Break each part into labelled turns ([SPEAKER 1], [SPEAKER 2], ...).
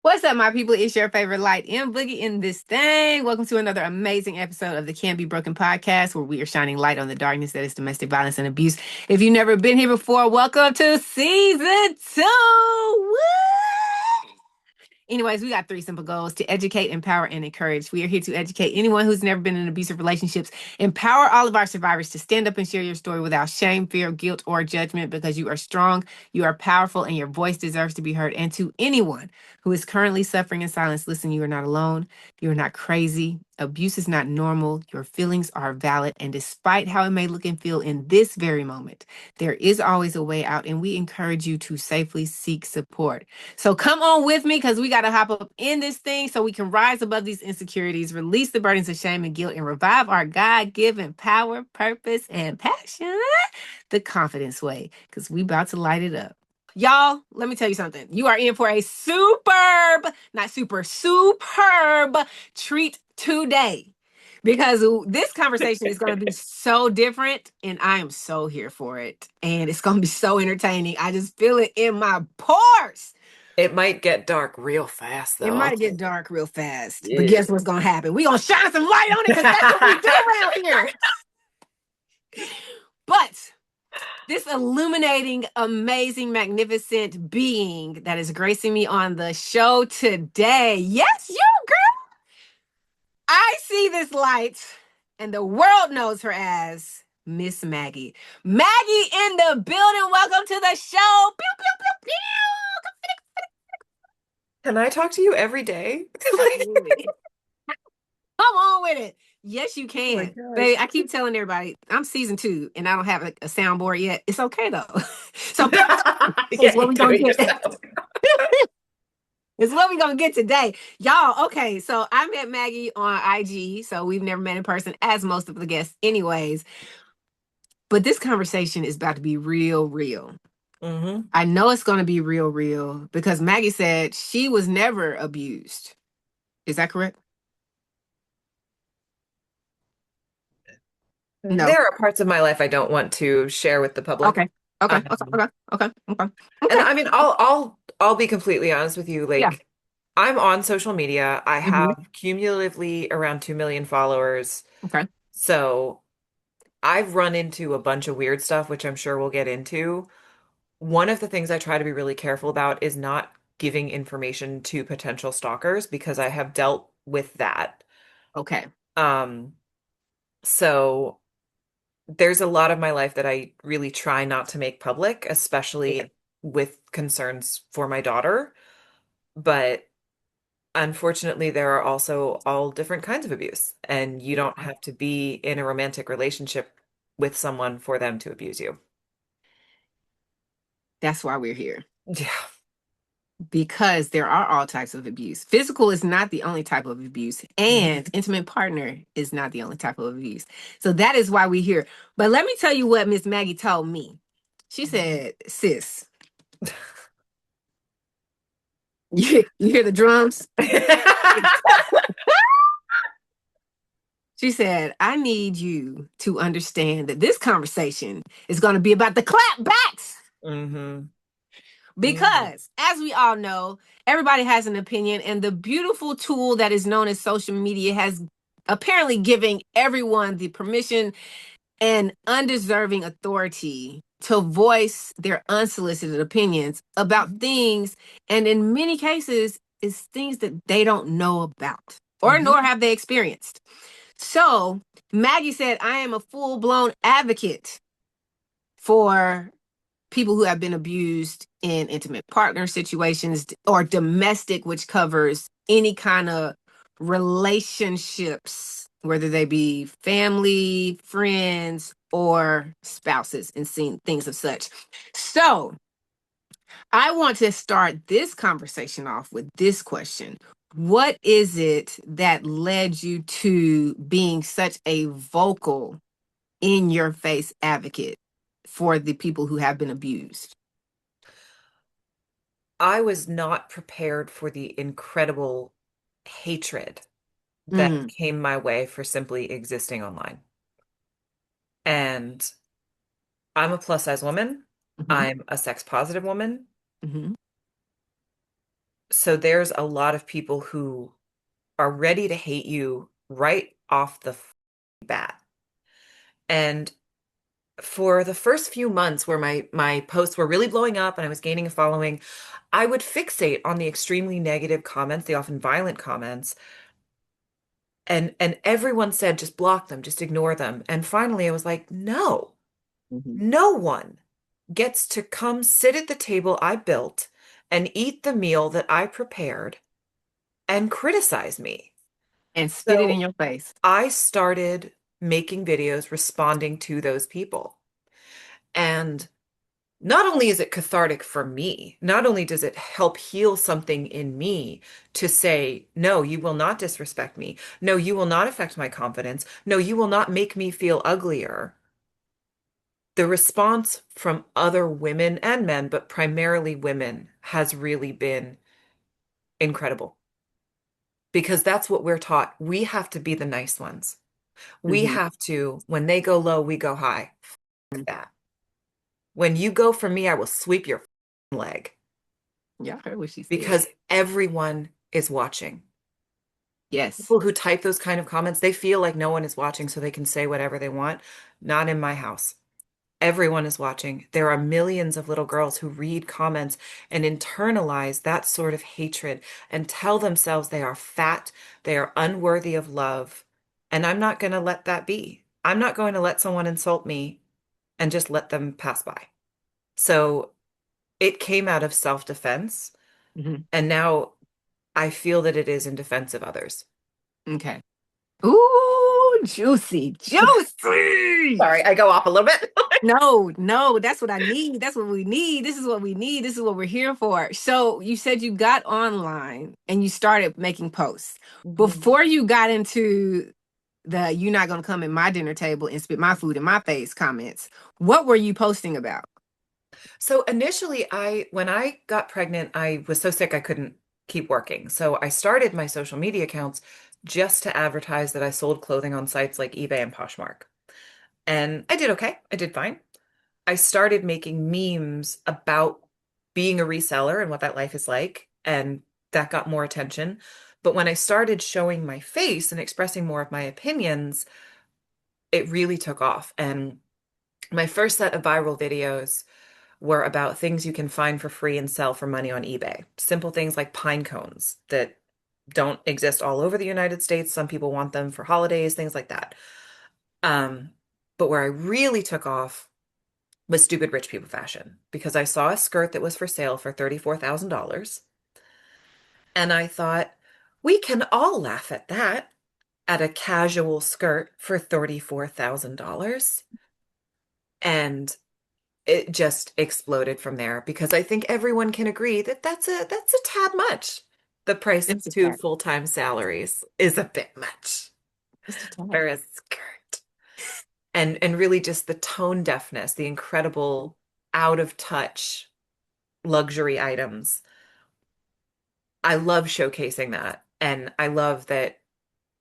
[SPEAKER 1] What's up, my people? It's your favorite light and boogie in this thing. Welcome to another amazing episode of the Can Be Broken podcast, where we are shining light on the darkness that is domestic violence and abuse. If you've never been here before, welcome to season 2. Woo! Anyways, we got 3 simple goals: to educate, empower, and encourage. We are here to educate anyone who's never been in abusive relationships, empower all of our survivors to stand up and share your story without shame, fear, guilt, or judgment, because you are strong, you are powerful, and your voice deserves to be heard. And to anyone who is currently suffering in silence, listen, you are not alone. You are not crazy. Abuse is not normal. Your feelings are valid. And despite how it may look and feel in this very moment, there is always a way out. And we encourage you to safely seek support. So come on with me, because we got to hop up in this thing so we can rise above these insecurities, release the burdens of shame and guilt, and revive our God-given power, purpose, and passion the confidence way, because we about to light it up. Y'all, let me tell you something. You are in for a superb treat today, because this conversation is going to be so different, and I am so here for it. And it's going to be so entertaining. I just feel it in my pores.
[SPEAKER 2] It might get dark real fast,
[SPEAKER 1] It
[SPEAKER 2] though.
[SPEAKER 1] might get dark real fast, but
[SPEAKER 2] Yeah.
[SPEAKER 1] guess what's going to happen? We're going to shine some light on it, because that's what we do around here. But this illuminating, amazing, magnificent being that is gracing me on the show today. Yes, you, girl. I see this light, and the world knows her as Miss Maggie. Maggie in the building. Welcome to the show. Pew, pew, pew,
[SPEAKER 2] Can I talk to you every day?
[SPEAKER 1] pew. Absolutely. Come on with it. Yes, you
[SPEAKER 2] Oh my
[SPEAKER 1] can. Baby,
[SPEAKER 2] gosh.
[SPEAKER 1] I keep telling everybody I'm season 2 and I don't have a soundboard yet. It's okay though. So it's
[SPEAKER 2] Yeah,
[SPEAKER 1] what
[SPEAKER 2] you
[SPEAKER 1] we
[SPEAKER 2] do
[SPEAKER 1] gonna
[SPEAKER 2] it
[SPEAKER 1] get.
[SPEAKER 2] yourself.
[SPEAKER 1] It's what we gonna get today. Y'all, okay. So I met Maggie on IG. So we've never met in person, as most of the guests, anyways. But this conversation is about to be real, real.
[SPEAKER 2] hmm
[SPEAKER 1] I know it's gonna be real, real, because Maggie said she was never abused. Is that correct? No.
[SPEAKER 2] There are parts of my life I don't want to share with the public.
[SPEAKER 1] Okay. Okay. Okay.
[SPEAKER 2] Um,
[SPEAKER 1] Okay. Okay. Okay.
[SPEAKER 2] and
[SPEAKER 1] Okay.
[SPEAKER 2] I mean, I'll be completely honest with you.
[SPEAKER 1] Yeah.
[SPEAKER 2] Like, I'm on social media. I
[SPEAKER 1] Hmm.
[SPEAKER 2] have cumulatively around 2 million followers.
[SPEAKER 1] Okay.
[SPEAKER 2] So I've run into a bunch of weird stuff, which I'm sure we'll get into. One of the things I try to be really careful about is not giving information to potential stalkers because I have dealt with that.
[SPEAKER 1] Okay.
[SPEAKER 2] Um, so there's a lot of my life that I really try not to make public,
[SPEAKER 1] Yeah.
[SPEAKER 2] especially with concerns for my daughter. But unfortunately, there are also all different kinds of abuse, and you don't have to be in a romantic relationship with someone for them to abuse you.
[SPEAKER 1] That's why we're here.
[SPEAKER 2] Yeah.
[SPEAKER 1] Because there are all types of abuse. Physical is not the only type of abuse, and intimate partner is not the only type of abuse. So that is why we're here. But let me tell you what Miss Maggie told me. She said, sis, you hear the drums? She said, I need you to understand that this conversation is going to be about the clapbacks.
[SPEAKER 2] hmm hmm
[SPEAKER 1] Because, as we all know, everybody has an opinion, and the beautiful tool that is known as social media has apparently giving everyone the permission and undeserving authority to voice their unsolicited opinions about things, and in many cases, it's things that they don't know about or
[SPEAKER 2] hmm
[SPEAKER 1] nor have they experienced. So, Maggie said, I am a full blown advocate for people who have been abused in intimate partner situations or domestic, which covers any kind of relationships, whether they be family, friends, or spouses, and seeing things of such. So I want to start this conversation off with this question. What is it that led you to being such a vocal, in your face advocate for the people who have been abused?
[SPEAKER 2] I was not prepared for the incredible hatred that
[SPEAKER 1] Mm,
[SPEAKER 2] came my way for simply existing online. And I'm a plus size woman.
[SPEAKER 1] hmm.
[SPEAKER 2] I'm a sex positive woman.
[SPEAKER 1] Hmm.
[SPEAKER 2] So there's a lot of people who are ready to hate you right off the bat. And for the first few months where my posts were really blowing up and I was gaining a following, I would fixate on the extremely negative comments, the often violent comments, and everyone said just block them, just ignore them. And finally I was like, no.
[SPEAKER 1] Mhm.
[SPEAKER 2] No one gets to come sit at the table I built and eat the meal that I prepared and criticize me.
[SPEAKER 1] And spit it in
[SPEAKER 2] So
[SPEAKER 1] your face.
[SPEAKER 2] I started making videos responding to those people. And not only is it cathartic for me, not only does it help heal something in me to say, no, you will not disrespect me. No, you will not affect my confidence. No, you will not make me feel uglier. The response from other women and men, but primarily women, has really been incredible because that's what we're taught. We have to be the nice ones. We
[SPEAKER 1] Hmm.
[SPEAKER 2] have to, when they go low, we go high. F that. When you go for me, I will sweep your leg
[SPEAKER 1] Y'all heard what she said.
[SPEAKER 2] because everyone is watching.
[SPEAKER 1] Yes.
[SPEAKER 2] People who type those kind of comments, they feel like no one is watching, so they can say whatever they want. Not in my house. Everyone is watching. There are millions of little girls who read comments and internalize that sort of hatred and tell themselves they are fat, they are unworthy of love. And I'm not going to let that be. I'm not going to let someone insult me and just let them pass by. So it came out of self-defense.
[SPEAKER 1] Hmm.
[SPEAKER 2] And now I feel that it is in defense of others.
[SPEAKER 1] Okay. Ooh, juicy, juicy.
[SPEAKER 2] Sorry, I go off a little bit.
[SPEAKER 1] No, no, that's what I need. That's what we need. This is what we need. This is what we're here for. So you said you got online and you started making posts.
[SPEAKER 2] Mhm.
[SPEAKER 1] Before you got into the "you're not gonna come in my dinner table and spit my food in my face" comments, what were you posting about?
[SPEAKER 2] So initially, when I got pregnant, I was so sick I couldn't keep working. So I started my social media accounts just to advertise that I sold clothing on sites like eBay and Poshmark. And I did okay. I did fine. I started making memes about being a reseller and what that life is like, and that got more attention. But when I started showing my face and expressing more of my opinions, it really took off. And my first set of viral videos were about things you can find for free and sell for money on eBay. Simple things like pine cones that don't exist all over the United States. Some people want them for holidays, things like that. Um, but where I really took off was stupid rich people fashion because I saw a skirt that was for sale for $34,000. And I thought, we can all laugh at that, at a casual skirt for $34,000. And it just exploded from there because I think everyone can agree that that's a tad much. The price of
[SPEAKER 1] Just a
[SPEAKER 2] two
[SPEAKER 1] tad.
[SPEAKER 2] full-time salaries is a bit much
[SPEAKER 1] Just a tad.
[SPEAKER 2] for a skirt. And really just the tone deafness, the incredible out of touch luxury items. I love showcasing that. And I love that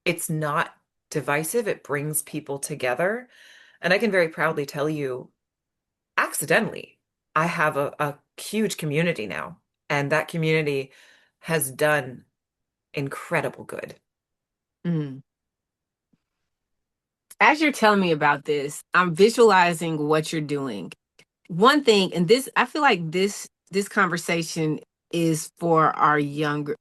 [SPEAKER 2] it's not divisive, it brings people together. And I can very proudly tell you accidentally, I have a huge community now, and that community has done incredible good.
[SPEAKER 1] Mm. As you're telling me about this, I'm visualizing what you're doing. One thing, and this, I feel like this conversation is for our younger,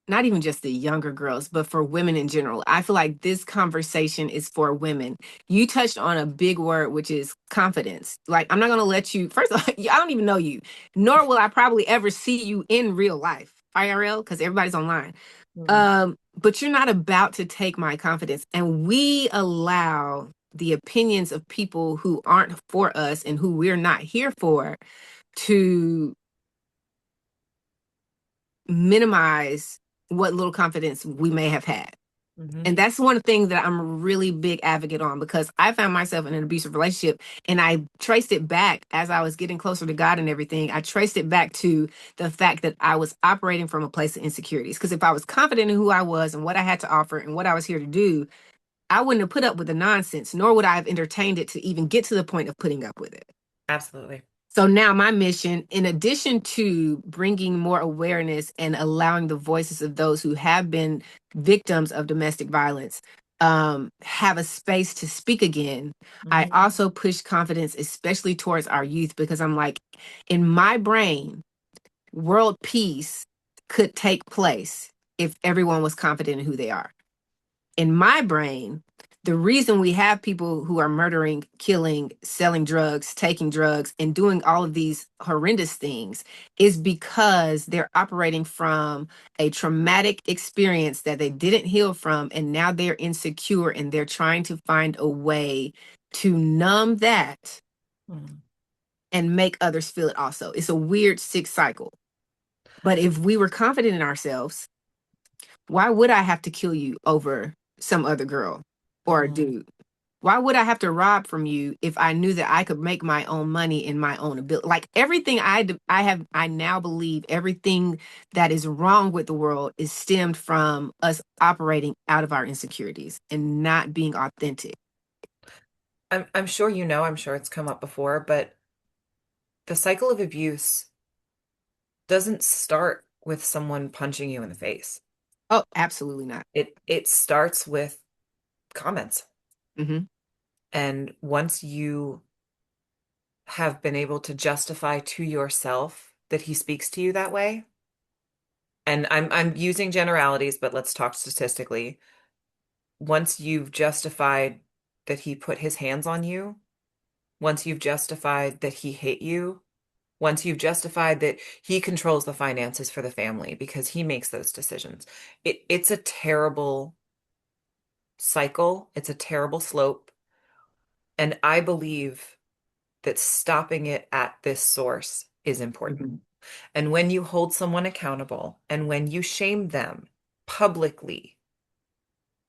[SPEAKER 1] not even just the younger girls, but for women in general. I feel like this conversation is for women. You touched on a big word, which is confidence. Like, I'm not going to let you, first of all, I don't even know you, nor will I probably ever see you in real life, IRL, because everybody's online.
[SPEAKER 2] Mhm.
[SPEAKER 1] But you're not about to take my confidence. And we allow the opinions of people who aren't for us and who we're not here for to minimize what little confidence we may have had.
[SPEAKER 2] Mhm.
[SPEAKER 1] And that's one thing that I'm a really big advocate on because I found myself in an abusive relationship and I traced it back as I was getting closer to God and everything. I traced it back to the fact that I was operating from a place of insecurities. Because if I was confident in who I was and what I had to offer and what I was here to do, I wouldn't have put up with the nonsense, nor would I have entertained it to even get to the point of putting up with it.
[SPEAKER 2] Absolutely.
[SPEAKER 1] So now my mission, in addition to bringing more awareness and allowing the voices of those who have been victims of domestic violence have a space to speak again, I
[SPEAKER 2] Mhm.
[SPEAKER 1] also push confidence, especially towards our youth, because I'm like, in my brain, world peace could take place if everyone was confident in who they are. In my brain, the reason we have people who are murdering, killing, selling drugs, taking drugs, and doing all of these horrendous things is because they're operating from a traumatic experience that they didn't heal from. And now they're insecure and they're trying to find a way to numb that
[SPEAKER 2] Mhm.
[SPEAKER 1] and make others feel it also. It's a weird sick cycle. But if we were confident in ourselves, why would I have to kill you over some other girl or
[SPEAKER 2] Mhm.
[SPEAKER 1] dude? Why would I have to rob from you if I knew that I could make my own money in my own ability? Like everything I now believe everything that is wrong with the world is stemmed from us operating out of our insecurities and not being authentic.
[SPEAKER 2] I'm sure you know, I'm sure it's come up before, but the cycle of abuse doesn't start with someone punching you in the face.
[SPEAKER 1] Oh, absolutely not.
[SPEAKER 2] It starts with comments.
[SPEAKER 1] Hmm.
[SPEAKER 2] And once you have been able to justify to yourself that he speaks to you that way, and I'm using generalities, but let's talk statistically. Once you've justified that he put his hands on you, once you've justified that he hit you, once you've justified that he controls the finances for the family because he makes those decisions, it's a terrible cycle. It's a terrible slope. And I believe that stopping it at this source is important.
[SPEAKER 1] Hmm.
[SPEAKER 2] And when you hold someone accountable and when you shame them publicly,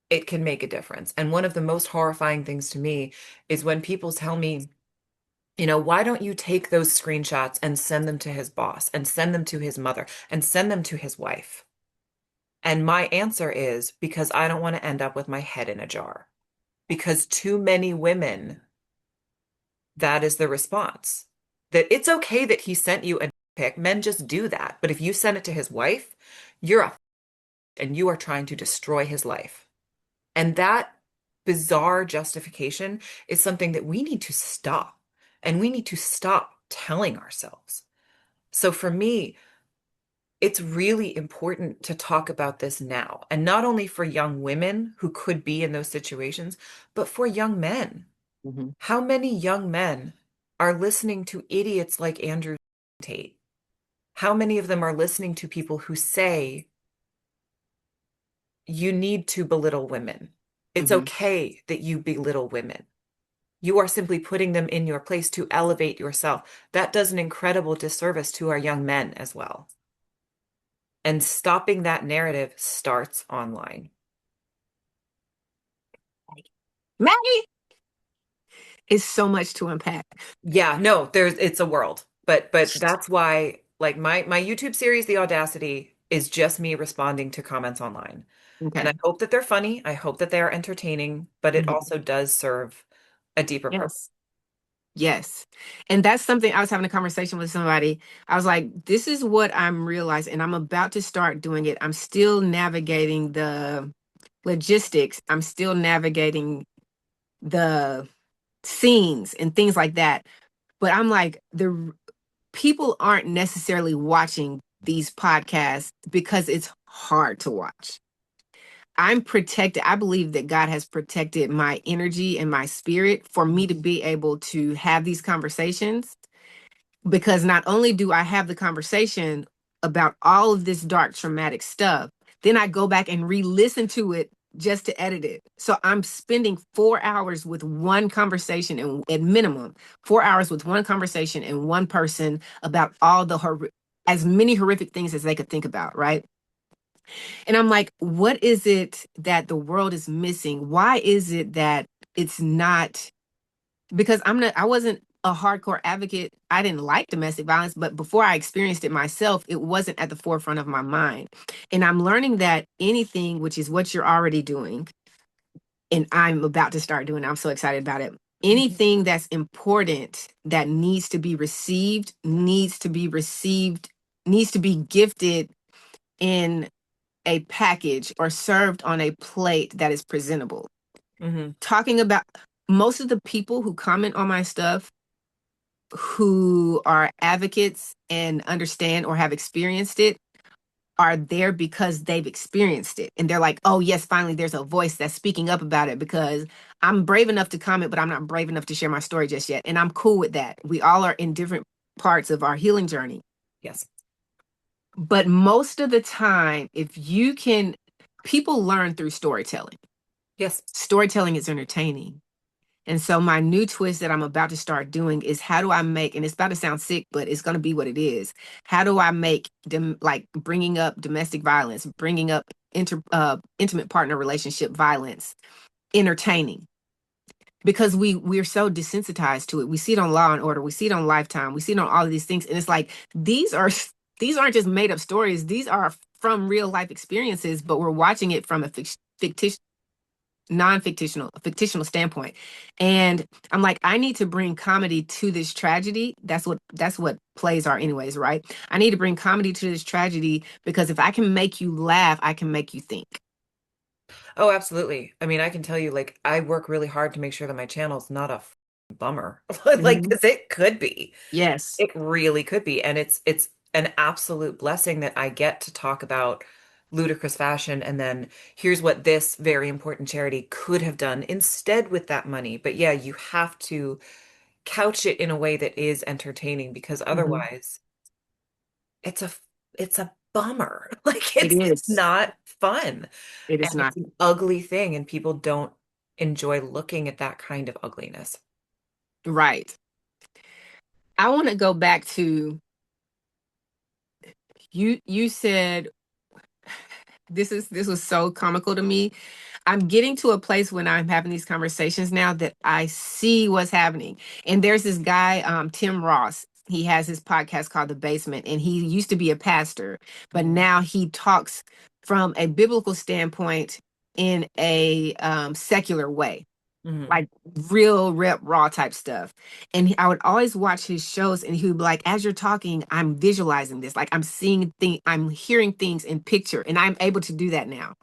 [SPEAKER 2] it can make a difference. And one of the most horrifying things to me is when people tell me, why don't you take those screenshots and send them to his boss and send them to his mother and send them to his wife? And my answer is because I don't want to end up with my head in a jar. Because too many women, that is the response. That it's okay that he sent you a pic. Men just do that. But if you send it to his wife, you're a and you are trying to destroy his life. And that bizarre justification is something that we need to stop. And we need to stop telling ourselves. So for me, it's really important to talk about this now. And not only for young women who could be in those situations, but for young men.
[SPEAKER 1] Hmm.
[SPEAKER 2] How many young men are listening to idiots like Andrew Tate? How many of them are listening to people who say you need to belittle women? It's
[SPEAKER 1] Hmm.
[SPEAKER 2] okay that you belittle women. You are simply putting them in your place to elevate yourself. That does an incredible disservice to our young men as well. And stopping that narrative starts online.
[SPEAKER 1] Maggie, it's so much to unpack.
[SPEAKER 2] Yeah, no, it's a world. But that's why like my YouTube series, The Audacity, is just me responding to comments online. And
[SPEAKER 1] Okay.
[SPEAKER 2] I hope that they're funny. I hope that they are entertaining, but it
[SPEAKER 1] Hmm.
[SPEAKER 2] also does serve a deeper purpose.
[SPEAKER 1] Yes. Yes. And that's something I was having a conversation with somebody. I was like, this is what I'm realizing, and I'm about to start doing it. I'm still navigating the logistics, I'm still navigating the scenes and things like that. But I'm like, the people aren't necessarily watching these podcasts because it's hard to watch. I'm protected. I believe that God has protected my energy and my spirit for me to be able to have these conversations, because not only do I have the conversation about all of this dark traumatic stuff, then I go back and re-listen to it just to edit it. So I'm spending 4 hours with one conversation, and at minimum 4 hours with one conversation and one person about all the as many horrific things as they could think about, right? And I'm like, what is it that the world is missing? Why is it that it's not, because I wasn't a hardcore advocate. I didn't like domestic violence, but before I experienced it myself, it wasn't at the forefront of my mind. And I'm learning that anything, which is what you're already doing, and I'm about to start doing, I'm so excited about it.
[SPEAKER 2] Mhm.
[SPEAKER 1] Anything that's important that needs to be gifted in a package or served on a plate that is presentable.
[SPEAKER 2] Mhm.
[SPEAKER 1] Talking about most of the people who comment on my stuff who are advocates and understand or have experienced it are there because they've experienced it. And they're like, oh, yes, finally, there's a voice that's speaking up about it because I'm brave enough to comment, but I'm not brave enough to share my story just yet. And I'm cool with that. We all are in different parts of our healing journey.
[SPEAKER 2] Yes.
[SPEAKER 1] But most of the time, if you can, people learn through storytelling.
[SPEAKER 2] Yes.
[SPEAKER 1] Storytelling is entertaining. And so my new twist that I'm about to start doing is how do I make, and it's about to sound sick, but it's going to be what it is. How do I make them like bringing up domestic violence, bringing up intimate partner relationship violence entertaining? Because we're so desensitized to it. We see it on Law and Order, we see it on Lifetime, we see it on all of these things, and it's like these aren't just made up stories. These are from real life experiences, but we're watching it from a fictitious non-fictional fictional standpoint. And I'm like, I need to bring comedy to this tragedy. That's what plays are anyways, right? I need to bring comedy to this tragedy because if I can make you laugh, I can make you think.
[SPEAKER 2] Oh, absolutely. I mean, I can tell you, like, I work really hard to make sure that my channel's not a bummer. Like,
[SPEAKER 1] Mhm.
[SPEAKER 2] 'cause it could be.
[SPEAKER 1] Yes.
[SPEAKER 2] It really could be. And it's an absolute blessing that I get to talk about ludicrous fashion and then here's what this very important charity could have done instead with that money. But yeah, you have to couch it in a way that is entertaining because
[SPEAKER 1] Mhm.
[SPEAKER 2] otherwise it's a it's a bummer. Like
[SPEAKER 1] It
[SPEAKER 2] it's
[SPEAKER 1] is.
[SPEAKER 2] not fun.
[SPEAKER 1] It
[SPEAKER 2] And
[SPEAKER 1] is not
[SPEAKER 2] it's an ugly thing and people don't enjoy looking at that kind of ugliness.
[SPEAKER 1] right. I want to go back to you said this was so comical to me. I'm getting to a place when I'm having these conversations now that I see what's happening. And there's this guy, Tim Ross. He has his podcast called The Basement, and he used to be a pastor, but
[SPEAKER 2] Mhm.
[SPEAKER 1] now he talks from a biblical standpoint in a secular way,
[SPEAKER 2] Mhm.
[SPEAKER 1] like real rep raw type stuff. And I would always watch his shows, and he would be like, as you're talking, I'm visualizing this, like I'm seeing things, I'm hearing things in picture, and I'm able to do that now.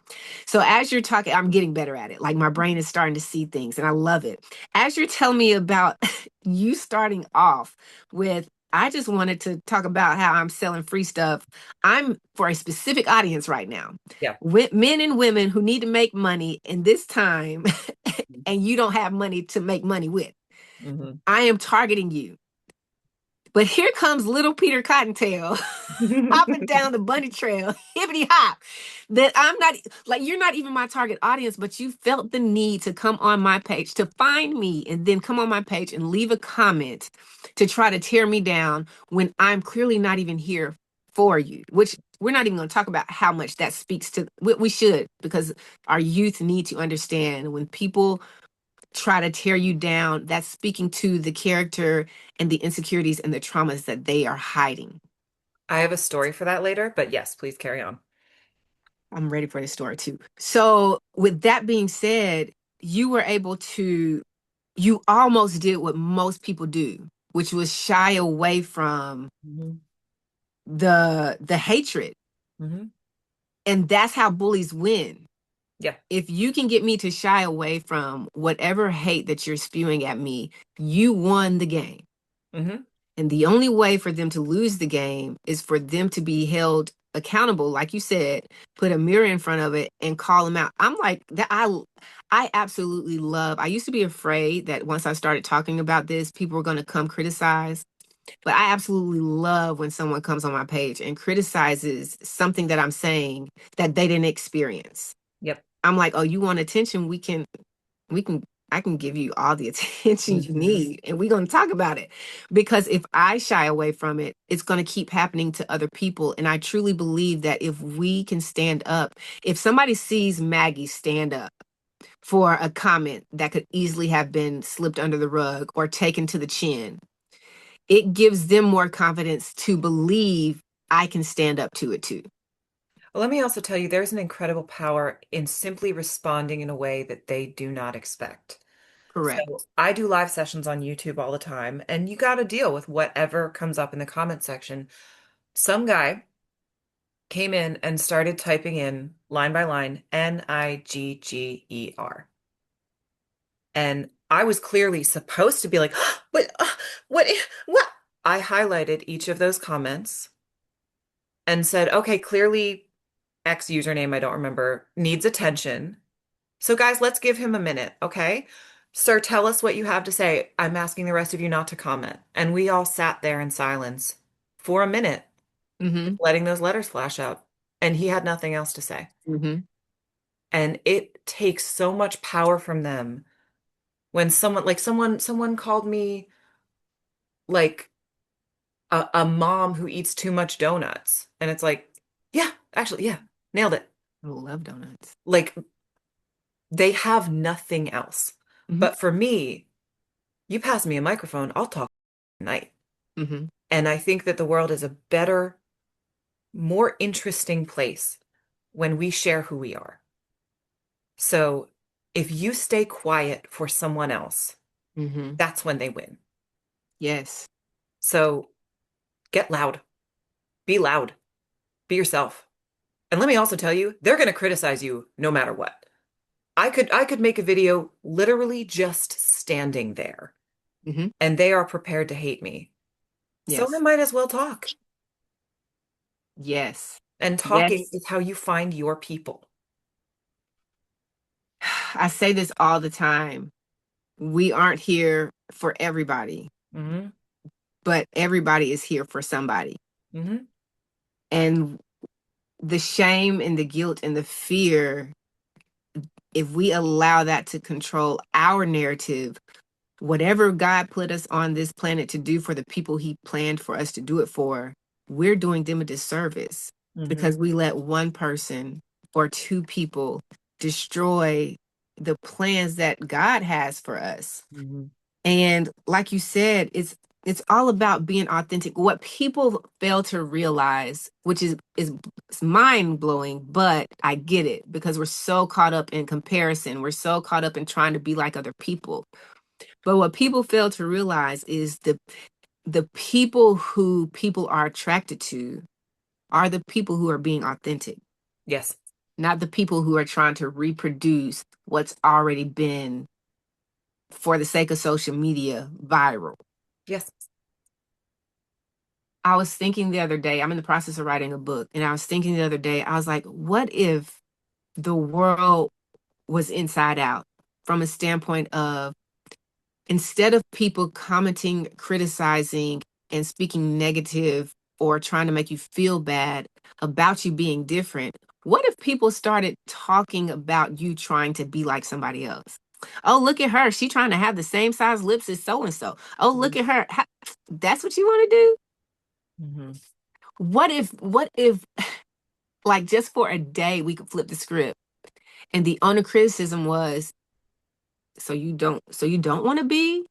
[SPEAKER 1] So as you're talking, I'm getting better at it. Like my brain is starting to see things and I love it. As you're telling me about you starting off with, I just wanted to talk about how I'm selling free stuff. I'm for a specific audience right now.
[SPEAKER 2] Yeah.
[SPEAKER 1] Men and women who need to make money in this time and you don't have money to make money with.
[SPEAKER 2] Mhm.
[SPEAKER 1] I am targeting you. But here comes little Peter Cottontail hopping down the bunny trail, hippity hop. That I'm not like you're not even my target audience, but you felt the need to come on my page to find me and then come on my page and leave a comment to try to tear me down when I'm clearly not even here for you, which we're not even going to talk about how much that speaks to we should because our youth need to understand when people try to tear you down, that's speaking to the character and the insecurities and the traumas that they are hiding.
[SPEAKER 2] I have a story for that later, but yes, please carry on.
[SPEAKER 1] I'm ready for the story too. So, with that being said, you were able to, you almost did what most people do, which was shy away from
[SPEAKER 2] Hmm.
[SPEAKER 1] the hatred.
[SPEAKER 2] Hmm.
[SPEAKER 1] And that's how bullies win.
[SPEAKER 2] Yeah.
[SPEAKER 1] If you can get me to shy away from whatever hate that you're spewing at me, you won the game.
[SPEAKER 2] Hmm.
[SPEAKER 1] And the only way for them to lose the game is for them to be held accountable, like you said, put a mirror in front of it and call them out. I'm like that. I absolutely love. I used to be afraid that once I started talking about this, people were going to come criticize. But I absolutely love when someone comes on my page and criticizes something that I'm saying that they didn't experience.
[SPEAKER 2] Yep.
[SPEAKER 1] I'm like, oh, you want attention? We can I can give you all the attention you
[SPEAKER 2] Hmm.
[SPEAKER 1] need and we're going to talk about it because if I shy away from it, it's going to keep happening to other people. And I truly believe that if we can stand up, if somebody sees Maggie stand up for a comment that could easily have been slipped under the rug or taken to the chin, it gives them more confidence to believe I can stand up to it too.
[SPEAKER 2] Well, let me also tell you, there's an incredible power in simply responding in a way that they do not expect.
[SPEAKER 1] Correct.
[SPEAKER 2] So I do live sessions on YouTube all the time, and you got to deal with whatever comes up in the comment section. Some guy came in and started typing in line by line Nigger. And I was clearly supposed to be like, what, what, what? I highlighted each of those comments and said, okay, clearly X username, I don't remember, needs attention. So, guys, let's give him a minute, okay? Sir, tell us what you have to say. I'm asking the rest of you not to comment. And we all sat there in silence for a minute,
[SPEAKER 1] Mm-hmm.
[SPEAKER 2] letting those letters flash up. And he had nothing else to say.
[SPEAKER 1] Mm-hmm.
[SPEAKER 2] And it takes so much power from them when someone called me like a mom who eats too much donuts. And it's like, yeah, actually, yeah, nailed it.
[SPEAKER 1] I love donuts.
[SPEAKER 2] Like they have nothing else.
[SPEAKER 1] Mm-hmm.
[SPEAKER 2] But for me, you pass me a microphone, I'll talk all night.
[SPEAKER 1] Mm-hmm.
[SPEAKER 2] And I think that the world is a better, more interesting place when we share who we are. So if you stay quiet for someone else,
[SPEAKER 1] Mm-hmm.
[SPEAKER 2] that's when they win.
[SPEAKER 1] Yes.
[SPEAKER 2] So get loud, loud, be yourself. And let me also tell you, they're going to criticize you no matter what. I could make a video literally just standing there
[SPEAKER 1] Mm-hmm.
[SPEAKER 2] and they are prepared to hate me. So I
[SPEAKER 1] Yes.
[SPEAKER 2] might as well talk.
[SPEAKER 1] Yes.
[SPEAKER 2] And talking
[SPEAKER 1] Yes.
[SPEAKER 2] is how you find your people.
[SPEAKER 1] I say this all the time. We aren't here for everybody,
[SPEAKER 2] Hmm.
[SPEAKER 1] but everybody is here for somebody.
[SPEAKER 2] Hmm.
[SPEAKER 1] And the shame and the guilt and the fear, if we allow that to control our narrative, whatever God put us on this planet to do for the people he planned for us to do it for, we're doing them a disservice
[SPEAKER 2] Hmm.
[SPEAKER 1] because we let one person or two people destroy the plans that God has for us.
[SPEAKER 2] Hmm.
[SPEAKER 1] And like you said, it's all about being authentic. What people fail to realize, which is mind blowing, but I get it because we're so caught up in comparison. We're so caught up in trying to be like other people. But what people fail to realize is the people who people are attracted to are the people who are being authentic,
[SPEAKER 2] Yes.
[SPEAKER 1] not the people who are trying to reproduce what's already been, for the sake of social media, viral.
[SPEAKER 2] Yes.
[SPEAKER 1] I was thinking the other day, I'm in the process of writing a book, and I was thinking the other day, I was like, what if the world was inside out from a standpoint of, instead of people commenting, criticizing, and speaking negative or trying to make you feel bad about you being different, what if people started talking about you trying to be like somebody else? Oh, look at her. She trying to have the same size lips as so and so. Oh, look at her. That's what you want to do?
[SPEAKER 2] Hmm.
[SPEAKER 1] What if like just for a day we could flip the script and the only criticism was, so you don't want to be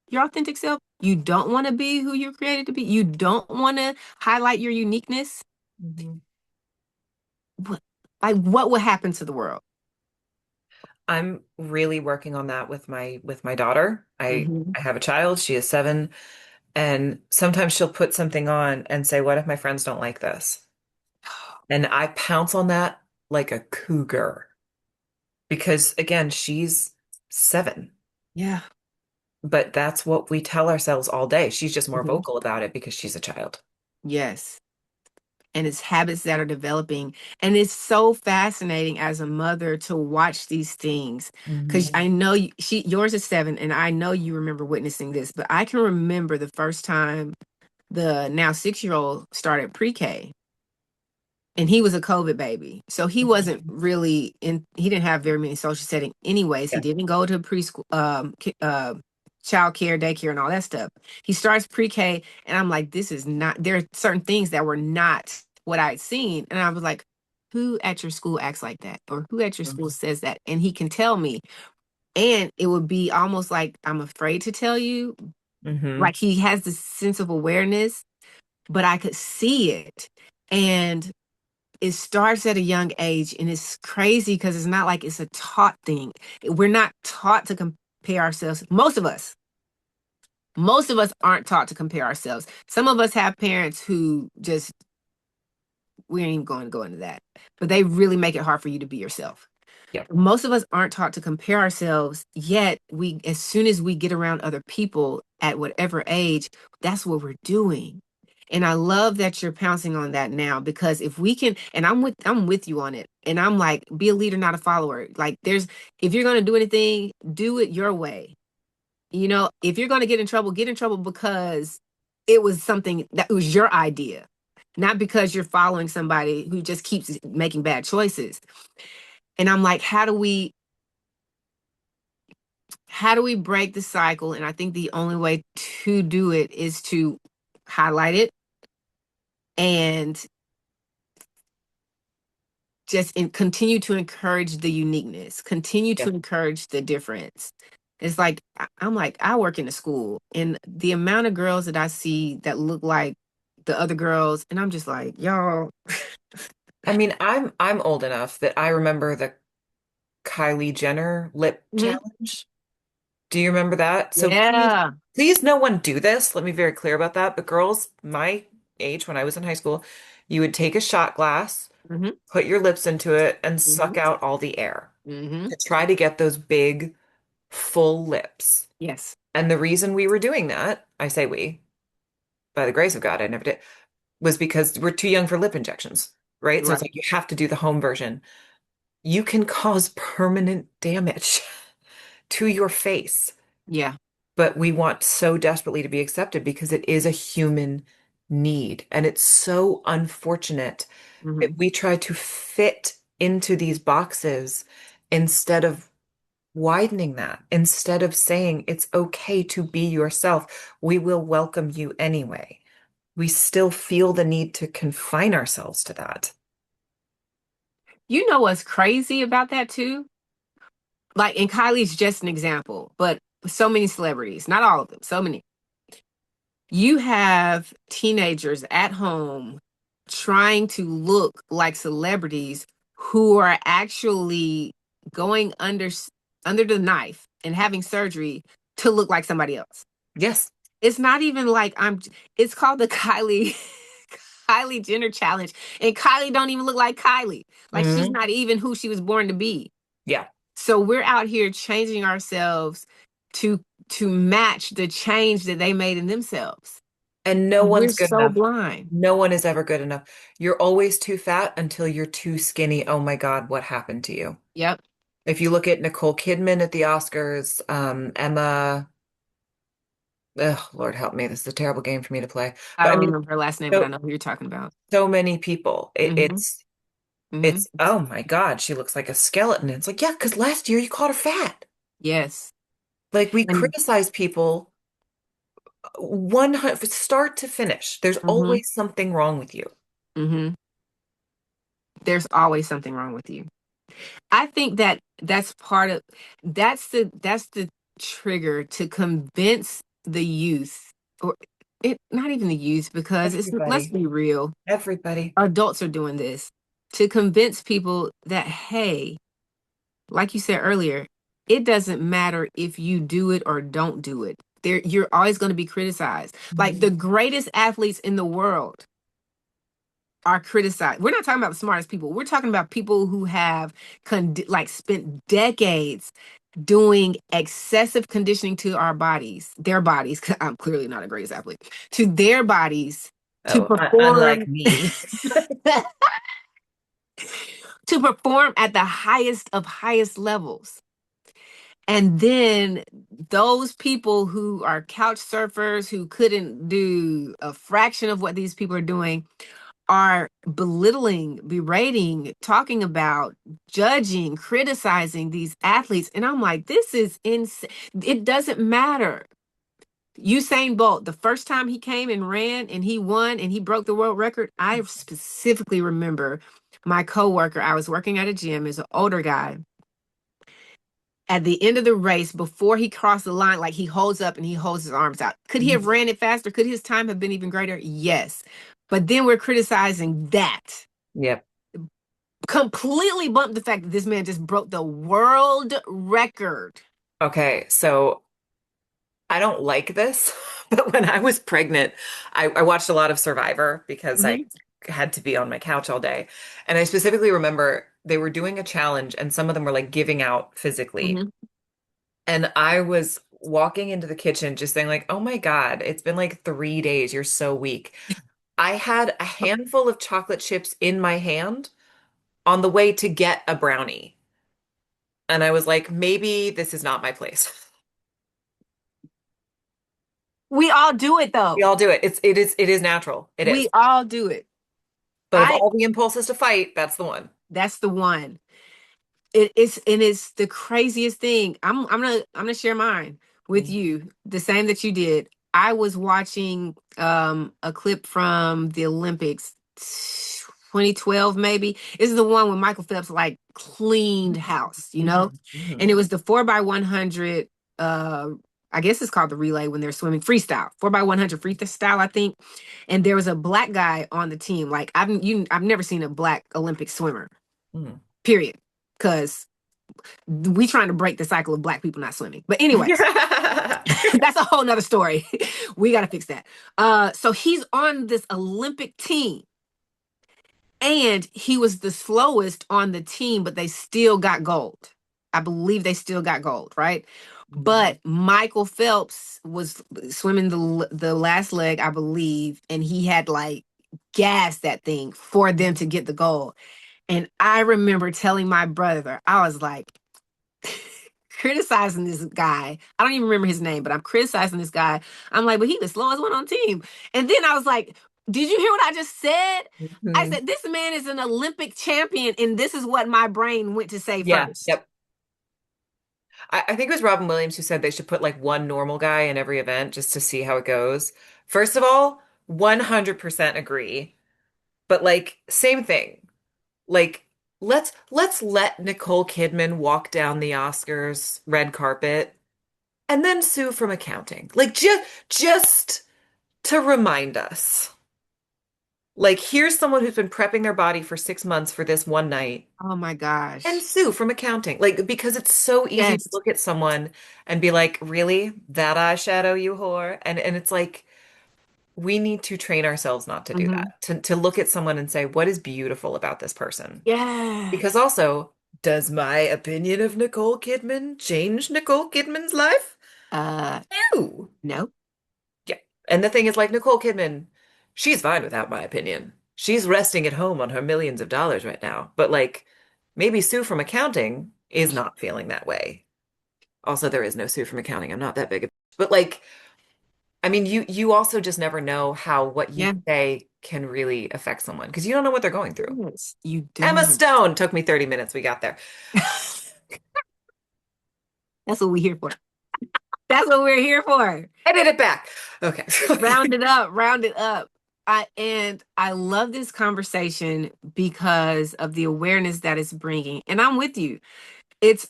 [SPEAKER 1] your authentic self? You don't want to be who you're created to be? You don't want to highlight your uniqueness?
[SPEAKER 2] Hmm.
[SPEAKER 1] What, like what would happen to the world?
[SPEAKER 2] I'm really working on that with my daughter.
[SPEAKER 1] Hmm.
[SPEAKER 2] I have a child, she is 7, and sometimes she'll put something on and say, "What if my friends don't like this?" And I pounce on that like a cougar because again, she's 7.
[SPEAKER 1] Yeah.
[SPEAKER 2] But that's what we tell ourselves all day. She's just more
[SPEAKER 1] Hmm.
[SPEAKER 2] vocal about it because she's a child.
[SPEAKER 1] Yes. And it's habits that are developing. And it's so fascinating as a mother to watch these things. Because
[SPEAKER 2] Hmm.
[SPEAKER 1] I know yours is 7, and I know you remember witnessing this, but I can remember the first time the now 6-year-old started pre-K, and he was a COVID baby. So he wasn't really he didn't have very many social setting anyways. He
[SPEAKER 2] Yeah.
[SPEAKER 1] didn't go to preschool, child care, daycare, and all that stuff. He starts pre-K, and I'm like, this is not, there are certain things that were not what I'd seen. And I was like, who at your school acts like that? Or who at your school says that? And he can tell me. And it would be almost like, I'm afraid to tell you.
[SPEAKER 2] Hmm.
[SPEAKER 1] Like he has this sense of awareness, but I could see it. And it starts at a young age, and it's crazy because it's not like it's a taught thing. We're not taught to compare compare ourselves. Most of us aren't taught to compare ourselves. Some of us have parents who just, we ain't even going to go into that, but they really make it hard for you to be yourself.
[SPEAKER 2] Yep.
[SPEAKER 1] Most of us aren't taught to compare ourselves, yet we, as soon as we get around other people at whatever age, that's what we're doing. And I love that you're pouncing on that now, because if we can, and I'm with you on it. And I'm like, be a leader, not a follower. Like, if you're going to do anything, do it your way. If you're going to get in trouble because it was something that was your idea, not because you're following somebody who just keeps making bad choices. And I'm like, how do we break the cycle? And I think the only way to do it is to highlight it and continue to encourage the uniqueness, continue to
[SPEAKER 2] Yep.
[SPEAKER 1] encourage the difference. It's like, I'm like, I work in a school, and the amount of girls that I see that look like the other girls, and I'm just like, y'all.
[SPEAKER 2] I mean, I'm old enough that I remember the Kylie Jenner lip
[SPEAKER 1] Mhm.
[SPEAKER 2] challenge. Do you remember that? So
[SPEAKER 1] Yeah.
[SPEAKER 2] please no one do this. Let me be very clear about that. But girls, my age when I was in high school, you would take a shot glass,
[SPEAKER 1] Hmm.
[SPEAKER 2] put your lips into it, and
[SPEAKER 1] Hmm.
[SPEAKER 2] suck out all the air
[SPEAKER 1] Hmm.
[SPEAKER 2] to try to get those big, full lips.
[SPEAKER 1] Yes.
[SPEAKER 2] And the reason we were doing that, I say we, by the grace of God, I never did, was because we're too young for lip injections, right? So it's
[SPEAKER 1] Right.
[SPEAKER 2] like you have to do the home version. You can cause permanent damage to your face,
[SPEAKER 1] Yeah.
[SPEAKER 2] but we want so desperately to be accepted because it is a human need. And it's so unfortunate that
[SPEAKER 1] Hmm.
[SPEAKER 2] we try to fit into these boxes instead of widening that, instead of saying it's okay to be yourself. We will welcome you anyway. We still feel the need to confine ourselves to that.
[SPEAKER 1] You know what's crazy about that too? Like, and Kylie's just an example, but so many celebrities, not all of them, so many. You have teenagers at home trying to look like celebrities who are actually going under the knife and having surgery to look like somebody else.
[SPEAKER 2] Yes.
[SPEAKER 1] It's not even like it's called the Kylie Jenner challenge, and Kylie don't even look like Kylie. Like, she's
[SPEAKER 2] Hmm.
[SPEAKER 1] not even who she was born to be.
[SPEAKER 2] Yeah.
[SPEAKER 1] So we're out here changing ourselves to to match the change that they made in themselves.
[SPEAKER 2] And no
[SPEAKER 1] We're
[SPEAKER 2] one's good
[SPEAKER 1] so
[SPEAKER 2] enough.
[SPEAKER 1] blind.
[SPEAKER 2] No one is ever good enough. You're always too fat until you're too skinny. Oh my God, what happened to you?
[SPEAKER 1] Yep.
[SPEAKER 2] If you look at Nicole Kidman at the Oscars, Emma, ugh, Lord help me, this is a terrible game for me to play.
[SPEAKER 1] I
[SPEAKER 2] But I
[SPEAKER 1] don't
[SPEAKER 2] mean,
[SPEAKER 1] remember her last name, but I
[SPEAKER 2] so
[SPEAKER 1] know who you're talking about.
[SPEAKER 2] so many people.
[SPEAKER 1] Hmm. Hmm.
[SPEAKER 2] It's oh my God, she looks like a skeleton. It's like, yeah, because last year you called her fat.
[SPEAKER 1] Yes.
[SPEAKER 2] Like we
[SPEAKER 1] And
[SPEAKER 2] criticize people 100 start to finish. There's
[SPEAKER 1] hmm
[SPEAKER 2] always something wrong with you.
[SPEAKER 1] hmm there's always something wrong with you. I think that that's the trigger to convince the youth, or not even the youth, because let's
[SPEAKER 2] Everybody,
[SPEAKER 1] be real,
[SPEAKER 2] everybody.
[SPEAKER 1] adults are doing this to convince people that, hey, like you said earlier, it doesn't matter if you do it or don't do it. You're always going to be criticized. Like, the
[SPEAKER 2] Mhm.
[SPEAKER 1] greatest athletes in the world are criticized. We're not talking about the smartest people. We're talking about people who have like spent decades doing excessive conditioning to their bodies. I'm clearly not a greatest athlete. To their bodies to
[SPEAKER 2] Oh, unlike
[SPEAKER 1] perform
[SPEAKER 2] me.
[SPEAKER 1] to perform at the highest of highest levels. And then those people who are couch surfers who couldn't do a fraction of what these people are doing are belittling, berating, talking about, judging, criticizing these athletes. And I'm like, this is insane. It doesn't matter. Usain Bolt, the first time he came and ran and he won and he broke the world record, I specifically remember my coworker, I was working at a gym, is an older guy. At the end of the race, before he crossed the line, like, he holds up and he holds his arms out. Could he have
[SPEAKER 2] Mhm.
[SPEAKER 1] ran it faster? Could his time have been even greater? Yes. But then we're criticizing that.
[SPEAKER 2] Yep.
[SPEAKER 1] Completely bumped the fact that this man just broke the world record.
[SPEAKER 2] Okay, so I don't like this, but when I was pregnant, I watched a lot of Survivor because I
[SPEAKER 1] Hmm.
[SPEAKER 2] had to be on my couch all day. And I specifically remember they were doing a challenge and some of them were like giving out physically.
[SPEAKER 1] Hmm.
[SPEAKER 2] And I was walking into the kitchen just saying like, "Oh my God, it's been like 3 days. You're so weak." I had a handful of chocolate chips in my hand on the way to get a brownie. And I was like, maybe this is not my place.
[SPEAKER 1] We all do it
[SPEAKER 2] We
[SPEAKER 1] though.
[SPEAKER 2] all do it. It is natural. It
[SPEAKER 1] We
[SPEAKER 2] is.
[SPEAKER 1] all do it.
[SPEAKER 2] But of
[SPEAKER 1] I
[SPEAKER 2] all the impulses to fight, that's the one.
[SPEAKER 1] That's the one. It's the craziest thing. I'm gonna share mine with
[SPEAKER 2] Mhm.
[SPEAKER 1] you, the same that you did. I was watching a clip from the Olympics 2012 maybe. This is the one when Michael Phelps like cleaned house,
[SPEAKER 2] Mhm. Mhm.
[SPEAKER 1] and it was the 4x100 uh I guess it's called the relay when they're swimming freestyle. 4x100 freestyle, I think. And there was a black guy on the team. Like I've never seen a black Olympic swimmer.
[SPEAKER 2] Mhm.
[SPEAKER 1] Period. Because we trying to break the cycle of black people not swimming. But anyways, that's a whole nother story. We got to fix that. So he's on this Olympic team, and he was the slowest on the team, but they still got gold. I believe they still got gold, right?
[SPEAKER 2] Mhm.
[SPEAKER 1] But Michael Phelps was swimming the last leg, I believe, and he had like gassed that thing for them to get the gold. And I remember telling my brother, I was like, criticizing this guy. I don't even remember his name, but I'm criticizing this guy. I'm like, but he the slowest one on the team. And then I was like, did you hear what I just said? I
[SPEAKER 2] Mhm.
[SPEAKER 1] said, this man is an Olympic champion, and this is what my brain went to say
[SPEAKER 2] Yeah.
[SPEAKER 1] first.
[SPEAKER 2] Yep. I think it was Robin Williams who said they should put like one normal guy in every event just to see how it goes. First of all, 100% agree. But like, same thing. Like, let's let Nicole Kidman walk down the Oscars red carpet and then sue from accounting. Like, just to remind us. Like, here's someone who's been prepping their body for 6 months for this one night
[SPEAKER 1] Oh my
[SPEAKER 2] and
[SPEAKER 1] gosh.
[SPEAKER 2] sue from accounting. Like, because it's so easy to
[SPEAKER 1] Yes.
[SPEAKER 2] look at someone and be like, really? That eyeshadow, you whore? And it's like, we need to train ourselves not to do
[SPEAKER 1] Hmm.
[SPEAKER 2] that, to look at someone and say, what is beautiful about this person? Because
[SPEAKER 1] Yes.
[SPEAKER 2] also, does my opinion of Nicole Kidman change Nicole Kidman's life?
[SPEAKER 1] Uh,
[SPEAKER 2] No.
[SPEAKER 1] no.
[SPEAKER 2] Yeah. And the thing is, like Nicole Kidman, she's fine without my opinion. She's resting at home on her millions of dollars right now. But like maybe Sue from accounting is not feeling that way. Also, there is no Sue from accounting. I'm not that big. But like, I mean, you also just never know how what you
[SPEAKER 1] Yeah.
[SPEAKER 2] say can really affect someone because you don't know what they're going through.
[SPEAKER 1] Yes, you
[SPEAKER 2] Emma
[SPEAKER 1] don't.
[SPEAKER 2] Stone took me 30 minutes. We got there.
[SPEAKER 1] That's what we're here for. That's what we're here for.
[SPEAKER 2] I did it back. Okay.
[SPEAKER 1] Round it up, round it up. I love this conversation because of the awareness that it's bringing. And I'm with you. It's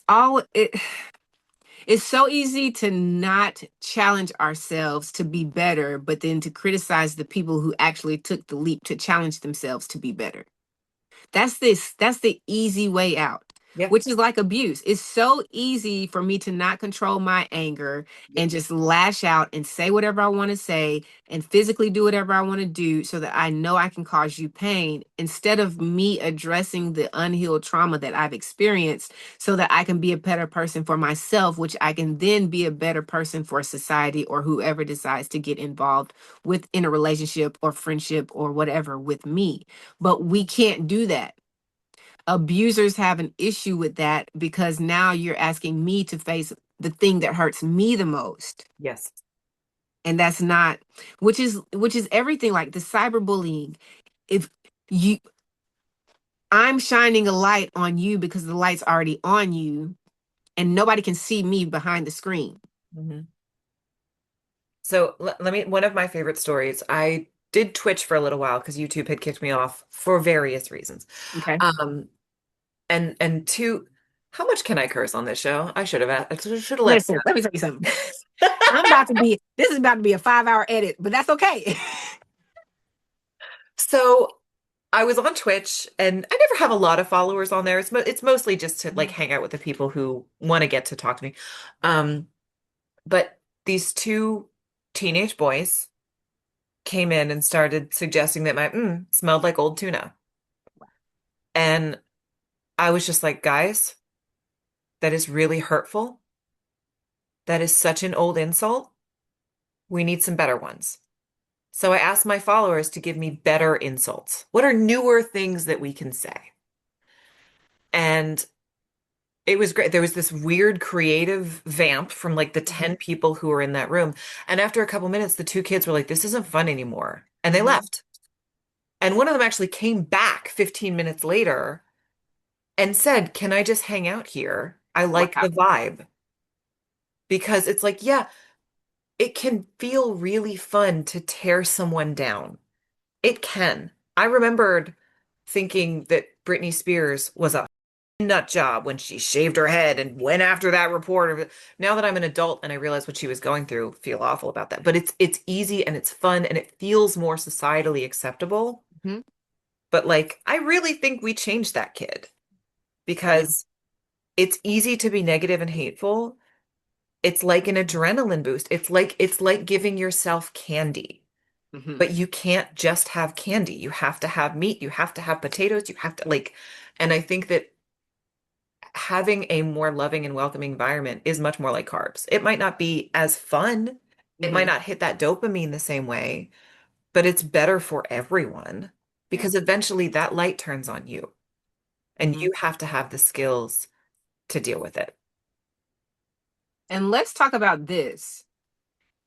[SPEAKER 1] so easy to not challenge ourselves to be better, but then to criticize the people who actually took the leap to challenge themselves to be better. That's the easy way out,
[SPEAKER 2] Yeah.
[SPEAKER 1] which is like abuse. It's so easy for me to not control my anger
[SPEAKER 2] Yep.
[SPEAKER 1] and just lash out and say whatever I want to say and physically do whatever I want to do so that I know I can cause you pain instead of me addressing the unhealed trauma that I've experienced so that I can be a better person for myself, which I can then be a better person for society or whoever decides to get involved in a relationship or friendship or whatever with me. But we can't do that. Abusers have an issue with that because now you're asking me to face the thing that hurts me the most.
[SPEAKER 2] Yes.
[SPEAKER 1] And that's not, which is everything like the cyberbullying. If you I'm shining a light on you because the light's already on you and nobody can see me behind the screen.
[SPEAKER 2] Mhm. So let me, one of my favorite stories, I did Twitch for a little while because YouTube had kicked me off for various reasons.
[SPEAKER 1] Okay.
[SPEAKER 2] Um, and two, how much can I curse on this show? I should have let
[SPEAKER 1] Listen, let me tell you something.
[SPEAKER 2] Sam.
[SPEAKER 1] This is about to be a 5-hour edit, but that's okay.
[SPEAKER 2] So I was on Twitch and I never have a lot of followers on there. It's mostly just to like hang out with the people who want to get to talk to me. Um, but these two teenage boys came in and started suggesting that my smelled like old tuna. And I was just like, guys, that is really hurtful. That is such an old insult. We need some better ones. So I asked my followers to give me better insults. What are newer things that we can say? And it was great. There was this weird creative vamp from like the
[SPEAKER 1] Mhm.
[SPEAKER 2] 10 people who were in that room. And after a couple minutes, the two kids were like, this isn't fun anymore. And they
[SPEAKER 1] Mhm.
[SPEAKER 2] left. And one of them actually came back 15 minutes later and said, can I just hang out here? I like
[SPEAKER 1] Wow.
[SPEAKER 2] the vibe. Because it's like, yeah, it can feel really fun to tear someone down. It can. I remembered thinking that Britney Spears was a nut job when she shaved her head and went after that reporter. Now that I'm an adult and I realize what she was going through, feel awful about that. But it's easy and it's fun and it feels more societally acceptable.
[SPEAKER 1] Mhm.
[SPEAKER 2] But like, I really think we changed that kid
[SPEAKER 1] Yeah.
[SPEAKER 2] because it's easy to be negative and hateful. It's like an adrenaline boost. It's like giving yourself candy.
[SPEAKER 1] Mhm.
[SPEAKER 2] But you can't just have candy. You have to have meat, you have to have potatoes, you have to like, and I think that having a more loving and welcoming environment is much more like carbs. It might not be as fun. It might
[SPEAKER 1] Mhm.
[SPEAKER 2] not hit that dopamine the same way, but it's better for everyone
[SPEAKER 1] Yeah.
[SPEAKER 2] because eventually that light turns on you and
[SPEAKER 1] Mhm.
[SPEAKER 2] you have to have the skills to deal with it.
[SPEAKER 1] And let's talk about this.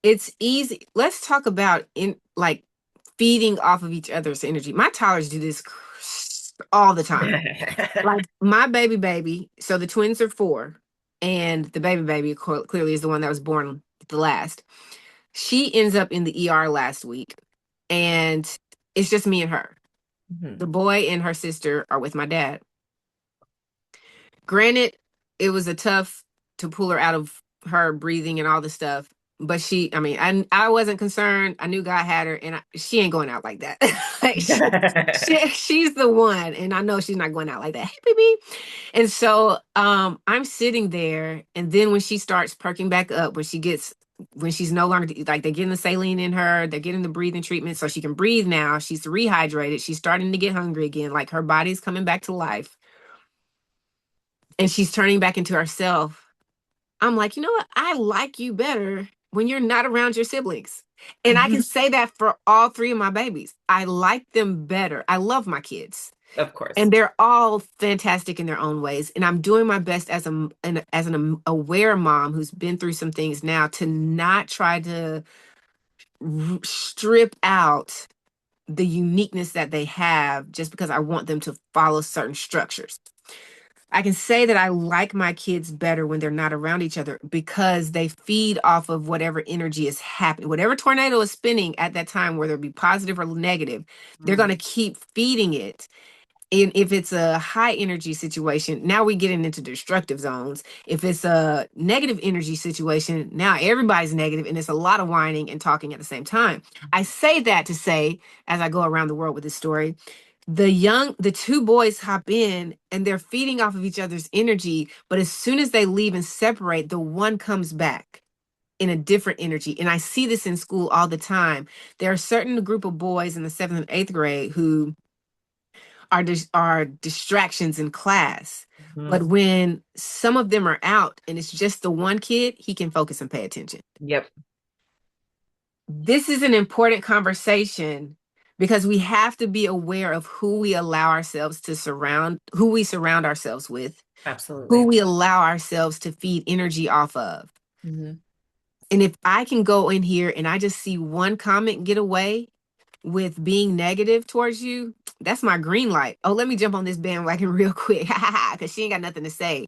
[SPEAKER 1] It's easy. Let's talk about in like feeding off of each other's energy. My toddlers do this all the time. Like my baby, so the twins are 4, and the baby clearly is the one that was born the last. She ends up in the ER last week, and it's just me and her.
[SPEAKER 2] Mhm.
[SPEAKER 1] The boy and her sister are with my dad. Granted, it was a tough to pull her out of her breathing and all the stuff. But I mean, I wasn't concerned. I knew God had her, and she ain't going out like that. Like she's the one, and I know she's not going out like that. Hey, baby. And so, I'm sitting there, and then when she starts perking back up, when she's no longer like they're getting the saline in her, they're getting the breathing treatment so she can breathe now. She's rehydrated. She's starting to get hungry again. Like her body's coming back to life and she's turning back into herself. I'm like, you know what? I like you better when you're not around your siblings. And I can
[SPEAKER 2] Mhm.
[SPEAKER 1] say that for all 3 of my babies. I like them better. I love my kids.
[SPEAKER 2] Of course.
[SPEAKER 1] And they're all fantastic in their own ways. And I'm doing my best as an aware mom who's been through some things now to not try to strip out the uniqueness that they have just because I want them to follow certain structures. I can say that I like my kids better when they're not around each other because they feed off of whatever energy is happening. Whatever tornado is spinning at that time, whether it be positive or negative, they're going to keep feeding it. And if it's a high energy situation, now we're getting into destructive zones. If it's a negative energy situation, now everybody's negative and it's a lot of whining and talking at the same time. I say that to say, as I go around the world with this story, the 2 boys hop in and they're feeding off of each other's energy, but as soon as they leave and separate, the one comes back in a different energy. And I see this in school all the time. There are a certain group of boys in the 7th and 8th grade who are distractions in class.
[SPEAKER 2] Mhm.
[SPEAKER 1] But when some of them are out and it's just the one kid, he can focus and pay attention.
[SPEAKER 2] Yep.
[SPEAKER 1] This is an important conversation because we have to be aware of who we allow ourselves to who we surround ourselves with, who
[SPEAKER 2] Absolutely.
[SPEAKER 1] we allow ourselves to feed energy off of.
[SPEAKER 2] Mhm.
[SPEAKER 1] And if I can go in here and I just see one comment get away with being negative towards you, that's my green light. Oh, let me jump on this bandwagon real quick because she ain't got nothing to say.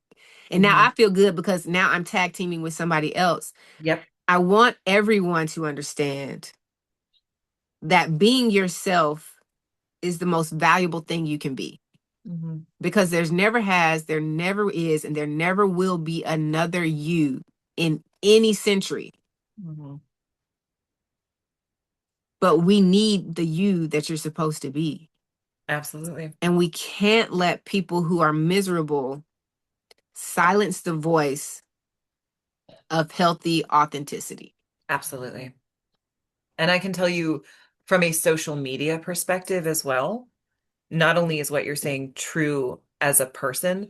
[SPEAKER 1] And now
[SPEAKER 2] Mhm.
[SPEAKER 1] I feel good because now I'm tag teaming with somebody else.
[SPEAKER 2] Yep.
[SPEAKER 1] I want everyone to understand that being yourself is the most valuable thing you can be
[SPEAKER 2] Mhm.
[SPEAKER 1] because there never is, and there never will be another you in any century.
[SPEAKER 2] Mhm.
[SPEAKER 1] But we need the you that you're supposed to be.
[SPEAKER 2] Absolutely.
[SPEAKER 1] And we can't let people who are miserable silence the voice of healthy authenticity.
[SPEAKER 2] Absolutely. And I can tell you from a social media perspective as well, not only is what you're saying true as a person,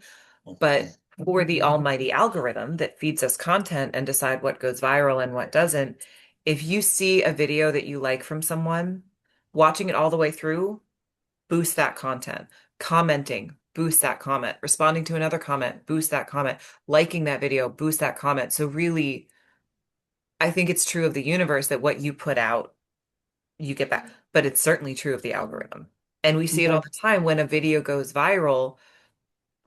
[SPEAKER 2] but for the almighty algorithm that feeds us content and decide what goes viral and what doesn't, if you see a video that you like from someone, watching it all the way through, boost that content. Commenting, boost that comment. Responding to another comment, boost that comment. Liking that video, boost that comment. So really, I think it's true of the universe that what you put out, you get back. But it's certainly true of the algorithm. And we see it all
[SPEAKER 1] Yeah.
[SPEAKER 2] the time when a video goes viral.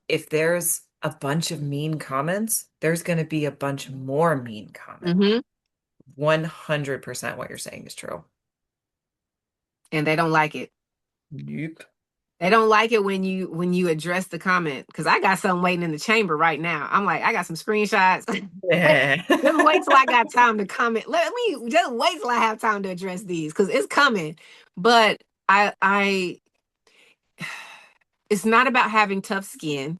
[SPEAKER 2] If there's a bunch of mean comments, there's going to be a bunch more mean comments.
[SPEAKER 1] Mm-hmm.
[SPEAKER 2] 100% what you're saying is true.
[SPEAKER 1] And they don't like it.
[SPEAKER 2] Yep.
[SPEAKER 1] They don't like it when you address the comment. Because I got something waiting in the chamber right now. I'm like, I got some screenshots.
[SPEAKER 2] Yeah.
[SPEAKER 1] Just wait till I got time to comment. Let me just wait till I have time to address these because it's coming. But I it's not about having tough skin.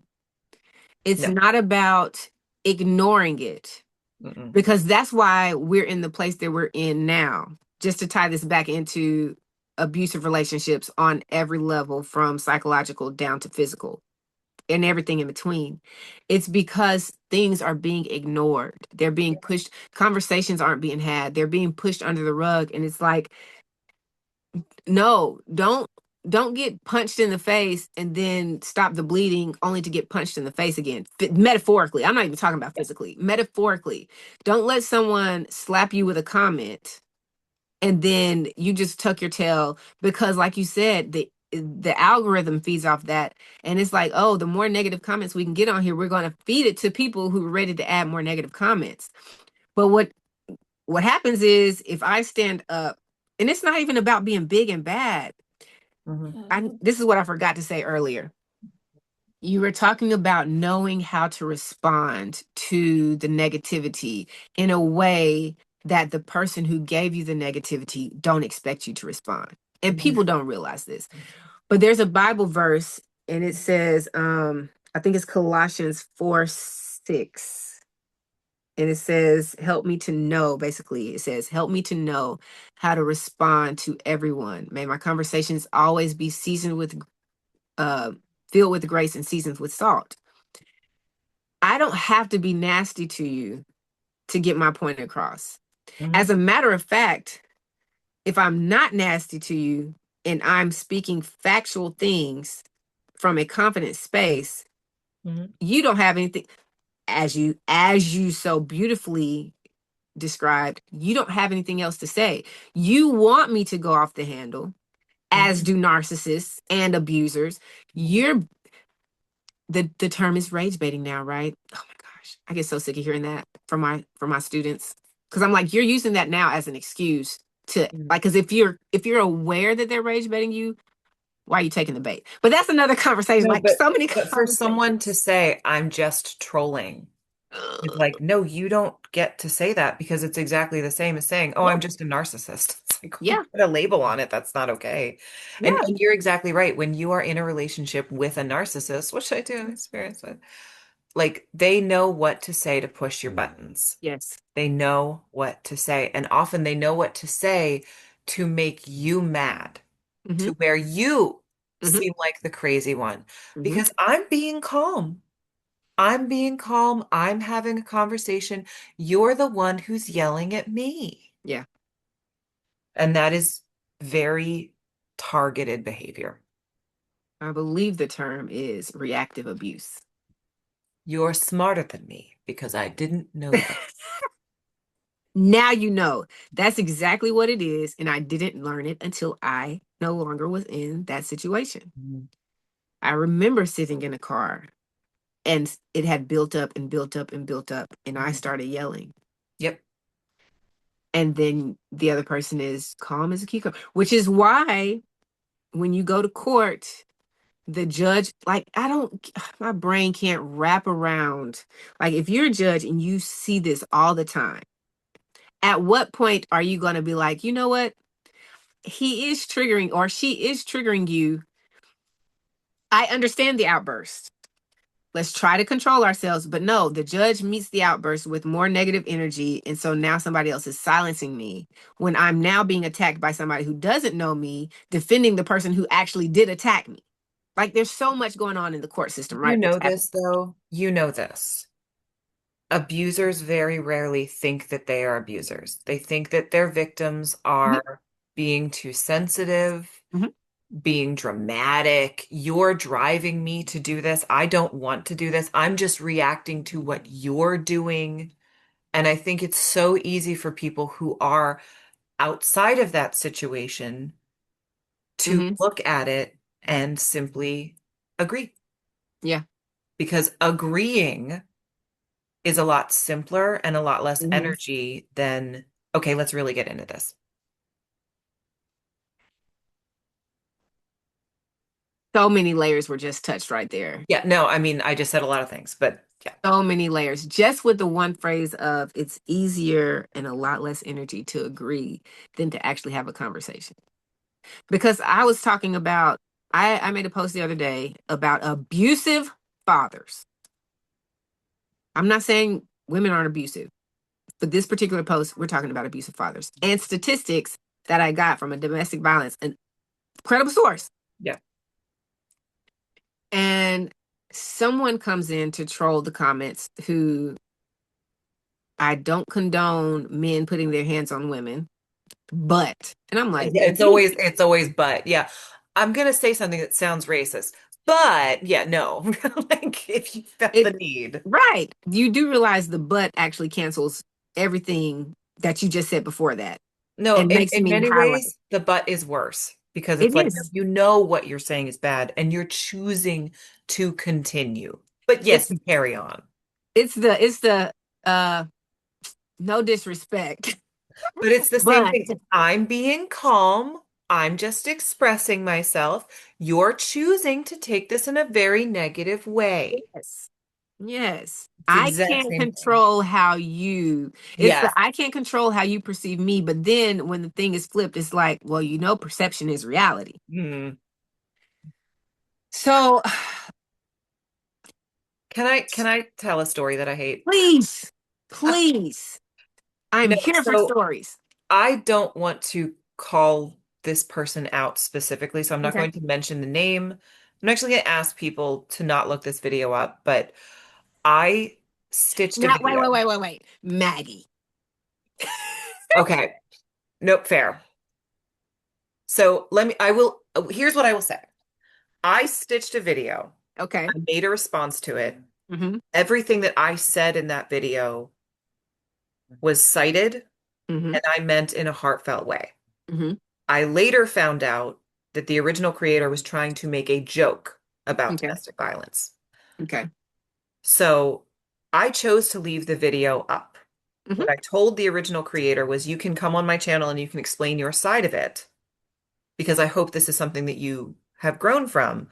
[SPEAKER 1] It's
[SPEAKER 2] No.
[SPEAKER 1] not about ignoring it
[SPEAKER 2] Mm-mm.
[SPEAKER 1] because that's why we're in the place that we're in now. Just to tie this back into abusive relationships on every level, from psychological down to physical and everything in between. It's because things are being ignored. They're being pushed. Conversations aren't being had. They're being pushed under the rug. And it's like, no, don't get punched in the face and then stop the bleeding only to get punched in the face again. Metaphorically. I'm not even talking about physically. Metaphorically. Don't let someone slap you with a comment and then you just tuck your tail because, like you said, the algorithm feeds off that, and it's like, oh, the more negative comments we can get on here, we're going to feed it to people who are ready to add more negative comments. But what happens is, if I stand up, and it's not even about being big and bad. This is what I forgot to say earlier. You were talking about knowing how to respond to the negativity in a way that the person who gave you the negativity don't expect you to respond. And
[SPEAKER 2] Mhm.
[SPEAKER 1] people don't realize this. But there's a Bible verse and it says, I think it's Colossians 4:6. And it says, help me to know, basically, it says, help me to know how to respond to everyone. May my conversations always be seasoned with uh filled with grace and seasoned with salt. I don't have to be nasty to you to get my point across. As
[SPEAKER 2] Mhm.
[SPEAKER 1] a matter of fact, if I'm not nasty to you and I'm speaking factual things from a confident space,
[SPEAKER 2] Mhm.
[SPEAKER 1] you don't have anything, as you so beautifully described, you don't have anything else to say. You want me to go off the handle, as
[SPEAKER 2] Mhm.
[SPEAKER 1] do narcissists and abusers. You're the term is rage baiting now, right? Oh my gosh, I get so sick of hearing that from my students because I'm like, you're using that now as an excuse to
[SPEAKER 2] Mhm.
[SPEAKER 1] like, because if you're aware that they're rage baiting you, why are you taking the bait? But that's another conversation.
[SPEAKER 2] No,
[SPEAKER 1] Like
[SPEAKER 2] but
[SPEAKER 1] so many
[SPEAKER 2] but for someone to
[SPEAKER 1] conversations.
[SPEAKER 2] say, I'm just trolling, it's like, no, you don't get to say that because it's exactly the same as saying, oh,
[SPEAKER 1] Yeah,
[SPEAKER 2] I'm just a narcissist. It's like we
[SPEAKER 1] yeah,
[SPEAKER 2] put a label on it. That's not okay. And,
[SPEAKER 1] yeah.
[SPEAKER 2] and you're exactly right. When you are in a relationship with a narcissist, which I do experience with, like they know what to say to push your buttons.
[SPEAKER 1] Yes.
[SPEAKER 2] They know what to say. And often they know what to say to make you mad,
[SPEAKER 1] Mm-hmm.
[SPEAKER 2] to where you
[SPEAKER 1] Mm-hmm.
[SPEAKER 2] seem like the crazy one.
[SPEAKER 1] Mm-hmm.
[SPEAKER 2] Because I'm being calm. I'm being calm. I'm having a conversation. You're the one who's yelling at me.
[SPEAKER 1] Yeah.
[SPEAKER 2] And that is very targeted behavior.
[SPEAKER 1] I believe the term is reactive abuse.
[SPEAKER 2] You're smarter than me because I didn't know that.
[SPEAKER 1] Now you know. That's exactly what it is. And I didn't learn it until I no longer was in that situation.
[SPEAKER 2] Mhm.
[SPEAKER 1] I remember sitting in a car and it had built up and built up and built up. And I
[SPEAKER 2] Mhm.
[SPEAKER 1] started yelling.
[SPEAKER 2] Yep.
[SPEAKER 1] And then the other person is calm as a cucumber, which is why when you go to court, the judge, like, I don't, my brain can't wrap around. Like, if you're a judge and you see this all the time, at what point are you going to be like, you know what? He is triggering or she is triggering you. I understand the outburst. Let's try to control ourselves. But no, the judge meets the outburst with more negative energy. And so now somebody else is silencing me when I'm now being attacked by somebody who doesn't know me, defending the person who actually did attack me. Like there's so much going on in the court system,
[SPEAKER 2] You
[SPEAKER 1] right? That's
[SPEAKER 2] know
[SPEAKER 1] happening.
[SPEAKER 2] this, though. You know this. Abusers very rarely think that they are abusers. They think that their victims
[SPEAKER 1] Mhm,
[SPEAKER 2] are being too sensitive,
[SPEAKER 1] mhm.
[SPEAKER 2] being dramatic. You're driving me to do this. I don't want to do this. I'm just reacting to what you're doing. And I think it's so easy for people who are outside of that situation to
[SPEAKER 1] Mhm.
[SPEAKER 2] look at it and simply agree.
[SPEAKER 1] Yeah.
[SPEAKER 2] Because agreeing is a lot simpler and a lot less
[SPEAKER 1] Mhm.
[SPEAKER 2] energy than, okay, let's really get into this.
[SPEAKER 1] So many layers were just touched right there.
[SPEAKER 2] Yeah, no, I mean, I just said a lot of things, but yeah.
[SPEAKER 1] So many layers. Just with the one phrase of it's easier and a lot less energy to agree than to actually have a conversation. Because I was talking about, I made a post the other day about abusive fathers. I'm not saying women aren't abusive, but this particular post, we're talking about abusive fathers and statistics that I got from a domestic violence, an credible source.
[SPEAKER 2] Yeah.
[SPEAKER 1] And someone comes in to troll the comments who I don't condone men putting their hands on women, but, and I'm like,
[SPEAKER 2] Yeah, it's always but. Yeah. I'm gonna say something that sounds racist. But yeah, no. Like if you felt the
[SPEAKER 1] it,
[SPEAKER 2] need.
[SPEAKER 1] right. You do realize the but actually cancels everything that you just said before that
[SPEAKER 2] No,
[SPEAKER 1] and
[SPEAKER 2] in,
[SPEAKER 1] makes
[SPEAKER 2] in
[SPEAKER 1] me
[SPEAKER 2] many
[SPEAKER 1] highlight.
[SPEAKER 2] ways, the but is worse because
[SPEAKER 1] It
[SPEAKER 2] it's like, no,
[SPEAKER 1] is.
[SPEAKER 2] you know what you're saying is bad and you're choosing to continue. But yes,
[SPEAKER 1] It's
[SPEAKER 2] you carry on.
[SPEAKER 1] it's the uh no disrespect,
[SPEAKER 2] But it's the same
[SPEAKER 1] but
[SPEAKER 2] thing. I'm being calm. I'm just expressing myself. You're choosing to take this in a very negative way.
[SPEAKER 1] yes. Yes.
[SPEAKER 2] It's the
[SPEAKER 1] I
[SPEAKER 2] exact
[SPEAKER 1] can't
[SPEAKER 2] same thing.
[SPEAKER 1] control how you, it's the
[SPEAKER 2] Yes.
[SPEAKER 1] I can't control how you perceive me, but then when the thing is flipped, it's like, well, perception is reality.
[SPEAKER 2] Hmm.
[SPEAKER 1] So
[SPEAKER 2] Can I tell a story that I hate?
[SPEAKER 1] please, please, I'm
[SPEAKER 2] No,
[SPEAKER 1] here for
[SPEAKER 2] so
[SPEAKER 1] stories.
[SPEAKER 2] I don't want to call this person out specifically, so I'm not
[SPEAKER 1] Okay.
[SPEAKER 2] going to mention the name. I'm actually going to ask people to not look this video up, but I stitched a
[SPEAKER 1] Now, wait, wait,
[SPEAKER 2] video.
[SPEAKER 1] wait, wait, wait. Maggie.
[SPEAKER 2] Okay. Nope, fair. So here's what I will say. I stitched a video.
[SPEAKER 1] Okay.
[SPEAKER 2] I made a response to it.
[SPEAKER 1] Mm-hmm.
[SPEAKER 2] Everything that I said in that video was cited
[SPEAKER 1] Mm-hmm.
[SPEAKER 2] and I meant in a heartfelt way.
[SPEAKER 1] Mm-hmm.
[SPEAKER 2] I later found out that the original creator was trying to make a joke about
[SPEAKER 1] Okay.
[SPEAKER 2] domestic violence.
[SPEAKER 1] Okay.
[SPEAKER 2] So I chose to leave the video up.
[SPEAKER 1] Mm-hmm.
[SPEAKER 2] What I told the original creator was, you can come on my channel and you can explain your side of it because I hope this is something that you have grown from.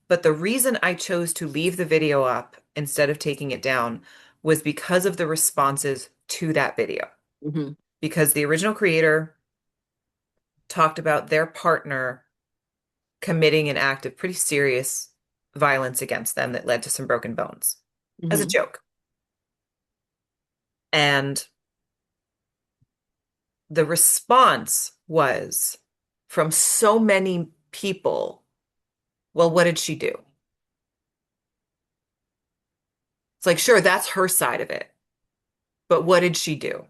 [SPEAKER 2] But the reason I chose to leave the video up instead of taking it down was because of the responses to that video.
[SPEAKER 1] Mm-hmm.
[SPEAKER 2] Because the original creator talked about their partner committing an act of pretty serious violence against them that led to some broken bones as a
[SPEAKER 1] Mm-hmm.
[SPEAKER 2] joke. And the response was from so many people, well, what did she do? It's like, sure, that's her side of it, but what did she do?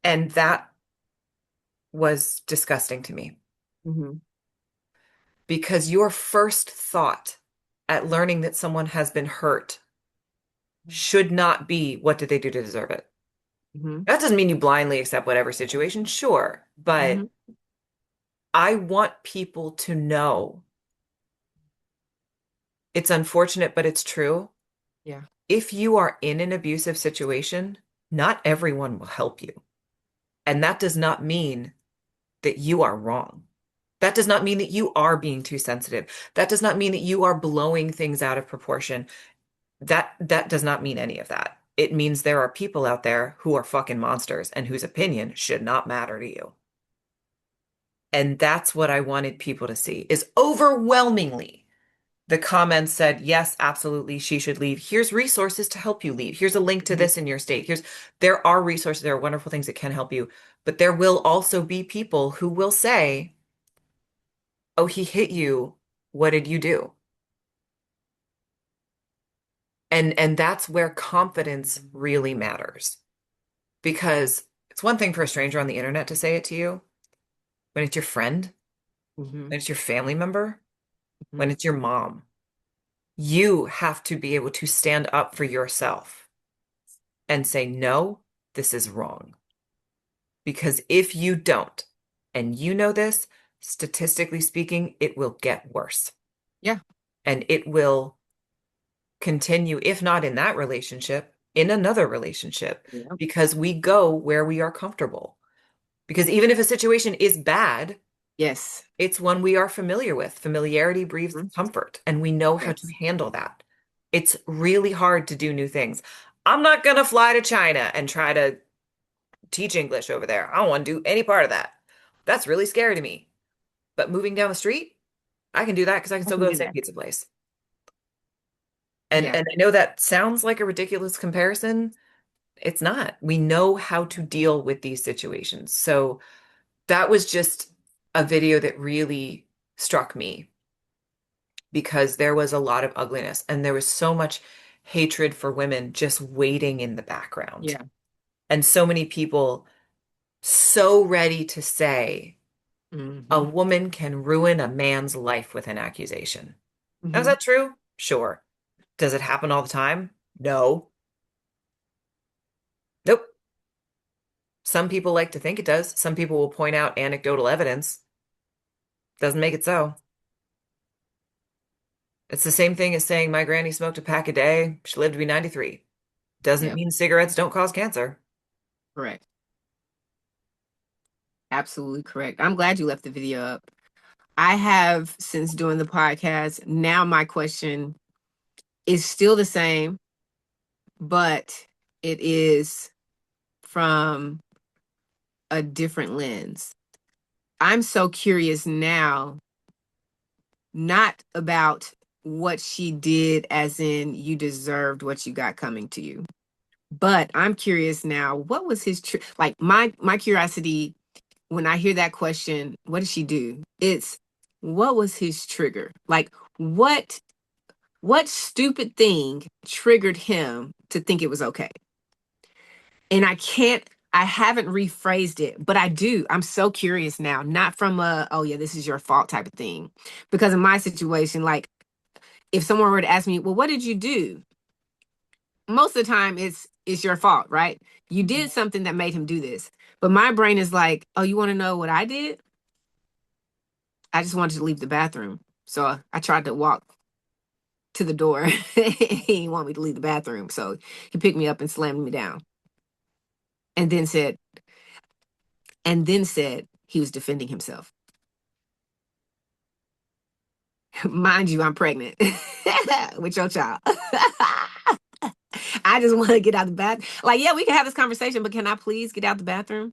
[SPEAKER 2] And that was disgusting to me
[SPEAKER 1] Mm-hmm.
[SPEAKER 2] because your first thought at learning that someone has been hurt should not be, what did they do to deserve it?
[SPEAKER 1] Mm-hmm.
[SPEAKER 2] That doesn't mean you blindly accept whatever situation, sure, but
[SPEAKER 1] Mm-hmm.
[SPEAKER 2] I want people to know it's unfortunate, but it's true.
[SPEAKER 1] Yeah.
[SPEAKER 2] If you are in an abusive situation, not everyone will help you. And that does not mean that you are wrong. That does not mean that you are being too sensitive. That does not mean that you are blowing things out of proportion. That does not mean any of that. It means there are people out there who are fucking monsters and whose opinion should not matter to you. And that's what I wanted people to see is overwhelmingly the comments said, yes, absolutely, she should leave. Here's resources to help you leave. Here's a link to
[SPEAKER 1] Mhm.
[SPEAKER 2] this in your state. There are resources, there are wonderful things that can help you, but there will also be people who will say, oh, he hit you. What did you do? And that's where confidence really matters because it's one thing for a stranger on the internet to say it to you. When it's your friend,
[SPEAKER 1] Mhm.
[SPEAKER 2] when it's your family member, when
[SPEAKER 1] Mhm.
[SPEAKER 2] it's your mom, you have to be able to stand up for yourself and say, no, this is wrong. Because if you don't, and you know this, statistically speaking, it will get worse.
[SPEAKER 1] Yeah.
[SPEAKER 2] And it will continue, if not in that relationship, in another relationship,
[SPEAKER 1] Yeah.
[SPEAKER 2] because we go where we are comfortable. Because even if a situation is bad,
[SPEAKER 1] Yes.
[SPEAKER 2] it's one we are familiar with. Familiarity breeds
[SPEAKER 1] Mhm.
[SPEAKER 2] comfort, and we know how to
[SPEAKER 1] Yes.
[SPEAKER 2] handle that. It's really hard to do new things. I'm not going to fly to China and try to teach English over there. I don't want to do any part of that. That's really scary to me. But moving down the street, I can do that because I can
[SPEAKER 1] I
[SPEAKER 2] still
[SPEAKER 1] can
[SPEAKER 2] go to
[SPEAKER 1] do
[SPEAKER 2] the same
[SPEAKER 1] that.
[SPEAKER 2] pizza place.
[SPEAKER 1] Yeah.
[SPEAKER 2] And I know that sounds like a ridiculous comparison. It's not. We know how to deal with these situations. So that was just a video that really struck me because there was a lot of ugliness and there was so much hatred for women just waiting in the background.
[SPEAKER 1] Yeah.
[SPEAKER 2] And so many people so ready to say a
[SPEAKER 1] Hmm.
[SPEAKER 2] woman can ruin a man's life with an accusation. Now, is
[SPEAKER 1] Hmm.
[SPEAKER 2] that true? Sure. Does it happen all the time? No. Nope. Some people like to think it does. Some people will point out anecdotal evidence. Doesn't make it so. It's the same thing as saying my granny smoked a pack a day. She lived to be 93. Doesn't
[SPEAKER 1] Yeah.
[SPEAKER 2] mean cigarettes don't cause cancer.
[SPEAKER 1] Correct. Absolutely correct. I'm glad you left the video up. I have, since doing the podcast, now my question is still the same, but it is from a different lens. I'm so curious now, not about what she did, as in you deserved what you got coming to you. But I'm curious now, what was his like my curiosity when I hear that question, what did she do? It's what was his trigger? Like what what stupid thing triggered him to think it was okay? And I haven't rephrased it, but I do. I'm so curious now, not from a, oh yeah, this is your fault type of thing. Because in my situation, like if someone were to ask me, well, what did you do? Most of the time it's your fault, right? You did something that made him do this. But my brain is like, oh, you want to know what I did? I just wanted to leave the bathroom. So I tried to walk to the door. He didn't want me to leave the bathroom. So he picked me up and slammed me down. And then said, he was defending himself. Mind you, I'm pregnant with your child. I just want to get out the bath. Like, yeah, we can have this conversation, but can I please get out the bathroom?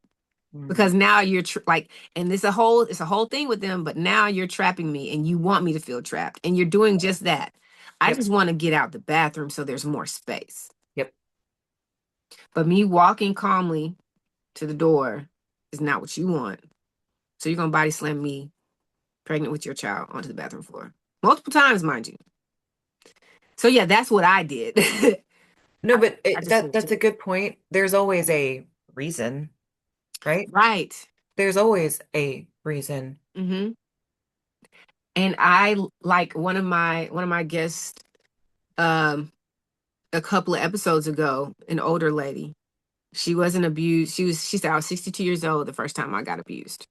[SPEAKER 2] Mm.
[SPEAKER 1] Because now you're like, and it's a whole thing with them, but now you're trapping me and you want me to feel trapped and you're doing just that. I
[SPEAKER 2] Yep.
[SPEAKER 1] just want to get out the bathroom so there's more space.
[SPEAKER 2] Yep.
[SPEAKER 1] But me walking calmly to the door is not what you want. So you're gonna body slam me, pregnant with your child, onto the bathroom floor. Multiple times, mind you. So yeah, that's what I did.
[SPEAKER 2] No, but
[SPEAKER 1] I just
[SPEAKER 2] that's a good point. There's always a reason, right?
[SPEAKER 1] right.
[SPEAKER 2] There's always a reason.
[SPEAKER 1] Hmm. And I like one of my guests um a couple of episodes ago, an older lady. She wasn't abused. She said I was 62 years old the first time I got abused.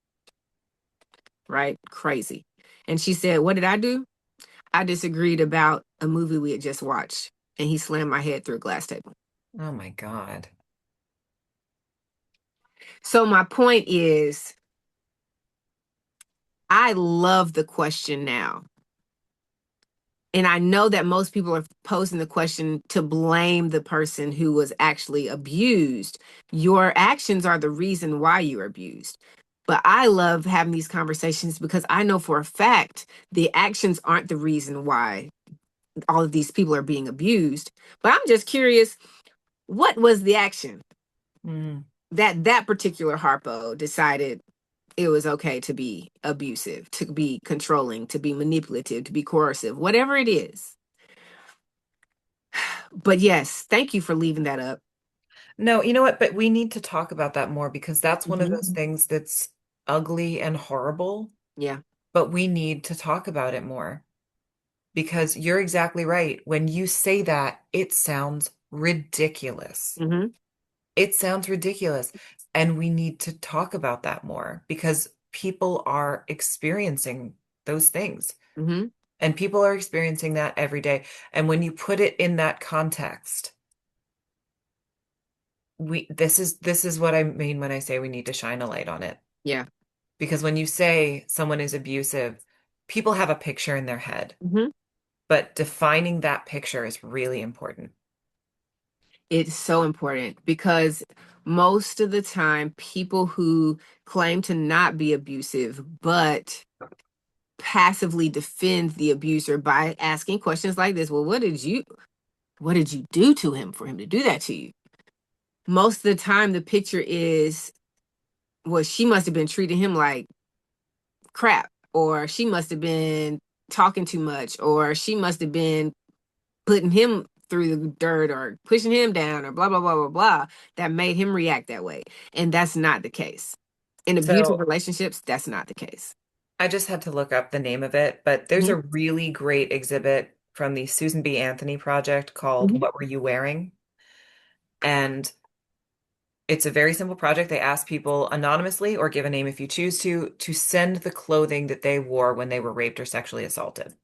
[SPEAKER 1] Right? Crazy. And she said, what did I do? I disagreed about a movie we had just watched, and he slammed my head through a glass table.
[SPEAKER 2] Oh my God.
[SPEAKER 1] So my point is, I love the question now. And I know that most people are posing the question to blame the person who was actually abused. Your actions are the reason why you were abused. But I love having these conversations because I know for a fact the actions aren't the reason why all of these people are being abused. But I'm just curious, what was the action
[SPEAKER 2] Mm.
[SPEAKER 1] that that particular Harpo decided it was okay to be abusive, to be controlling, to be manipulative, to be coercive, whatever it is. But yes, thank you for leaving that up.
[SPEAKER 2] No, you know what? But we need to talk about that more because that's one of those
[SPEAKER 1] Mhm.
[SPEAKER 2] things that's ugly and horrible,
[SPEAKER 1] Yeah.
[SPEAKER 2] but we need to talk about it more because you're exactly right. When you say that, it sounds ridiculous.
[SPEAKER 1] Hmm.
[SPEAKER 2] It sounds ridiculous. And we need to talk about that more because people are experiencing those things
[SPEAKER 1] Hmm.
[SPEAKER 2] and people are experiencing that every day. And when you put it in that context, this is what I mean when I say we need to shine a light on it.
[SPEAKER 1] Yeah.
[SPEAKER 2] Because when you say someone is abusive, people have a picture in their head,
[SPEAKER 1] Hmm.
[SPEAKER 2] but defining that picture is really important.
[SPEAKER 1] It's so important because most of the time, people who claim to not be abusive, but passively defend the abuser by asking questions like this. Well, what did you do to him for him to do that to you? Most of the time the picture is, well, she must have been treating him like crap, or she must have been talking too much, or she must have been putting him through the dirt or pushing him down or blah blah blah blah blah that made him react that way. And that's not the case. In abusive
[SPEAKER 2] So
[SPEAKER 1] relationships, that's not the case.
[SPEAKER 2] I just had to look up the name of it, but there's a
[SPEAKER 1] Hmm.
[SPEAKER 2] really great exhibit from the Susan B. Anthony Project called
[SPEAKER 1] Hmm.
[SPEAKER 2] What Were You Wearing? And it's a very simple project. They ask people anonymously or give a name if you choose to send the clothing that they wore when they were raped or sexually assaulted.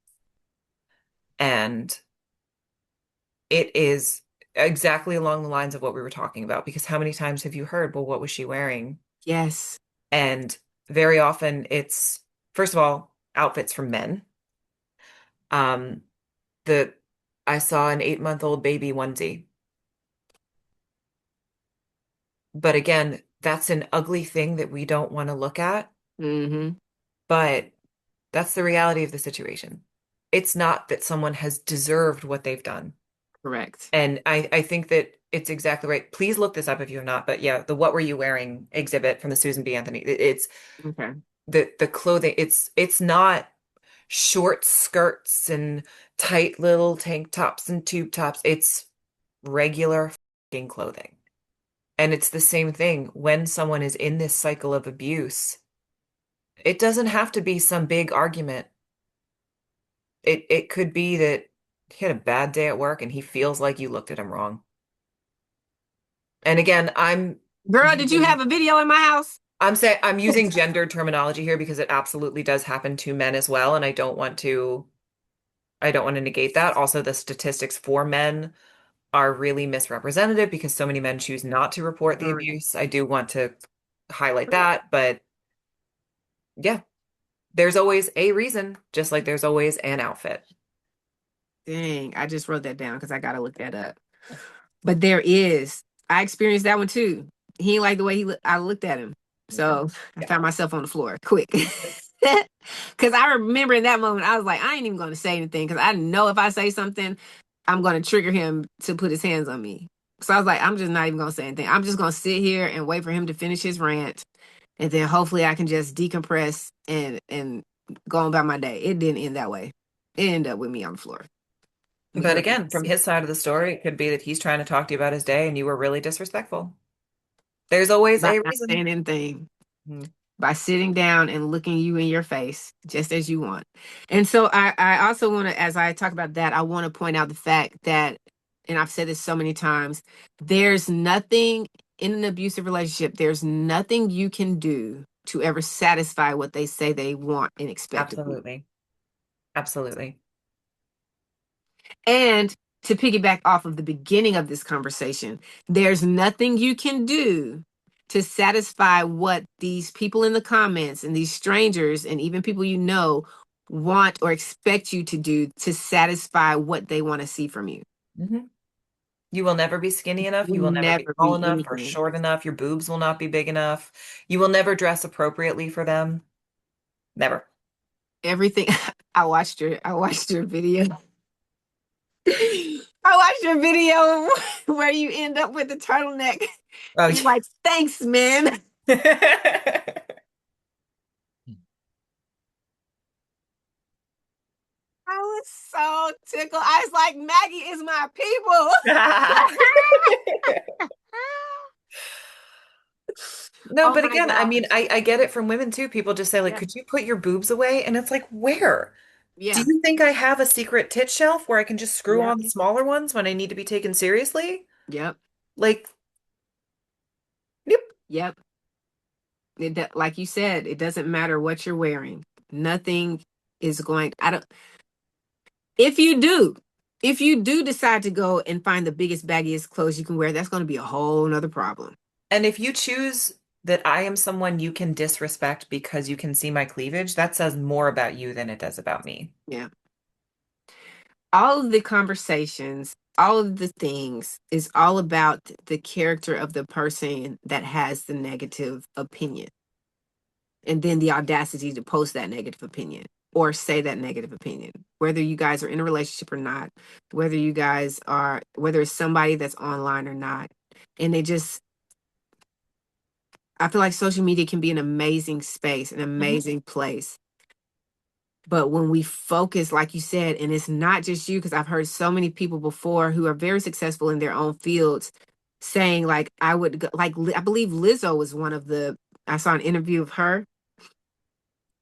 [SPEAKER 2] And it is exactly along the lines of what we were talking about, because how many times have you heard, well, what was she wearing?
[SPEAKER 1] Yes.
[SPEAKER 2] And very often it's, first of all, outfits from men. Um, the I saw an 8-month-old baby onesie. But again, that's an ugly thing that we don't want to look at,
[SPEAKER 1] Hmm.
[SPEAKER 2] but that's the reality of the situation. It's not that someone has deserved what they've done.
[SPEAKER 1] Correct.
[SPEAKER 2] And I think that it's exactly right. Please look this up if you're not. But yeah, the What Were You Wearing exhibit from the Susan B. Anthony. It's
[SPEAKER 1] Okay.
[SPEAKER 2] the clothing. It's not short skirts and tight little tank tops and tube tops. It's regular fucking clothing. And it's the same thing when someone is in this cycle of abuse. It doesn't have to be some big argument. It could be that he had a bad day at work and he feels like you looked at him wrong. And again,
[SPEAKER 1] Girl, did you
[SPEAKER 2] using
[SPEAKER 1] have a video in my house?
[SPEAKER 2] I'm using gendered terminology here because it absolutely does happen to men as well, and I don't want to negate that. Also, the statistics for men are really misrepresentative because so many men choose not to report the
[SPEAKER 1] Correct.
[SPEAKER 2] abuse. I do want to highlight that, but yeah, there's always a reason, just like there's always an outfit.
[SPEAKER 1] Dang, I just wrote that down because I gotta look that up. But there is. I experienced that one too. He ain't like the way I looked at him.
[SPEAKER 2] Yeah.
[SPEAKER 1] So I
[SPEAKER 2] Yeah.
[SPEAKER 1] found myself on the floor quick. Cause I remember in that moment, I was like, I ain't even gonna say anything because I know if I say something, I'm gonna trigger him to put his hands on me. So I was like, I'm just not even gonna say anything. I'm just gonna sit here and wait for him to finish his rant. And then hopefully I can just decompress and go on about my day. It didn't end that way. It ended up with me on the floor
[SPEAKER 2] But
[SPEAKER 1] because
[SPEAKER 2] again, from his side of the story, it could be that he's trying to talk to you about his day and you were really disrespectful. There's always
[SPEAKER 1] by
[SPEAKER 2] a
[SPEAKER 1] not
[SPEAKER 2] reason.
[SPEAKER 1] saying anything,
[SPEAKER 2] Mhm.
[SPEAKER 1] by sitting down and looking you in your face just as you want. And so I also want to, as I talk about that, I want to point out the fact that, and I've said this so many times, there's nothing in an abusive relationship, there's nothing you can do to ever satisfy what they say they want and expect of you.
[SPEAKER 2] Absolutely. Absolutely.
[SPEAKER 1] And to piggyback off of the beginning of this conversation, there's nothing you can do to satisfy what these people in the comments and these strangers and even people you know want or expect you to do to satisfy what they want to see from you.
[SPEAKER 2] Hmm. You will never be skinny enough.
[SPEAKER 1] Will
[SPEAKER 2] You will never be
[SPEAKER 1] never
[SPEAKER 2] tall
[SPEAKER 1] be
[SPEAKER 2] enough or
[SPEAKER 1] anything.
[SPEAKER 2] short enough. Your boobs will not be big enough. You will never dress appropriately for them. Never.
[SPEAKER 1] Everything. I watched your video. I watched your video where you end up with the turtleneck.
[SPEAKER 2] Oh,
[SPEAKER 1] You're like, thanks, man.
[SPEAKER 2] yeah.
[SPEAKER 1] I was so tickled. I was like, Maggie is my people.
[SPEAKER 2] No,
[SPEAKER 1] Oh
[SPEAKER 2] but
[SPEAKER 1] my
[SPEAKER 2] again, I mean,
[SPEAKER 1] gosh.
[SPEAKER 2] I get it from women too. People just say, like,
[SPEAKER 1] Yeah.
[SPEAKER 2] could you put your boobs away? And it's like, where? Do
[SPEAKER 1] Yeah.
[SPEAKER 2] you think I have a secret tit shelf where I can just screw
[SPEAKER 1] Yep.
[SPEAKER 2] on the smaller ones when I need to be taken seriously?
[SPEAKER 1] Yep.
[SPEAKER 2] Like, yep.
[SPEAKER 1] Yep. Like you said, it doesn't matter what you're wearing. Nothing is going, I don't, if you do, if you do decide to go and find the biggest, baggiest clothes you can wear, that's going to be a whole nother problem.
[SPEAKER 2] And if you choose that I am someone you can disrespect because you can see my cleavage, that says more about you than it does about me.
[SPEAKER 1] Yeah. All of the conversations, all of the things is all about the character of the person that has the negative opinion. And then the audacity to post that negative opinion or say that negative opinion, whether you guys are in a relationship or not, whether it's somebody that's online or not. And I feel like social media can be an amazing space, an
[SPEAKER 2] Mhm.
[SPEAKER 1] amazing place. But when we focus, like you said, and it's not just you, because I've heard so many people before who are very successful in their own fields saying, like, I would go, like, I believe Lizzo was one of I saw an interview of her,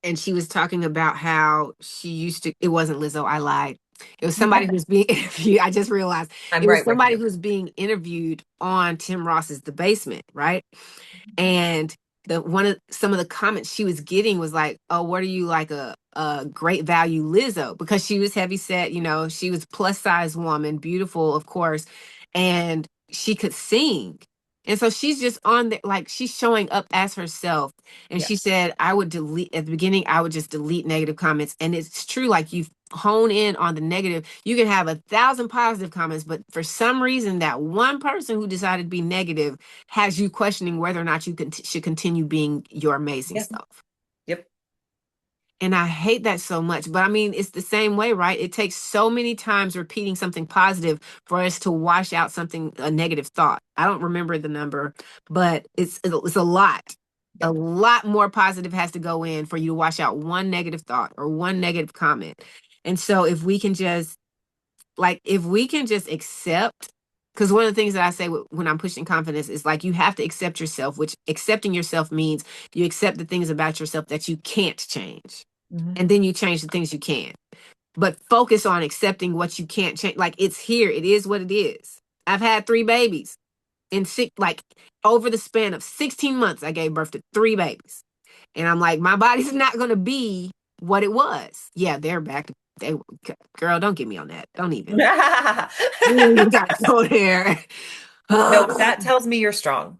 [SPEAKER 1] and she was talking about how she used to, it wasn't Lizzo, I lied. It was somebody who was being interviewed. I just realized
[SPEAKER 2] I'm
[SPEAKER 1] it was
[SPEAKER 2] right with
[SPEAKER 1] somebody
[SPEAKER 2] you.
[SPEAKER 1] who was being interviewed on Tim Ross's The Basement, right? And some of the comments she was getting was like, "Oh, what are you, like a great value Lizzo?" Because she was heavy set, she was plus size woman, beautiful, of course, and she could sing. And so she's just on there, like she's showing up as herself. And she
[SPEAKER 2] Yes.
[SPEAKER 1] said, I would delete at the beginning, I would just delete negative comments. And it's true, like you hone in on the negative. You can have 1,000 positive comments, but for some reason, that one person who decided to be negative has you questioning whether or not you should continue being your amazing
[SPEAKER 2] Yeah.
[SPEAKER 1] self.
[SPEAKER 2] Yep.
[SPEAKER 1] And I hate that so much. But I mean, it's the same way, right? It takes so many times repeating something positive for us to wash out a negative thought. I don't remember the number, but it's a lot. A
[SPEAKER 2] Yep.
[SPEAKER 1] lot more positive has to go in for you to wash out one negative thought or one negative comment. And so if we can just accept, because one of the things that I say when I'm pushing confidence is like you have to accept yourself, which accepting yourself means you accept the things about yourself that you can't change,
[SPEAKER 2] Hmm.
[SPEAKER 1] and then you change the things you can. But focus on accepting what you can't change. Like, it's here, it is what it is. I've had 3 babies in over the span of 16 months. I gave birth to 3 babies, and I'm like, my body's not going to be what it was. Yeah, they're back. They Girl, don't get me on that. Don't even. We don't even gotta go there.
[SPEAKER 2] No, but that tells me you're strong.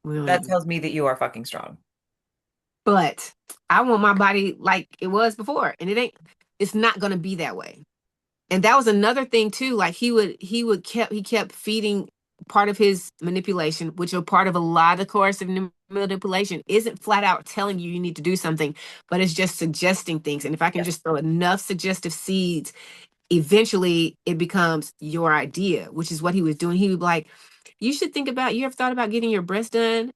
[SPEAKER 1] We don't
[SPEAKER 2] That
[SPEAKER 1] even.
[SPEAKER 2] tells me that you are fucking strong.
[SPEAKER 1] But I want my body like it was before, and it ain't. It's not gonna be that way. And that was another thing too. Like he kept feeding part of his manipulation, which a part of a lot of coercive manipulation isn't flat out telling you need to do something, but it's just suggesting things. And if I can
[SPEAKER 2] Yes.
[SPEAKER 1] just throw enough suggestive seeds, eventually it becomes your idea, which is what he was doing. He would be like, you ever thought about getting your breast done?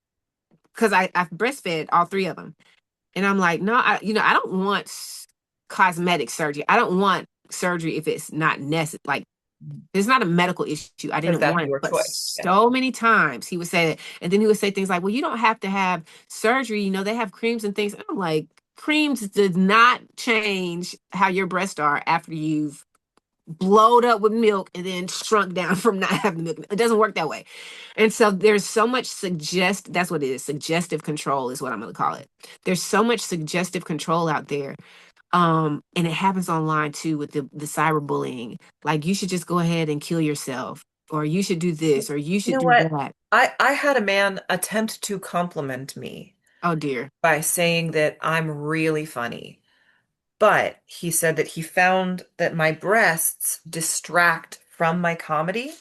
[SPEAKER 1] Because I breastfed all 3 of them. And I'm like, no, I don't want cosmetic surgery. I don't want surgery if it's not necessary. Like, it's not a medical issue. I
[SPEAKER 2] Because
[SPEAKER 1] didn't
[SPEAKER 2] that's
[SPEAKER 1] want it.
[SPEAKER 2] your
[SPEAKER 1] But
[SPEAKER 2] choice. Yeah.
[SPEAKER 1] so many times he would say that. And then he would say things like, well, you don't have to have surgery. They have creams and things. And I'm like, creams does not change how your breasts are after you've blowed up with milk and then shrunk down from not having milk. It doesn't work that way. And so there's so much that's what it is. Suggestive control is what I'm going to call it. There's so much suggestive control out there. And it happens online too with the cyberbullying. Like, you should just go ahead and kill yourself, or you should do
[SPEAKER 2] You
[SPEAKER 1] this, or you should
[SPEAKER 2] know
[SPEAKER 1] do
[SPEAKER 2] what?
[SPEAKER 1] that.
[SPEAKER 2] I had a man attempt to compliment me
[SPEAKER 1] Oh dear.
[SPEAKER 2] by saying that I'm really funny. But he said that he found that my breasts distract from my comedy.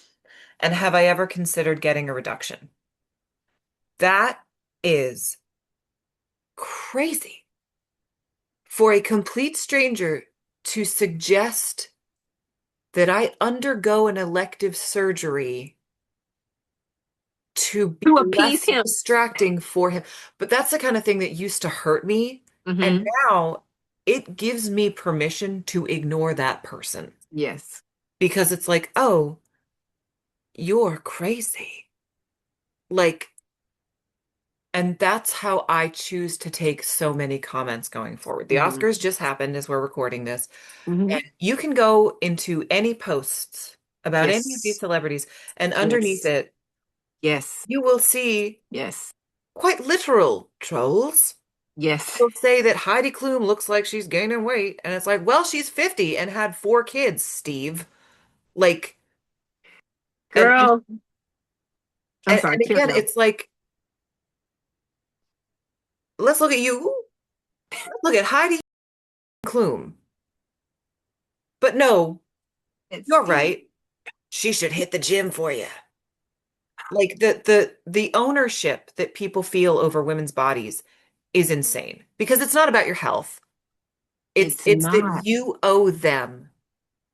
[SPEAKER 2] And have I ever considered getting a reduction? That is crazy for a complete stranger to suggest that I undergo an elective surgery to be
[SPEAKER 1] To appease
[SPEAKER 2] less
[SPEAKER 1] him.
[SPEAKER 2] distracting for him. But that's the kind of thing that used to hurt me. And
[SPEAKER 1] Hmm.
[SPEAKER 2] now it gives me permission to ignore that person
[SPEAKER 1] Yes.
[SPEAKER 2] because it's like, oh, you're crazy. Like, and that's how I choose to take so many comments going forward. The
[SPEAKER 1] Hmm.
[SPEAKER 2] Oscars just happened as we're recording this.
[SPEAKER 1] Hmm.
[SPEAKER 2] And you can go into any posts about any of these
[SPEAKER 1] Yes.
[SPEAKER 2] celebrities, and underneath
[SPEAKER 1] Yes.
[SPEAKER 2] it,
[SPEAKER 1] Yes.
[SPEAKER 2] you will see
[SPEAKER 1] Yes.
[SPEAKER 2] quite literal trolls.
[SPEAKER 1] Yes.
[SPEAKER 2] They'll say that Heidi Klum looks like she's gaining weight, and it's like, well, she's 50 and had 4 kids, Steve. Like, and and
[SPEAKER 1] Girl, I'm
[SPEAKER 2] and,
[SPEAKER 1] sorry,
[SPEAKER 2] and again,
[SPEAKER 1] carry on.
[SPEAKER 2] it's like, let's look at you. Let's look at Heidi Klum. But no,
[SPEAKER 1] It's
[SPEAKER 2] you're
[SPEAKER 1] Steve.
[SPEAKER 2] right. She should hit the gym for you. Like the ownership that people feel over women's bodies is insane because it's not about your health.
[SPEAKER 1] It's
[SPEAKER 2] It's that
[SPEAKER 1] not
[SPEAKER 2] you owe them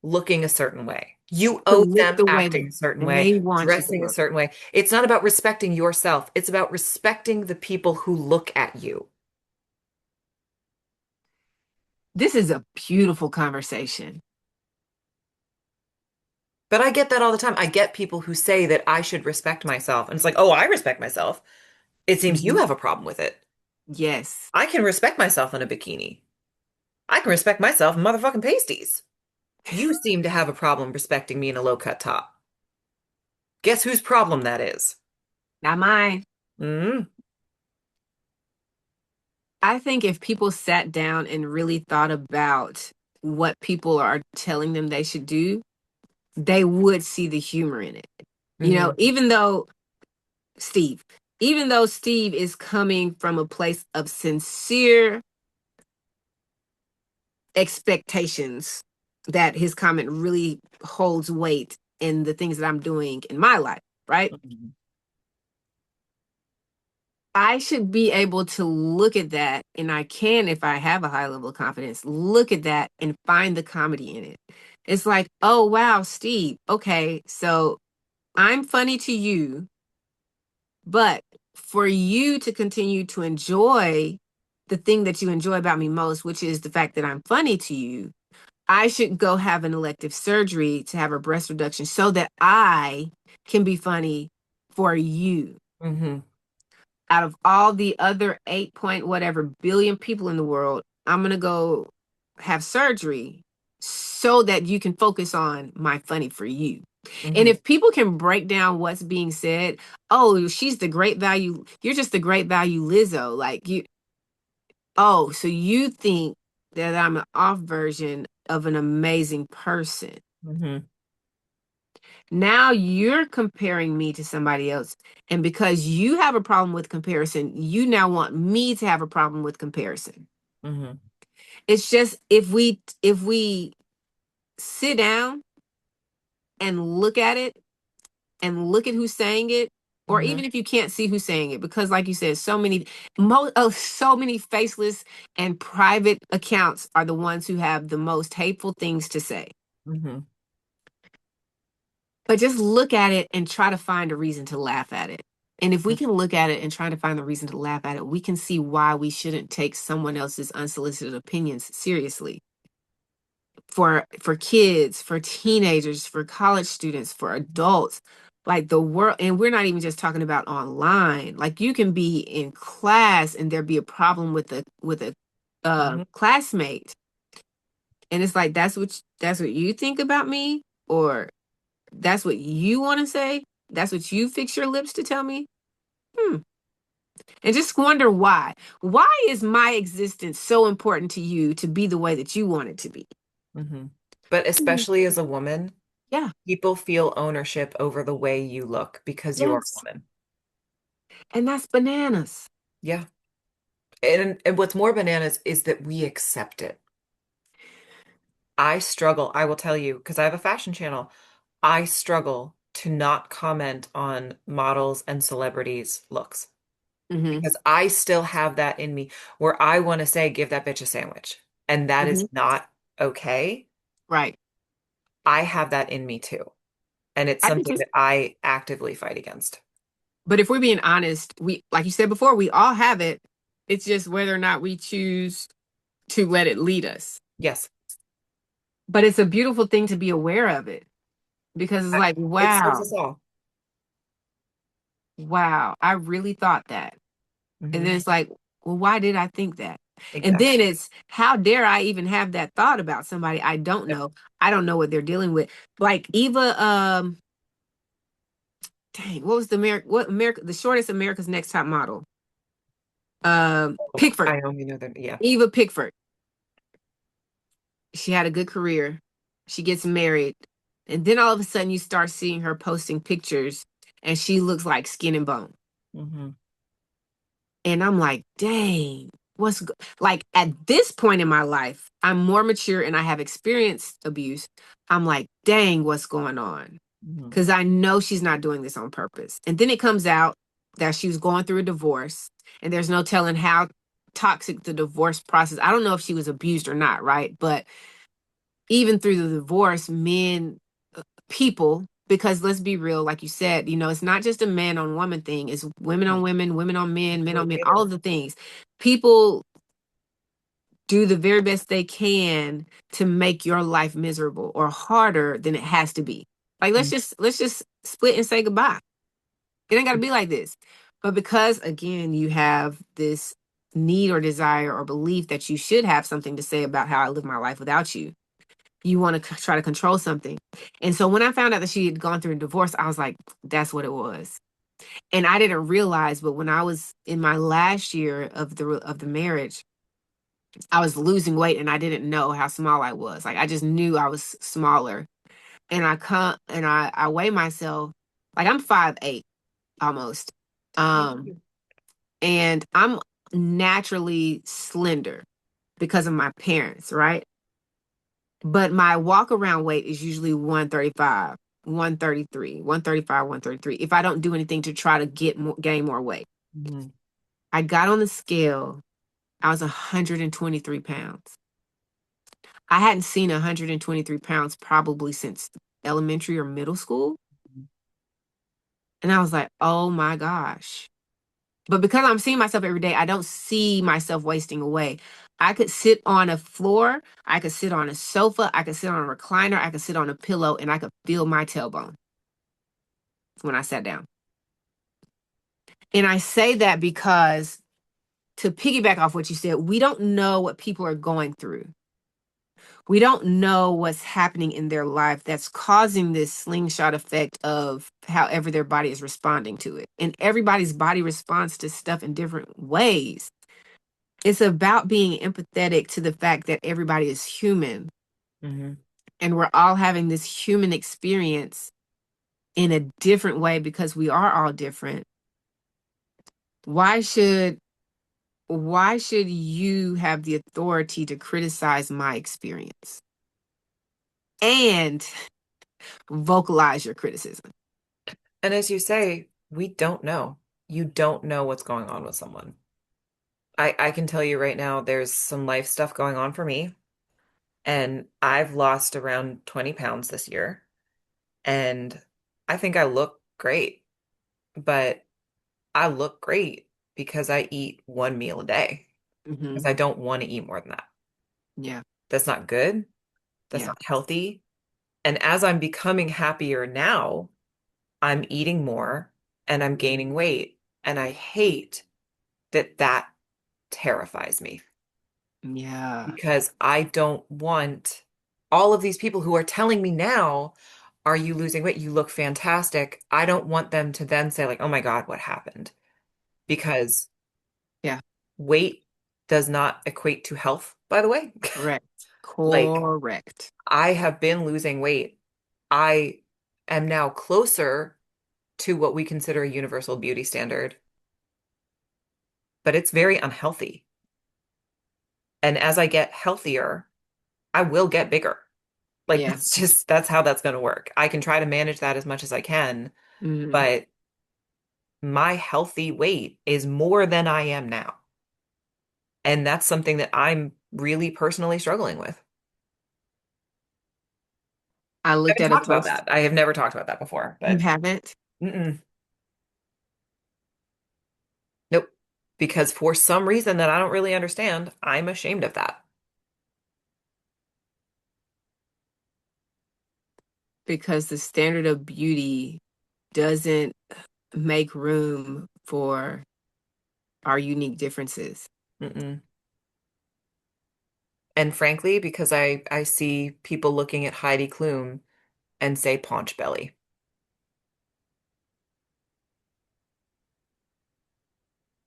[SPEAKER 2] looking a certain way. You
[SPEAKER 1] to
[SPEAKER 2] owe
[SPEAKER 1] look
[SPEAKER 2] them
[SPEAKER 1] the way
[SPEAKER 2] acting a certain way,
[SPEAKER 1] they want you to
[SPEAKER 2] dressing a
[SPEAKER 1] look.
[SPEAKER 2] certain way. It's not about respecting yourself. It's about respecting the people who look at you.
[SPEAKER 1] This is a beautiful conversation.
[SPEAKER 2] But I get that all the time. I get people who say that I should respect myself. And it's like, oh, I respect myself. It seems you
[SPEAKER 1] Mhm.
[SPEAKER 2] have a problem with it.
[SPEAKER 1] Yes.
[SPEAKER 2] I can respect myself in a bikini. I can respect myself in motherfucking pasties. You seem to have a problem respecting me in a low-cut top. Guess whose problem that is?
[SPEAKER 1] Not mine.
[SPEAKER 2] Mm,
[SPEAKER 1] I think if people sat down and really thought about what people are telling them they should do, they would see the humor in it.
[SPEAKER 2] hmm
[SPEAKER 1] Even though Steve, even though Steve is coming from a place of sincere expectations that his comment really holds weight in the things that I'm doing in my life, right? I should be able to look at that, and I can, if I have a high level of confidence, look at that and find the comedy in it. It's like, oh, wow, Steve, okay, so I'm funny to you, but for you to continue to enjoy the thing that you enjoy about me most, which is the fact that I'm funny to you, I should go have an elective surgery to have a breast reduction so that I can be funny for you.
[SPEAKER 2] hmm
[SPEAKER 1] Out of all the other 8 point whatever billion people in the world, I'm going to go have surgery so that you can focus on my funny for you. And
[SPEAKER 2] hmm
[SPEAKER 1] if people can break down what's being said, oh, she's the great value, you're just the great value Lizzo. Like you, oh, so you think that I'm an off version of an amazing person.
[SPEAKER 2] hmm
[SPEAKER 1] Now you're comparing me to somebody else. And because you have a problem with comparison, you now want me to have a problem with comparison.
[SPEAKER 2] hmm
[SPEAKER 1] It's just if we sit down and look at it and look at who's saying it, or
[SPEAKER 2] hmm
[SPEAKER 1] even if you can't see who's saying it, because like you said, so many faceless and private accounts are the ones who have the most hateful things to say.
[SPEAKER 2] hmm
[SPEAKER 1] But just look at it and try to find a reason to laugh at it. And if we can look at it and try to find a reason to laugh at it, we can see why we shouldn't take someone else's unsolicited opinions seriously. For kids, for teenagers, for college students, for adults, like the world, and we're not even just talking about online. Like you can be in class and there be a problem with a
[SPEAKER 2] hmm
[SPEAKER 1] classmate, and it's like that's what you think about me, or that's what you want to say. That's what you fix your lips to tell me. Hmm. And just wonder why. Why is my existence so important to you to be the way that you want it to be?
[SPEAKER 2] hmm But
[SPEAKER 1] Mhm.
[SPEAKER 2] especially as a woman,
[SPEAKER 1] Yeah.
[SPEAKER 2] people feel ownership over the way you look because you're a
[SPEAKER 1] Yes.
[SPEAKER 2] woman.
[SPEAKER 1] And that's bananas.
[SPEAKER 2] Yeah. And what's more bananas is that we accept it. I struggle, I will tell you, because I have a fashion channel. I struggle to not comment on models and celebrities' looks
[SPEAKER 1] Mm-hmm.
[SPEAKER 2] because I still have that in me where I want to say, give that bitch a sandwich. And that is
[SPEAKER 1] Mm-hmm.
[SPEAKER 2] not okay.
[SPEAKER 1] Right.
[SPEAKER 2] I have that in me too. And it's
[SPEAKER 1] I think
[SPEAKER 2] something
[SPEAKER 1] it's,
[SPEAKER 2] that I actively fight against.
[SPEAKER 1] but if we're being honest, we, like you said before, we all have it. It's just whether or not we choose to let it lead us.
[SPEAKER 2] Yes,
[SPEAKER 1] But it's a beautiful thing to be aware of it because it's
[SPEAKER 2] I-
[SPEAKER 1] like,
[SPEAKER 2] it serves
[SPEAKER 1] wow,
[SPEAKER 2] us all.
[SPEAKER 1] wow, I really thought that. And
[SPEAKER 2] Hmm.
[SPEAKER 1] then it's like, well, why did I think that? And
[SPEAKER 2] Exactly.
[SPEAKER 1] then it's, how dare I even have that thought about somebody I don't
[SPEAKER 2] Yep.
[SPEAKER 1] know? I don't know what they're dealing with. Like Eva, dang, what was the America, the shortest America's Next Top Model?
[SPEAKER 2] Oh,
[SPEAKER 1] Pickford,
[SPEAKER 2] I only know that. Yeah.
[SPEAKER 1] Eva Pickford. She had a good career. She gets married. And then all of a sudden you start seeing her posting pictures and she looks like skin and bone.
[SPEAKER 2] Hmm.
[SPEAKER 1] And I'm like, dang, like at this point in my life, I'm more mature and I have experienced abuse. I'm like, dang, what's going on?
[SPEAKER 2] Hmm.
[SPEAKER 1] Because I know she's not doing this on purpose. And then it comes out that she was going through a divorce and there's no telling how toxic the divorce process. I don't know if she was abused or not, right? But even through the divorce, people, because let's be real, like you said, it's not just a man on woman thing, it's women on women, women on men on men, all of the things. People do the very best they can to make your life miserable or harder than it has to be. Like let's just split and say goodbye. It ain't gotta be like this. But because again, you have this need or desire or belief that you should have something to say about how I live my life without you, you want to try to control something. And so when I found out that she had gone through a divorce, I was like, that's what it was. And I didn't realize, but when I was in my last year of the marriage, I was losing weight and I didn't know how small I was. Like I just knew I was smaller. And I weigh myself like I'm 5'8" almost.
[SPEAKER 2] Me
[SPEAKER 1] Um
[SPEAKER 2] too.
[SPEAKER 1] and I'm naturally slender because of my parents, right? But my walk around weight is usually 135, 133, 135, 133 if I don't do anything to try to gain more weight.
[SPEAKER 2] Hmm.
[SPEAKER 1] I got on the scale, I was 123 pounds. I hadn't seen 123 pounds probably since elementary or middle school. And I was like, oh my gosh. But because I'm seeing myself every day, I don't see myself wasting away. I could sit on a floor, I could sit on a sofa, I could sit on a recliner, I could sit on a pillow, and I could feel my tailbone when I sat down. And I say that because to piggyback off what you said, we don't know what people are going through. We don't know what's happening in their life that's causing this slingshot effect of however their body is responding to it. And everybody's body responds to stuff in different ways. It's about being empathetic to the fact that everybody is human
[SPEAKER 2] Hmm.
[SPEAKER 1] and we're all having this human experience in a different way because we are all different. Why should why should you have the authority to criticize my experience and vocalize your criticism?
[SPEAKER 2] And as you say, we don't know. You don't know what's going on with someone. I can tell you right now, there's some life stuff going on for me, and I've lost around 20 pounds this year, and I think I look great, but I look great because I eat one meal a day because
[SPEAKER 1] Hmm.
[SPEAKER 2] I don't want to eat more than that.
[SPEAKER 1] Yeah,
[SPEAKER 2] That's not good. That's
[SPEAKER 1] yeah,
[SPEAKER 2] not healthy. And as I'm becoming happier now, I'm eating more and I'm gaining weight. And I hate that that terrifies me
[SPEAKER 1] yeah.
[SPEAKER 2] because I don't want all of these people who are telling me now, are you losing weight? You look fantastic. I don't want them to then say, like, oh my God, what happened? Because
[SPEAKER 1] Yeah,
[SPEAKER 2] weight does not equate to health, by the way.
[SPEAKER 1] correct.
[SPEAKER 2] Like,
[SPEAKER 1] Correct.
[SPEAKER 2] I have been losing weight. I am now closer to what we consider a universal beauty standard, but it's very unhealthy. And as I get healthier, I will get bigger. Like
[SPEAKER 1] Yeah.
[SPEAKER 2] that's how that's going to work. I can try to manage that as much as I can,
[SPEAKER 1] Hmm.
[SPEAKER 2] but my healthy weight is more than I am now. And that's something that I'm really personally struggling with.
[SPEAKER 1] I
[SPEAKER 2] I
[SPEAKER 1] looked
[SPEAKER 2] haven't
[SPEAKER 1] at a
[SPEAKER 2] talked about
[SPEAKER 1] post.
[SPEAKER 2] that. I have never talked about that before,
[SPEAKER 1] You
[SPEAKER 2] but
[SPEAKER 1] haven't?
[SPEAKER 2] mm-mm, nope. Because for some reason that I don't really understand, I'm ashamed of that.
[SPEAKER 1] Because the standard of beauty doesn't make room for our unique differences.
[SPEAKER 2] Mm-mm. And frankly, because I see people looking at Heidi Klum and say paunch belly.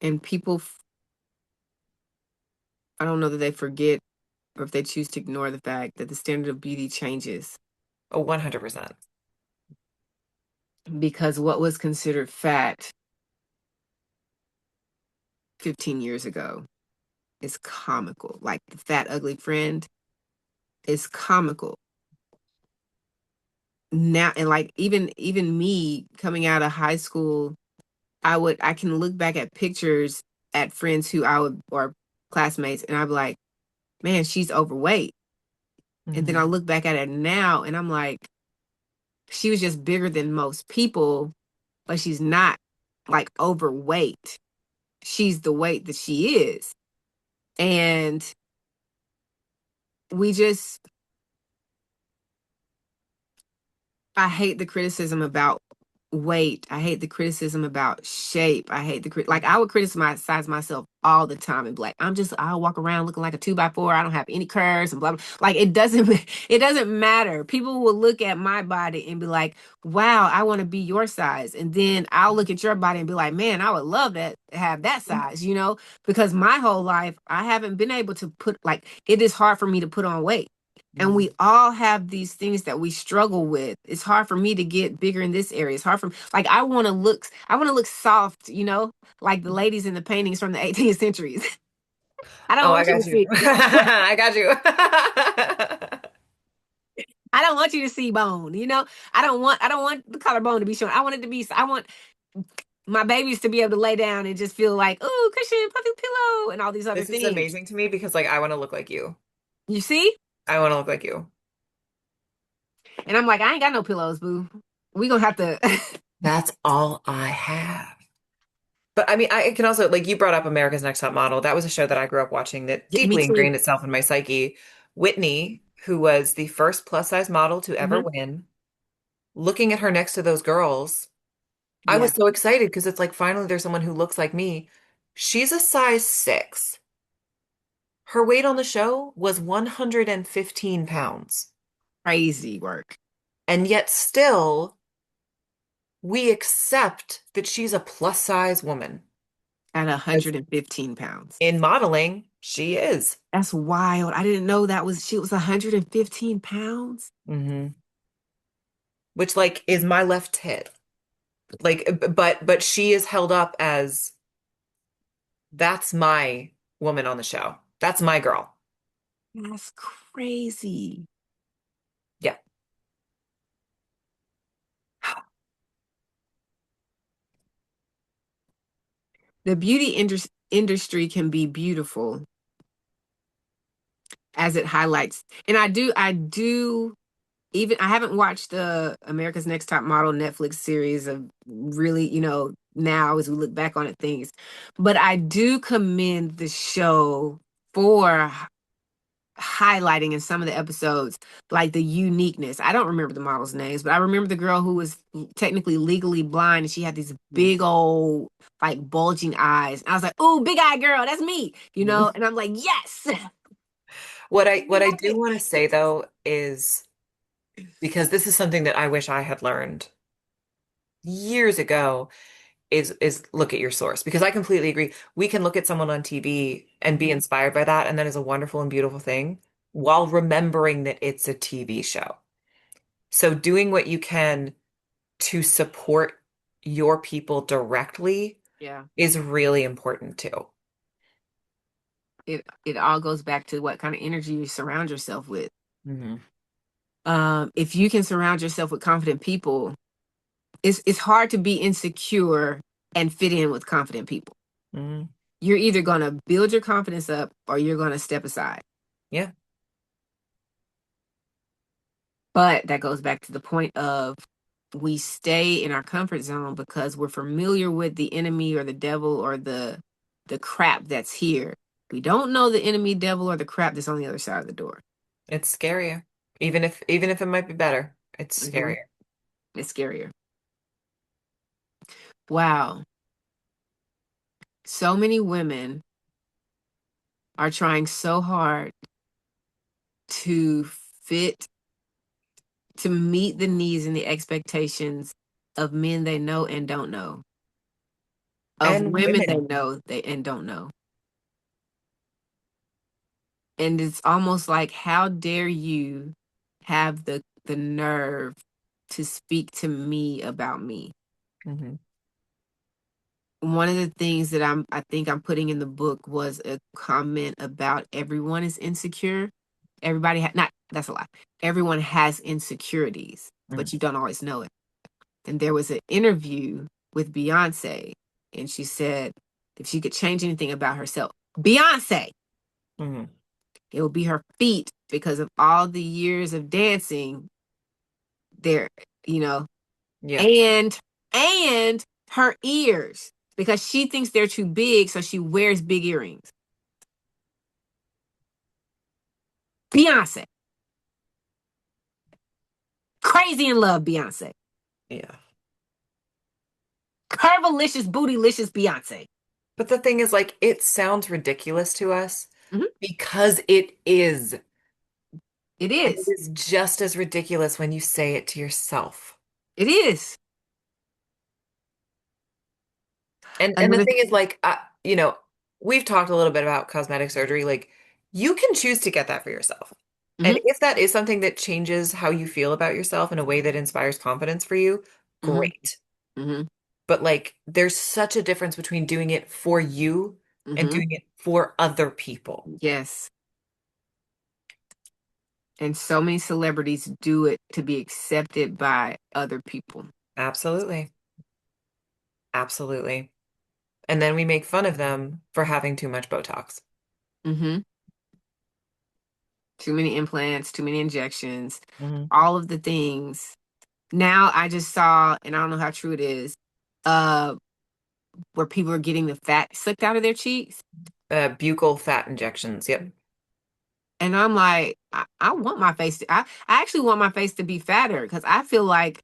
[SPEAKER 1] And people, I don't know that they forget or if they choose to ignore the fact that the standard of beauty changes
[SPEAKER 2] Oh, 100%.
[SPEAKER 1] because what was considered fat 15 years ago is comical. Like the fat, ugly friend is comical now. And like even me coming out of high school, I can look back at pictures at friends who I would or classmates, and I'd be like, man, she's overweight. And then I
[SPEAKER 2] Hmm.
[SPEAKER 1] look back at it now, and I'm like, she was just bigger than most people, but she's not like overweight. She's the weight that she is. And we just, I hate the criticism about weight. I hate the criticism about shape. I hate like I would criticize myself all the time and be like, I'll walk around looking like a 2x4. I don't have any curves and blah blah. Like it doesn't it doesn't matter. People will look at my body and be like, wow, I want to be your size. And then I'll look at your body and be like, man, I would love that have that size, because my whole life I haven't been able to put like it is hard for me to put on weight. And
[SPEAKER 2] Hmm.
[SPEAKER 1] we all have these things that we struggle with. It's hard for me to get bigger in this area. It's hard for like I want to look soft, like the ladies in the paintings from the 18th centuries. I don't
[SPEAKER 2] Oh, I
[SPEAKER 1] want you
[SPEAKER 2] got
[SPEAKER 1] to
[SPEAKER 2] you.
[SPEAKER 1] see
[SPEAKER 2] I got you.
[SPEAKER 1] I don't want you to see bone, I don't want the collarbone to be shown. I want it to be I want my babies to be able to lay down and just feel like, oh, cushion, puffy pillow, and all these other
[SPEAKER 2] This is
[SPEAKER 1] things.
[SPEAKER 2] amazing to me because like I want to look like you.
[SPEAKER 1] You see?
[SPEAKER 2] I want to look like you.
[SPEAKER 1] And I'm like, I ain't got no pillows, boo. We gonna have to
[SPEAKER 2] That's all I have. But I mean, I can also, like you brought up America's Next Top Model. That was a show that I grew up watching that
[SPEAKER 1] Yeah, me
[SPEAKER 2] deeply
[SPEAKER 1] too.
[SPEAKER 2] ingrained itself in my psyche. Whitney, who was the first plus size model to ever
[SPEAKER 1] Hmm.
[SPEAKER 2] win, looking at her next to those girls, I was
[SPEAKER 1] Yeah,
[SPEAKER 2] so excited because it's like finally there's someone who looks like me. She's a size 6. Her weight on the show was 115 pounds.
[SPEAKER 1] crazy work
[SPEAKER 2] And yet still, we accept that she's a plus size woman.
[SPEAKER 1] at
[SPEAKER 2] As
[SPEAKER 1] 115 pounds.
[SPEAKER 2] in modeling, she is.
[SPEAKER 1] That's wild. I didn't know she was 115 pounds.
[SPEAKER 2] Hmm. Which like is my left tit. Like, but she is held up as that's my woman on the show. That's my girl.
[SPEAKER 1] That's crazy.
[SPEAKER 2] Yeah.
[SPEAKER 1] The beauty industry can be beautiful as it highlights. And I do even I haven't watched the America's Next Top Model Netflix series of really, now as we look back on it things. But I do commend the show for highlighting in some of the episodes like the uniqueness. I don't remember the models' names, but I remember the girl who was technically legally blind and she had these big old like bulging eyes. I was like, "Ooh, big eye girl, that's me."
[SPEAKER 2] Mhm.
[SPEAKER 1] And I'm like, "Yes."
[SPEAKER 2] What I
[SPEAKER 1] Love
[SPEAKER 2] do
[SPEAKER 1] it.
[SPEAKER 2] want to say though is because this is something that I wish I had learned years ago is look at your source because I completely agree. We can look at someone on TV and be
[SPEAKER 1] Mhm.
[SPEAKER 2] inspired by that, and that is a wonderful and beautiful thing while remembering that it's a TV show. So doing what you can to support your people directly
[SPEAKER 1] Yeah.
[SPEAKER 2] is really important too.
[SPEAKER 1] It all goes back to what kind of energy you surround yourself with.
[SPEAKER 2] Hmm.
[SPEAKER 1] If you can surround yourself with confident people, it's hard to be insecure and fit in with confident people.
[SPEAKER 2] Mm,
[SPEAKER 1] You're either going to build your confidence up or you're going to step aside.
[SPEAKER 2] yeah.
[SPEAKER 1] But that goes back to the point of we stay in our comfort zone because we're familiar with the enemy or the devil or the crap that's here. We don't know the enemy, devil, or the crap that's on the other side of the door.
[SPEAKER 2] It's scarier. Even if it might be better, it's
[SPEAKER 1] Mm-hmm.
[SPEAKER 2] scarier.
[SPEAKER 1] It's scarier. Wow. So many women are trying so hard to fit, to meet the needs and the expectations of men they know and don't know, of
[SPEAKER 2] And
[SPEAKER 1] women they
[SPEAKER 2] women.
[SPEAKER 1] know they and don't know. And it's almost like, how dare you have the nerve to speak to me about me?
[SPEAKER 2] Hmm.
[SPEAKER 1] One of the things that I think I'm putting in the book was a comment about everyone is insecure. Everybody not that's a lie. Everyone has insecurities,
[SPEAKER 2] Hmm.
[SPEAKER 1] but you don't always know it. And there was an interview with Beyonce, and she said if she could change anything about herself, Beyonce,
[SPEAKER 2] Hmm.
[SPEAKER 1] it would be her feet because of all the years of dancing there, you know,
[SPEAKER 2] Yeah.
[SPEAKER 1] and her ears because she thinks they're too big, so she wears big earrings. Beyonce, crazy in love, Beyonce,
[SPEAKER 2] Yeah.
[SPEAKER 1] curvilicious, bootylicious, Beyonce.
[SPEAKER 2] But the thing is, like, it sounds ridiculous to us
[SPEAKER 1] Mhm.
[SPEAKER 2] because it is.
[SPEAKER 1] It
[SPEAKER 2] And it
[SPEAKER 1] is.
[SPEAKER 2] is just as ridiculous when you say it to yourself.
[SPEAKER 1] It is.
[SPEAKER 2] And the
[SPEAKER 1] Another.
[SPEAKER 2] thing is, like, we've talked a little bit about cosmetic surgery. Like, you can choose to get that for yourself. And
[SPEAKER 1] Hmm.
[SPEAKER 2] if that is something that changes how you feel about yourself in a way that inspires confidence for you,
[SPEAKER 1] Hmm.
[SPEAKER 2] great.
[SPEAKER 1] Hmm.
[SPEAKER 2] But like, there's such a difference between doing it for you and
[SPEAKER 1] Hmm.
[SPEAKER 2] doing it for other people.
[SPEAKER 1] Yes. And so many celebrities do it to be accepted by other people.
[SPEAKER 2] Absolutely. Absolutely. And then we make fun of them for having too much Botox.
[SPEAKER 1] Hmm. Too many implants, too many injections,
[SPEAKER 2] Hmm.
[SPEAKER 1] all of the things. Now I just saw, and I don't know how true it is, uh, where people are getting the fat sucked out of their cheeks.
[SPEAKER 2] Buccal fat injections. Yep.
[SPEAKER 1] And I'm like, I want my face I actually want my face to be fatter because I feel like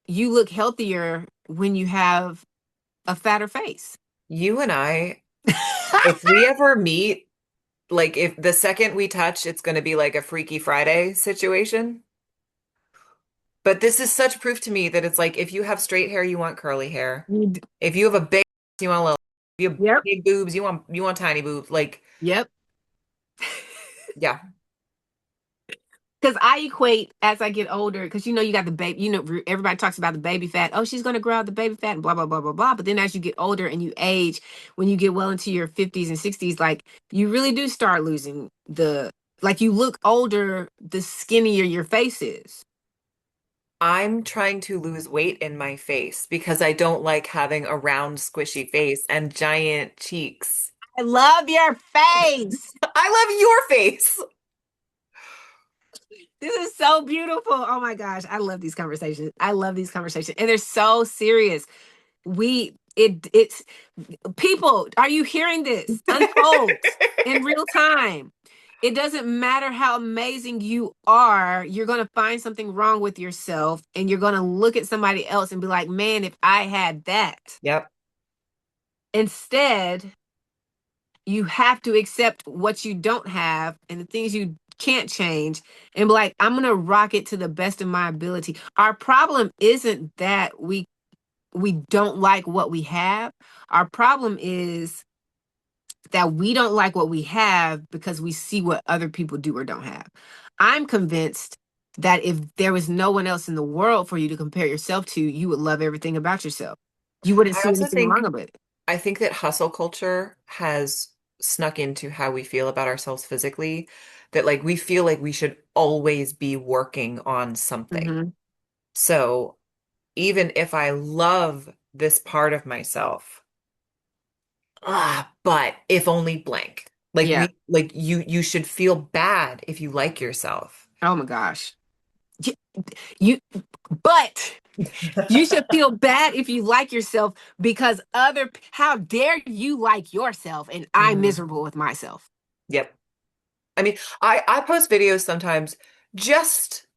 [SPEAKER 1] you look healthier when you have a fatter face.
[SPEAKER 2] You and I, if we ever meet, like if the second we touch, it's going to be like a Freaky Friday situation. But this is such proof to me that it's like if you have straight hair, you want curly hair. If you have a big, you want a little. If you have
[SPEAKER 1] Yep.
[SPEAKER 2] big boobs, you want tiny boobs. Like,
[SPEAKER 1] Yep.
[SPEAKER 2] yeah.
[SPEAKER 1] Because I equate as I get older, because you got the baby, everybody talks about the baby fat. Oh, she's going to grow out the baby fat and blah, blah, blah, blah, blah. But then as you get older and you age, when you get well into your 50s and 60s, like you really do start losing like you look older, the skinnier your face is.
[SPEAKER 2] I'm trying to lose weight in my face because I don't like having a round, squishy face and giant cheeks.
[SPEAKER 1] I love your face.
[SPEAKER 2] I love your face.
[SPEAKER 1] This is so beautiful. Oh my gosh. I love these conversations. I love these conversations. And they're so serious. It's people, are you hearing this unfold in real time? It doesn't matter how amazing you are, you're going to find something wrong with yourself and you're going to look at somebody else and be like, man, if I had that.
[SPEAKER 2] Yep.
[SPEAKER 1] Instead, you have to accept what you don't have and the things you can't change and be like, I'm going to rock it to the best of my ability. Our problem isn't that we don't like what we have. Our problem is that we don't like what we have because we see what other people do or don't have. I'm convinced that if there was no one else in the world for you to compare yourself to, you would love everything about yourself. You wouldn't
[SPEAKER 2] I
[SPEAKER 1] see
[SPEAKER 2] also
[SPEAKER 1] anything wrong
[SPEAKER 2] think
[SPEAKER 1] with it.
[SPEAKER 2] I think that hustle culture has snuck into how we feel about ourselves physically, that like we feel like we should always be working on something.
[SPEAKER 1] Hmm.
[SPEAKER 2] So even if I love this part of myself, but if only blank. Like
[SPEAKER 1] Yeah.
[SPEAKER 2] you should feel bad if you like yourself.
[SPEAKER 1] Oh my gosh. You, you but you should feel bad if you like yourself because how dare you like yourself and I'm
[SPEAKER 2] Mhm.
[SPEAKER 1] miserable with myself.
[SPEAKER 2] Yep. I mean, I post videos sometimes just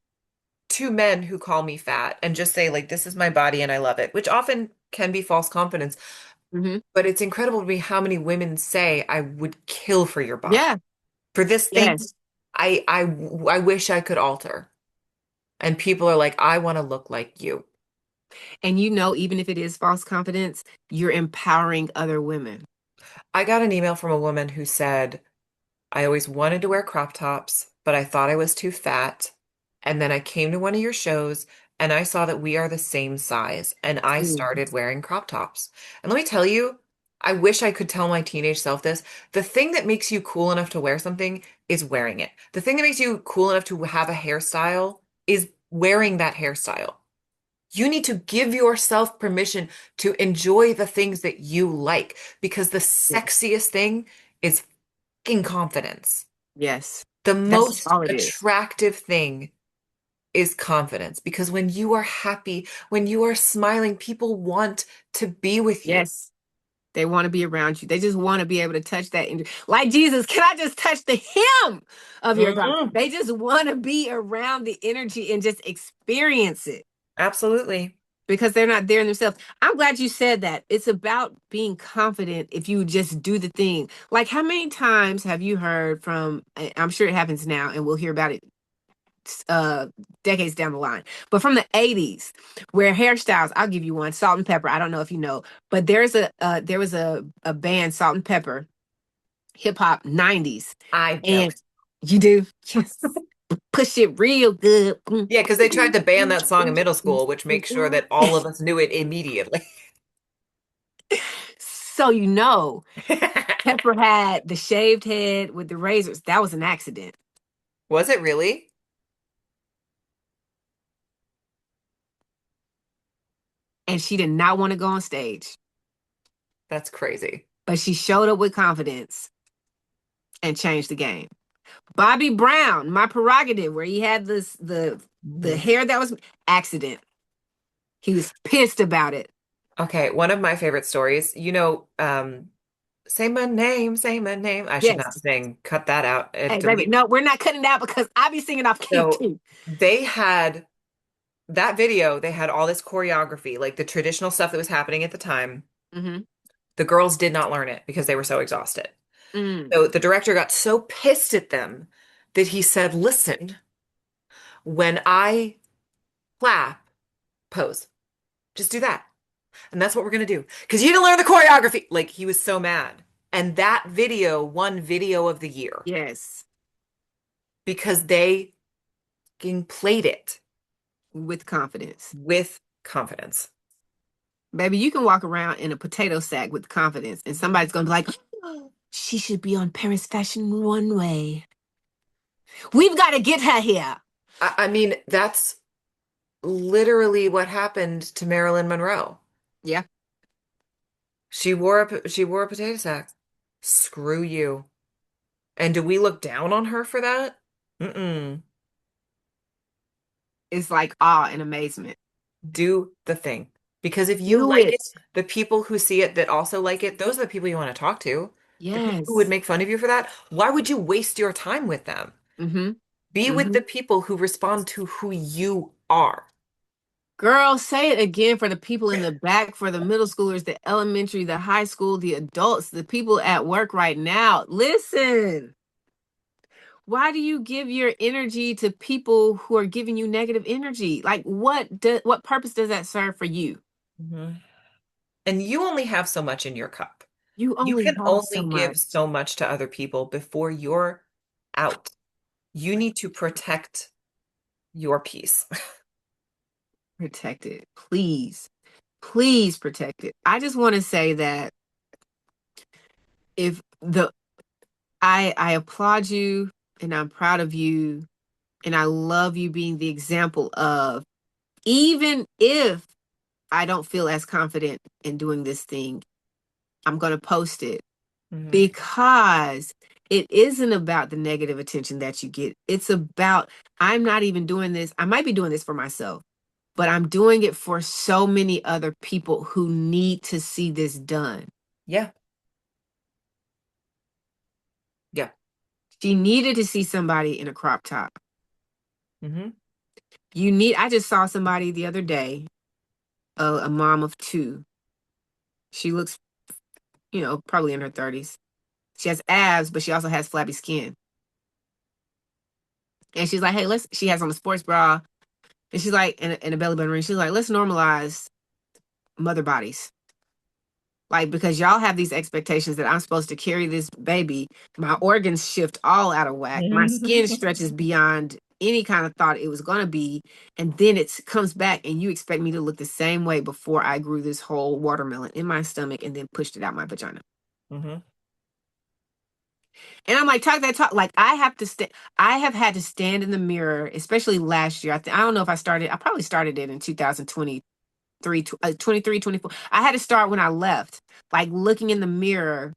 [SPEAKER 2] to men who call me fat and just say like this is my body and I love it, which often can be false confidence.
[SPEAKER 1] Hmm.
[SPEAKER 2] But it's incredible to me how many women say I would kill for your body.
[SPEAKER 1] Yeah.
[SPEAKER 2] For this thing,
[SPEAKER 1] Yes.
[SPEAKER 2] I wish I could alter. And people are like, I want to look like you.
[SPEAKER 1] And you know, even if it is false confidence, you're empowering other women.
[SPEAKER 2] I got an email from a woman who said, I always wanted to wear crop tops, but I thought I was too fat. And then I came to one of your shows and I saw that we are the same size and I
[SPEAKER 1] Mm.
[SPEAKER 2] started wearing crop tops. And let me tell you, I wish I could tell my teenage self this. The thing that makes you cool enough to wear something is wearing it. The thing that makes you cool enough to have a hairstyle is wearing that hairstyle. You need to give yourself permission to enjoy the things that you like because the
[SPEAKER 1] Yeah.
[SPEAKER 2] sexiest thing is fucking confidence.
[SPEAKER 1] Yes.
[SPEAKER 2] The
[SPEAKER 1] That's
[SPEAKER 2] most
[SPEAKER 1] all it is.
[SPEAKER 2] attractive thing is confidence because when you are happy, when you are smiling, people want to be with you.
[SPEAKER 1] Yes. They want to be around you. They just want to be able to touch that. Like Jesus, can I just touch the hem of your garment?
[SPEAKER 2] Mhm.
[SPEAKER 1] They just want to be around the energy and just experience it
[SPEAKER 2] Absolutely.
[SPEAKER 1] because they're not there in themselves. I'm glad you said that. It's about being confident if you just do the thing. Like, how many times have you heard from, I'm sure it happens now, and we'll hear about it uh decades down the line, but from the 80s, where hairstyles, I'll give you one, Salt and Pepper. I don't know if you know, but there was a band, Salt and Pepper, hip hop 90s.
[SPEAKER 2] I don't.
[SPEAKER 1] And you do, yes, push it real good.
[SPEAKER 2] Yeah, because they tried to ban that song in middle school, which makes sure that all of us knew it immediately.
[SPEAKER 1] So you know, Pepper had the shaved head with the razors. That was an accident.
[SPEAKER 2] Was it really?
[SPEAKER 1] And she did not want to go on stage,
[SPEAKER 2] That's crazy.
[SPEAKER 1] but she showed up with confidence and changed the game. Bobby Brown, My Prerogative, where he had the
[SPEAKER 2] Mhm.
[SPEAKER 1] hair that was accident. He was pissed about it.
[SPEAKER 2] Okay, one of my favorite stories, say my name, say my name. I should not
[SPEAKER 1] Yes.
[SPEAKER 2] sing. Cut that out.
[SPEAKER 1] Hey, baby,
[SPEAKER 2] Delete.
[SPEAKER 1] no, we're not cutting it out because I be singing off key
[SPEAKER 2] So
[SPEAKER 1] too.
[SPEAKER 2] they had that video, they had all this choreography, like the traditional stuff that was happening at the time.
[SPEAKER 1] Hmm.
[SPEAKER 2] The girls did not learn it because they were so exhausted.
[SPEAKER 1] Mm.
[SPEAKER 2] So the director got so pissed at them that he said, listen, when I clap, pose. Just do that. And that's what we're going to do. Because you didn't learn the choreography. Like, he was so mad. And that video won video of the year
[SPEAKER 1] Yes,
[SPEAKER 2] because they fucking played it
[SPEAKER 1] with confidence.
[SPEAKER 2] with confidence.
[SPEAKER 1] Baby, you can walk around in a potato sack with confidence, and somebody's going to be like, "Oh, she should be on Paris Fashion Runway. We've got to get her here."
[SPEAKER 2] I mean, that's literally what happened to Marilyn Monroe.
[SPEAKER 1] Yeah.
[SPEAKER 2] She wore a potato sack. Screw you. And do we look down on her for that? Mm-mm.
[SPEAKER 1] It's like awe and amazement.
[SPEAKER 2] Do the thing. Because if you
[SPEAKER 1] Do
[SPEAKER 2] like
[SPEAKER 1] it.
[SPEAKER 2] it, the people who see it that also like it, those are the people you want to talk to. The people who would
[SPEAKER 1] Yes.
[SPEAKER 2] make fun of you for that, why would you waste your time with them?
[SPEAKER 1] Mm-hmm.
[SPEAKER 2] Be with
[SPEAKER 1] Mm-hmm.
[SPEAKER 2] the people who respond to who you are.
[SPEAKER 1] Girl, say it again for the people in the back, for the middle schoolers, the elementary, the high school, the adults, the people at work right now. Listen, why do you give your energy to people who are giving you negative energy? Like, what purpose does that serve for you?
[SPEAKER 2] Mhm. And you only have so much in your cup.
[SPEAKER 1] You
[SPEAKER 2] You
[SPEAKER 1] only
[SPEAKER 2] can
[SPEAKER 1] have so
[SPEAKER 2] only
[SPEAKER 1] much.
[SPEAKER 2] give so much to other people before you're out. You need to protect your peace.
[SPEAKER 1] Protect it. Please. Please protect it. I just want to say that if the I applaud you and I'm proud of you and I love you being the example of, even if I don't feel as confident in doing this thing, I'm going to post it
[SPEAKER 2] Hmm.
[SPEAKER 1] because it isn't about the negative attention that you get. It's about, I'm not even doing this. I might be doing this for myself, but I'm doing it for so many other people who need to see this done.
[SPEAKER 2] Yeah. Yeah.
[SPEAKER 1] She needed to see somebody in a crop top.
[SPEAKER 2] Hmm.
[SPEAKER 1] I just saw somebody the other day, a mom of two. She looks, probably in her 30s. She has abs, but she also has flabby skin. And she's like, hey, she has on a sports bra. And she's like, in a belly button ring, she's like, let's normalize mother bodies. Like, because y'all have these expectations that I'm supposed to carry this baby. My organs shift all out of whack. My skin stretches beyond any kind of thought it was going to be. And then it comes back, and you expect me to look the same way before I grew this whole watermelon in my stomach and then pushed it out my vagina.
[SPEAKER 2] Hmm.
[SPEAKER 1] And I'm like, talk that talk. Like, I have had to stand in the mirror, especially last year. I don't know if I probably started it in 2023, 23, 24. I had to start when I left, like looking in the mirror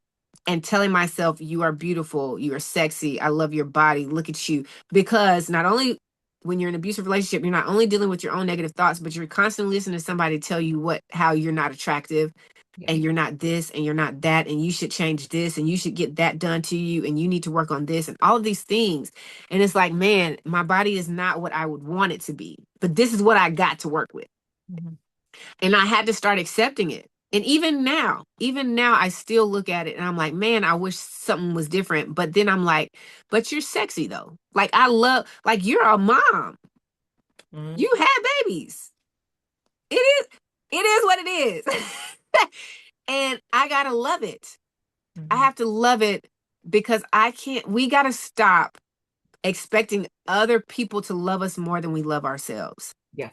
[SPEAKER 1] and telling myself, you are beautiful, you are sexy, I love your body, look at you. Because not only when you're in an abusive relationship, you're not only dealing with your own negative thoughts, but you're constantly listening to somebody tell you how you're not attractive
[SPEAKER 2] Yeah.
[SPEAKER 1] and you're not this and you're not that and you should change this and you should get that done to you and you need to work on this and all of these things. And it's like, man, my body is not what I would want it to be, but this is what I got to work with.
[SPEAKER 2] Hmm.
[SPEAKER 1] And I had to start accepting it. And even now, I still look at it and I'm like, man, I wish something was different. But then I'm like, but you're sexy though. Like, like, you're a mom.
[SPEAKER 2] Hmm.
[SPEAKER 1] You had babies. It is what it is. And I gotta love it. I
[SPEAKER 2] Hmm.
[SPEAKER 1] have to love it because we gotta stop expecting other people to love us more than we love ourselves.
[SPEAKER 2] Yeah.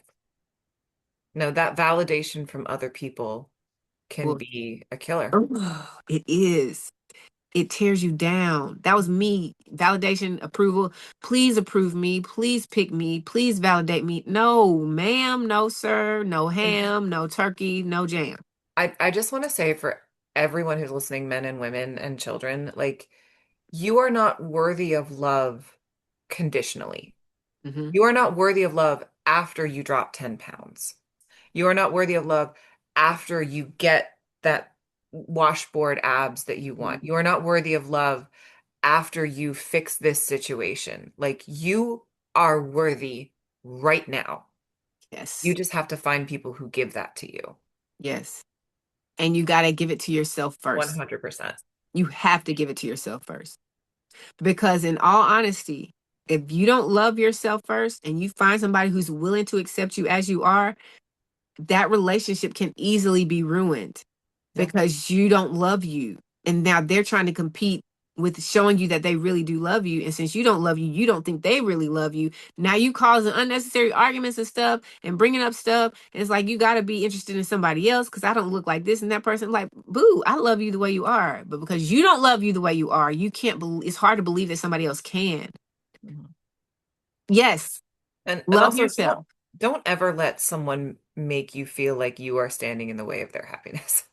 [SPEAKER 2] No, that validation from other people can
[SPEAKER 1] Well,
[SPEAKER 2] be a killer.
[SPEAKER 1] it is. It tears you down. That was me. Validation, approval. Please approve me. Please pick me. Please validate me. No, ma'am. No, sir. No
[SPEAKER 2] And
[SPEAKER 1] ham. No turkey. No jam.
[SPEAKER 2] I just want to say for everyone who's listening, men and women and children, like you are not worthy of love conditionally.
[SPEAKER 1] Hmm.
[SPEAKER 2] You are not worthy of love after you drop 10 pounds. You are not worthy of love after you get that washboard abs that you want. You are not worthy of love after you fix this situation. Like you are worthy right now. You
[SPEAKER 1] Yes.
[SPEAKER 2] just have to find people who give that to you.
[SPEAKER 1] Yes. And you got to give it to yourself first.
[SPEAKER 2] 100%.
[SPEAKER 1] You have to give it to yourself first. Because, in all honesty, if you don't love yourself first and you find somebody who's willing to accept you as you are, that relationship can easily be ruined
[SPEAKER 2] Yeah.
[SPEAKER 1] because you don't love you. And now they're trying to compete with showing you that they really do love you. And since you don't love you, you don't think they really love you. Now you causing unnecessary arguments and stuff and bringing up stuff. And it's like, you got to be interested in somebody else because I don't look like this and that person. Like, boo, I love you the way you are. But because you don't love you the way you are, you can't believe, it's hard to believe that somebody else can.
[SPEAKER 2] Mhm.
[SPEAKER 1] Yes,
[SPEAKER 2] And
[SPEAKER 1] love
[SPEAKER 2] also
[SPEAKER 1] yourself.
[SPEAKER 2] don't ever let someone make you feel like you are standing in the way of their happiness.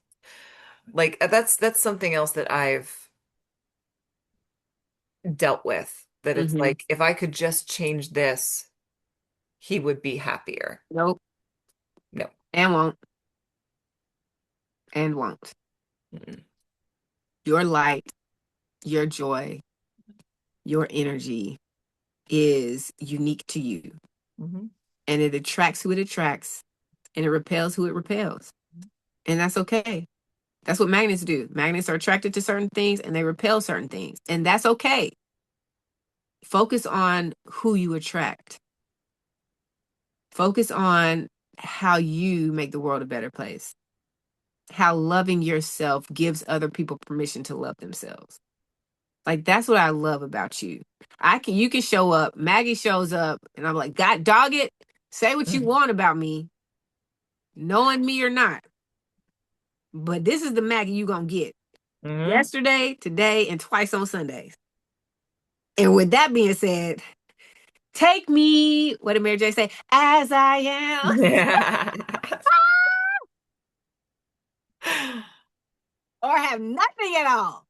[SPEAKER 2] Like that's something else that I've dealt with. That it's
[SPEAKER 1] Hmm.
[SPEAKER 2] like if I could just change this, he would be happier.
[SPEAKER 1] Nope.
[SPEAKER 2] No.
[SPEAKER 1] And won't. And won't.
[SPEAKER 2] Mm-mm.
[SPEAKER 1] Your light, your joy, your energy is unique to you.
[SPEAKER 2] Mhm.
[SPEAKER 1] And it attracts who it attracts and it repels who it repels. And that's okay. That's what magnets do. Magnets are attracted to certain things and they repel certain things. And that's okay. Focus on who you attract. Focus on how you make the world a better place. How loving yourself gives other people permission to love themselves. Like, that's what I love about you. You can show up. Maggie shows up and I'm like, God dog it. Say what you want about me, knowing me or not. But this is the Maggie you gonna get
[SPEAKER 2] Mhm.
[SPEAKER 1] yesterday, today, and twice on Sundays. And with that being said, take me, what did Mary J say? As I am. Or have nothing at all.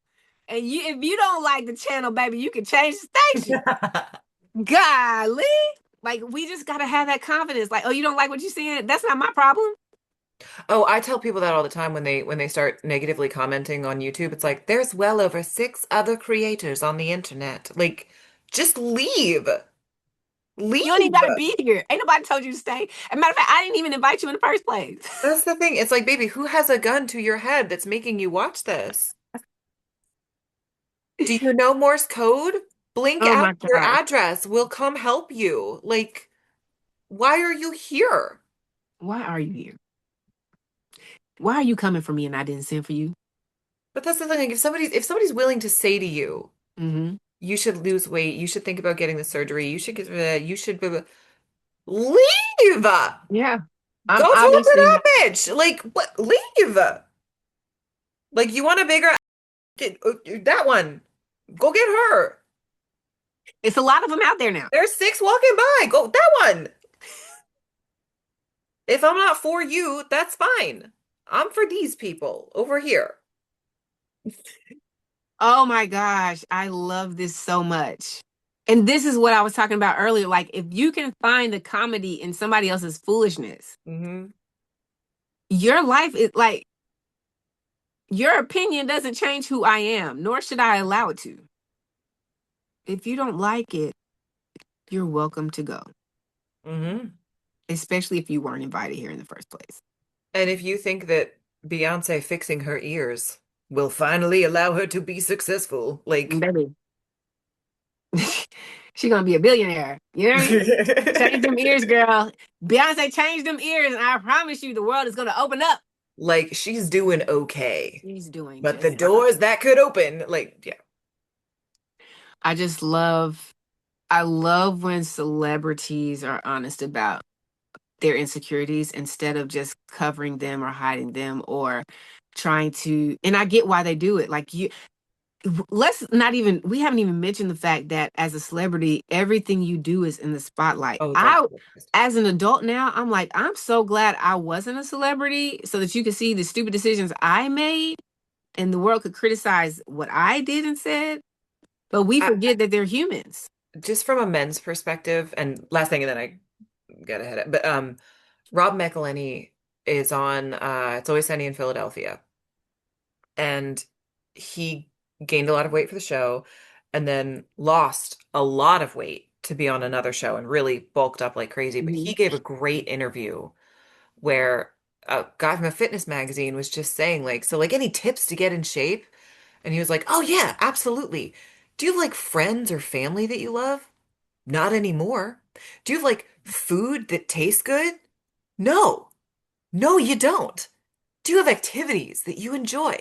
[SPEAKER 1] And if you don't like the channel, baby, you can change the station. Golly. Like we just gotta have that confidence. Like, oh, you don't like what you're seeing? That's not my problem.
[SPEAKER 2] Oh, I tell people that all the time when they start negatively commenting on YouTube. It's like there's well over six other creators on the internet. Like, just leave.
[SPEAKER 1] You don't even
[SPEAKER 2] Leave.
[SPEAKER 1] gotta be here. Ain't nobody told you to stay. As a matter of fact, I didn't even invite you in the first place.
[SPEAKER 2] That's the thing. It's like, baby, who has a gun to your head that's making you watch this? Do you know Morse code? Blink
[SPEAKER 1] Oh
[SPEAKER 2] out
[SPEAKER 1] my
[SPEAKER 2] your
[SPEAKER 1] gosh.
[SPEAKER 2] address. We'll come help you. Like, why are you here?
[SPEAKER 1] Why are you here? Why are you coming for me and I didn't send for you?
[SPEAKER 2] But that's the thing. Like, if somebody's willing to say to you,
[SPEAKER 1] Mm-hmm.
[SPEAKER 2] you should lose weight, you should think about getting the surgery, you should leave.
[SPEAKER 1] Yeah.
[SPEAKER 2] Go
[SPEAKER 1] I'm
[SPEAKER 2] talk to
[SPEAKER 1] obviously not.
[SPEAKER 2] that bitch. Like, what? Leave. Like, you want a bigger that one. Go get her.
[SPEAKER 1] It's a lot of them out there now.
[SPEAKER 2] There's six walking by. Go that one. If I'm not for you, that's fine. I'm for these people over here.
[SPEAKER 1] Oh my gosh. I love this so much. And this is what I was talking about earlier. Like, if you can find the comedy in somebody else's foolishness,
[SPEAKER 2] Hmm.
[SPEAKER 1] your life is like, your opinion doesn't change who I am, nor should I allow it to. If you don't like it, you're welcome to go,
[SPEAKER 2] Hmm.
[SPEAKER 1] especially if you weren't invited here in the first place.
[SPEAKER 2] And if you think that Beyonce fixing her ears will finally allow her to be successful, like
[SPEAKER 1] Baby, she gonna be a billionaire. You know what I mean? Change them ears, girl. Beyonce changed them ears, and I promise you, the world is gonna open up.
[SPEAKER 2] like she's doing okay.
[SPEAKER 1] She's doing
[SPEAKER 2] But the
[SPEAKER 1] just fine.
[SPEAKER 2] doors that could open, like, yeah.
[SPEAKER 1] I just love, I love when celebrities are honest about their insecurities instead of just covering them or hiding them or trying to. And I get why they do it. Like you, let's not even, we haven't even mentioned the fact that as a celebrity everything you do is in the spotlight.
[SPEAKER 2] Oh,
[SPEAKER 1] I,
[SPEAKER 2] that's
[SPEAKER 1] as an adult now, I'm like, I'm so glad I wasn't a celebrity so that you could see the stupid decisions I made and the world could criticize what I did and said, but we
[SPEAKER 2] I,
[SPEAKER 1] forget that they're humans.
[SPEAKER 2] just from a men's perspective, and last thing, and then I got ahead. But Rob McElhenney is on It's Always Sunny in Philadelphia, and he gained a lot of weight for the show, and then lost a lot of weight to be on another show, and really bulked up like crazy. But he
[SPEAKER 1] Mhm.
[SPEAKER 2] gave a great interview where a guy from a fitness magazine was just saying like, so like any tips to get in shape? And he was like, oh yeah, absolutely. Do you have like friends or family that you love? Not anymore. Do you have like food that tastes good? No. No, you don't. Do you have activities that you enjoy?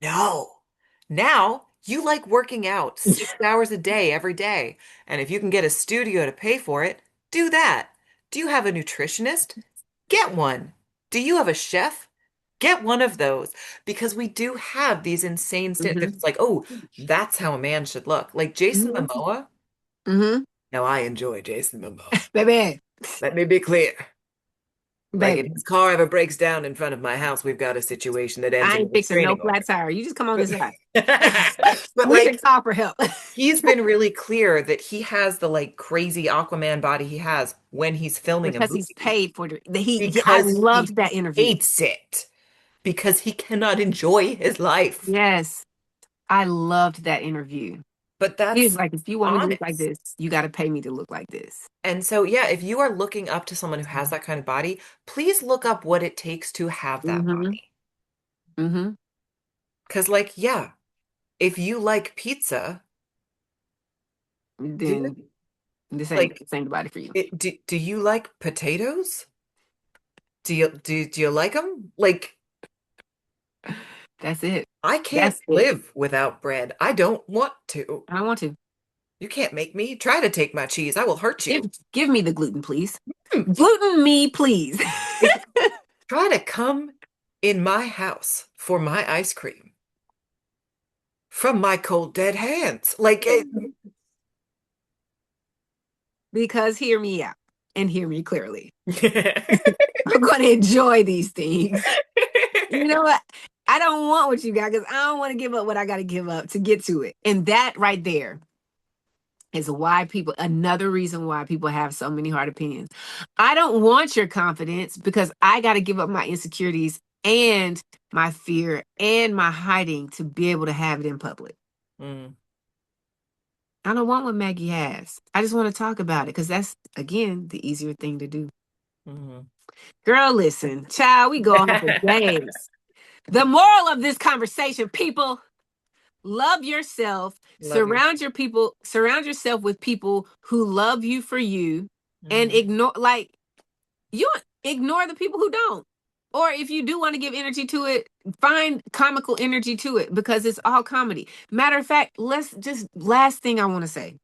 [SPEAKER 2] No. Now you like working out 6 hours a day every day. And if you can get a studio to pay for it, do that. Do you have a nutritionist? Get one. Do you have a chef? Get one of those. Because we do have these insane standards.
[SPEAKER 1] Mhm.
[SPEAKER 2] It's like, oh, that's how a man should look. Like Jason
[SPEAKER 1] Mhm.
[SPEAKER 2] Momoa.
[SPEAKER 1] Mhm.
[SPEAKER 2] Now I enjoy Jason Momoa.
[SPEAKER 1] Baby,
[SPEAKER 2] Let me be clear. Like if
[SPEAKER 1] baby.
[SPEAKER 2] his car ever breaks down in front of my house, we've got a situation that ends
[SPEAKER 1] I
[SPEAKER 2] in a
[SPEAKER 1] ain't fixing no
[SPEAKER 2] restraining
[SPEAKER 1] flat
[SPEAKER 2] order.
[SPEAKER 1] tire. You just come on
[SPEAKER 2] But,
[SPEAKER 1] this side.
[SPEAKER 2] but
[SPEAKER 1] We can
[SPEAKER 2] like
[SPEAKER 1] call for help
[SPEAKER 2] he's been really clear that he has the like crazy Aquaman body he has when he's filming a
[SPEAKER 1] because he's
[SPEAKER 2] movie
[SPEAKER 1] paid for the I
[SPEAKER 2] because he
[SPEAKER 1] loved that interview.
[SPEAKER 2] hates it because he cannot enjoy his life.
[SPEAKER 1] Yes, I loved that interview.
[SPEAKER 2] But
[SPEAKER 1] He's
[SPEAKER 2] that's
[SPEAKER 1] like, if you want me to look like
[SPEAKER 2] honest.
[SPEAKER 1] this, you got to pay me to look like this.
[SPEAKER 2] And so, yeah, if you are looking up to someone who has that kind of body, please look up what it takes to have that
[SPEAKER 1] Mm-hmm.
[SPEAKER 2] body.
[SPEAKER 1] Mm-hmm.
[SPEAKER 2] Because, like, yeah, if you like pizza, do it.
[SPEAKER 1] Then this ain't
[SPEAKER 2] Like,
[SPEAKER 1] this ain't the body for you.
[SPEAKER 2] do you like potatoes? Do you like them? Like,
[SPEAKER 1] That's it.
[SPEAKER 2] I can't
[SPEAKER 1] That's it.
[SPEAKER 2] live without bread. I don't want to.
[SPEAKER 1] I don't want to.
[SPEAKER 2] You can't make me. Try to take my cheese. I will hurt
[SPEAKER 1] Give
[SPEAKER 2] you.
[SPEAKER 1] give me the gluten, please.
[SPEAKER 2] Hmm.
[SPEAKER 1] Gluten me, please.
[SPEAKER 2] If try to come in my house for my ice cream from my cold dead hands. Like
[SPEAKER 1] Because hear me out and hear me clearly. I'm going to enjoy these things. You know what? I don't want what you got because I don't want to give up what I got to give up to get to it. And that right there is why people, another reason why people have so many hard opinions. I don't want your confidence because I got to give up my insecurities and my fear and my hiding to be able to have it in public.
[SPEAKER 2] Mm,
[SPEAKER 1] I don't want what Maggie has. I just want to talk about it because that's, again, the easier thing to do.
[SPEAKER 2] mhm.
[SPEAKER 1] Girl, listen, child, we go on for days. The moral of this conversation, people, love yourself,
[SPEAKER 2] Love you.
[SPEAKER 1] surround yourself with people who love you for you and
[SPEAKER 2] Mhm.
[SPEAKER 1] you ignore the people who don't. Or if you do want to give energy to it, find comical energy to it because it's all comedy. Matter of fact, let's just last thing I want to say.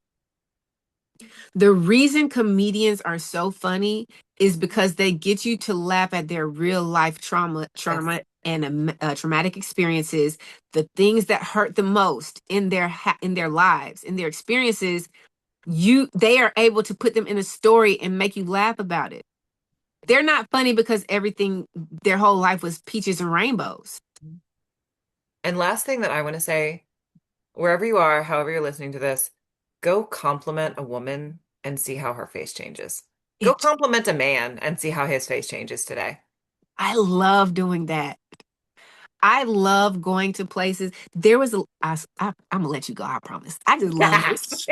[SPEAKER 1] The reason comedians are so funny is because they get you to laugh at their real life
[SPEAKER 2] Yes.
[SPEAKER 1] trauma and traumatic experiences, the things that hurt the most in in their lives, in their experiences. They are able to put them in a story and make you laugh about it. They're not funny because everything their whole life was peaches and rainbows.
[SPEAKER 2] And last thing that I want to say, wherever you are, however you're listening to this, go compliment a woman and see how her face changes. Go
[SPEAKER 1] It.
[SPEAKER 2] compliment a man and see how his face changes today.
[SPEAKER 1] I love doing that. I love going to places. There was I'm gonna let you go. I promise. I just love this.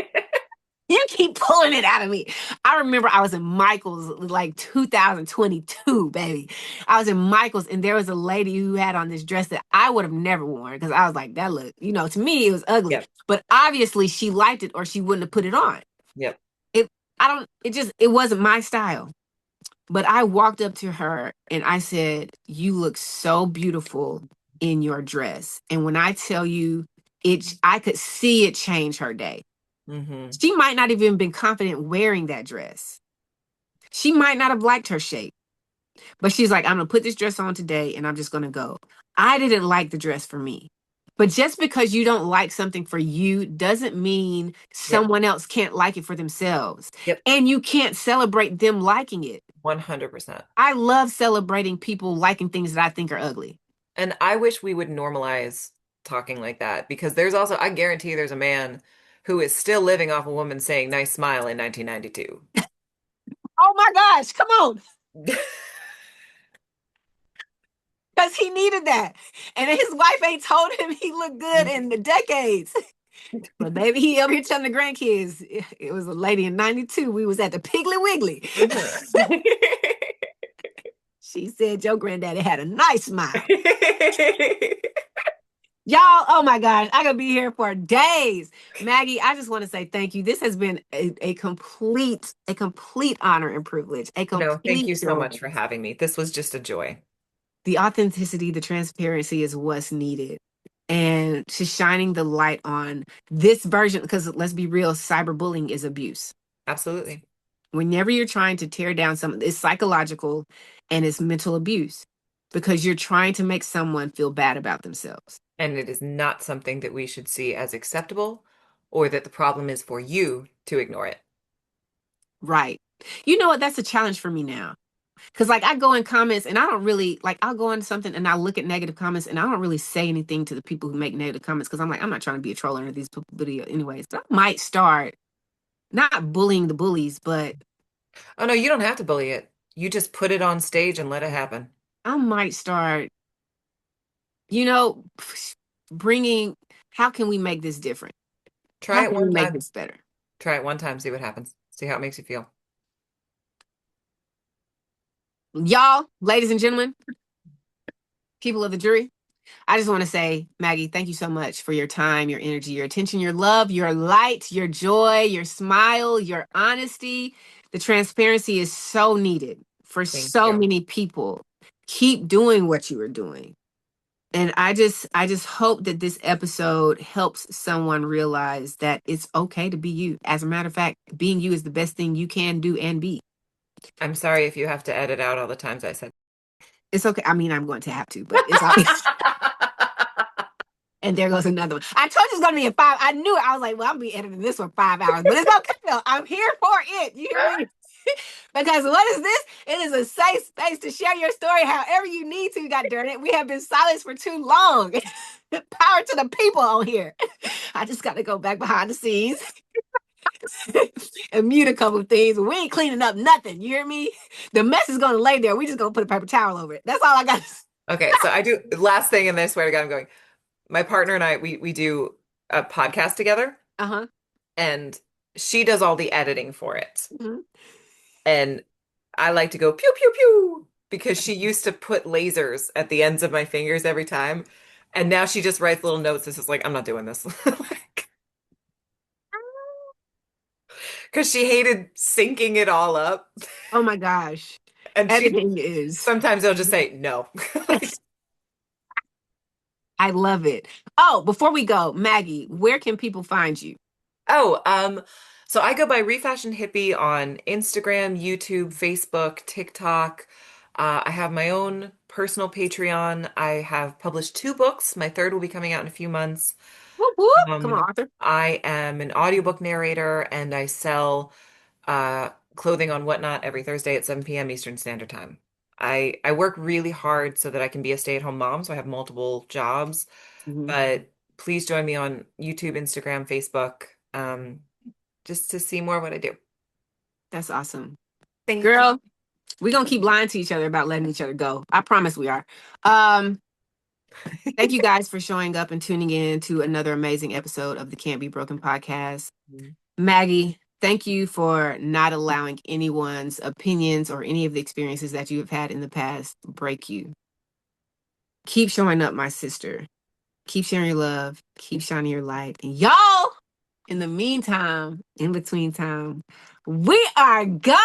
[SPEAKER 1] You keep pulling it out of me. I remember I was in Michael's like 2022, baby. I was in Michael's and there was a lady who had on this dress that I would have never worn because I was like, that look, to me it was ugly.
[SPEAKER 2] Yep.
[SPEAKER 1] But obviously she liked it or she wouldn't have put it on.
[SPEAKER 2] Yep.
[SPEAKER 1] It I don't it wasn't my style. But I walked up to her and I said, "You look so beautiful in your dress." And when I tell you I could see it change her day.
[SPEAKER 2] Hmm.
[SPEAKER 1] She might not even been confident wearing that dress. She might not have liked her shape, but she's like, I'm going to put this dress on today and I'm just going to go. I didn't like the dress for me. But just because you don't like something for you doesn't mean
[SPEAKER 2] Yep.
[SPEAKER 1] someone else can't like it for themselves.
[SPEAKER 2] Yep.
[SPEAKER 1] And you can't celebrate them liking it.
[SPEAKER 2] 100%.
[SPEAKER 1] I love celebrating people liking things that I think are ugly.
[SPEAKER 2] And I wish we would normalize talking like that because there's also, I guarantee there's a man who is still living off a woman saying nice smile in 1992.
[SPEAKER 1] Oh my gosh, come on. Because he needed that. And his wife ain't told him he looked good in the decades. But baby, he up here telling the grandkids it was a lady in 92. We was at the Piggly Wiggly. She said your granddaddy had a nice smile. Y'all, oh my gosh, I could be here for days. Maggie, I just want to say thank you. This has been a complete honor and privilege, a
[SPEAKER 2] No, thank
[SPEAKER 1] complete
[SPEAKER 2] you so
[SPEAKER 1] joy.
[SPEAKER 2] much for having me. This was just a joy.
[SPEAKER 1] The authenticity, the transparency is what's needed. And to shining the light on this version, because let's be real, cyberbullying is abuse.
[SPEAKER 2] Absolutely.
[SPEAKER 1] Whenever you're trying to tear down someone, it's psychological and it's mental abuse because you're trying to make someone feel bad about themselves.
[SPEAKER 2] And it is not something that we should see as acceptable or that the problem is for you to ignore it.
[SPEAKER 1] Right. You know what? That's a challenge for me now. Cause like I go in comments and I don't really like I'll go into something and I look at negative comments and I don't really say anything to the people who make negative comments because I'm like, I'm not trying to be a troll under these video anyways. So I might start not bullying the bullies, but
[SPEAKER 2] Oh no, you don't have to bully it. You just put it on stage and let it happen.
[SPEAKER 1] I might start, you know, bringing how can we make this different?
[SPEAKER 2] Try
[SPEAKER 1] How
[SPEAKER 2] it
[SPEAKER 1] can we
[SPEAKER 2] one
[SPEAKER 1] make
[SPEAKER 2] time.
[SPEAKER 1] this better?
[SPEAKER 2] Try it one time, see what happens. See how it makes you feel.
[SPEAKER 1] Y'all, ladies and gentlemen, people of the jury, I just want to say, Maggie, thank you so much for your time, your energy, your attention, your love, your light, your joy, your smile, your honesty. The transparency is so needed for
[SPEAKER 2] Thank
[SPEAKER 1] so
[SPEAKER 2] you.
[SPEAKER 1] many people. Keep doing what you are doing. And I just hope that this episode helps someone realize that it's okay to be you. As a matter of fact, being you is the best thing you can do and be.
[SPEAKER 2] I'm sorry if you have to edit out all the times I said.
[SPEAKER 1] It's okay. I mean, I'm going to have to, but it's all. And there goes another one. I told you it's gonna be a five. I knew it. I was like, well, I'll be editing this for 5 hours, but it's okay though. I'm here for it. You hear me? Because what is this? It is a safe space to share your story however you need to. God darn it, we have been silenced for too long. Power to the people on here. I just got to go back behind the scenes and mute a couple of things. We ain't cleaning up nothing. You hear me? The mess is gonna lay there. We just gonna put a paper towel over it. That's all I got.
[SPEAKER 2] Okay, so I do last thing, and I swear to God, I'm going. My partner and I, we do a podcast together,
[SPEAKER 1] Uh-huh.
[SPEAKER 2] and she does all the editing for it.
[SPEAKER 1] Mhm.
[SPEAKER 2] And I like to go pew pew pew because she used to put lasers at the ends of my fingers every time. And now she just writes little notes. This is like, I'm not doing this. Because she hated syncing it all up.
[SPEAKER 1] Oh my gosh.
[SPEAKER 2] And she
[SPEAKER 1] Editing is.
[SPEAKER 2] sometimes they'll just say no.
[SPEAKER 1] I love it. Oh, before we go, Maggie, where can people find you?
[SPEAKER 2] Oh, so I go by Refashion Hippie on Instagram, YouTube, Facebook, TikTok. I have my own personal Patreon. I have published 2 books. My third will be coming out in a few months.
[SPEAKER 1] Whoop, whoop. Come on, Arthur.
[SPEAKER 2] I am an audiobook narrator and I sell clothing on Whatnot every Thursday at 7 p.m. Eastern Standard Time. I work really hard so that I can be a stay-at-home mom, so I have multiple jobs.
[SPEAKER 1] Mhm.
[SPEAKER 2] But please join me on YouTube, Instagram, Facebook, just to see more of what I do.
[SPEAKER 1] That's awesome.
[SPEAKER 2] Thank you.
[SPEAKER 1] Girl, we're gonna keep lying to each other about letting each other go. I promise we are. Um, Thank you guys for showing up and tuning in to another amazing episode of the Can't Be Broken podcast. Maggie, thank you for not allowing anyone's opinions or any of the experiences that you have had in the past break you. Keep showing up, my sister. Keep sharing your love. Keep shining your light. And y'all, in the meantime, in between time, we are gone.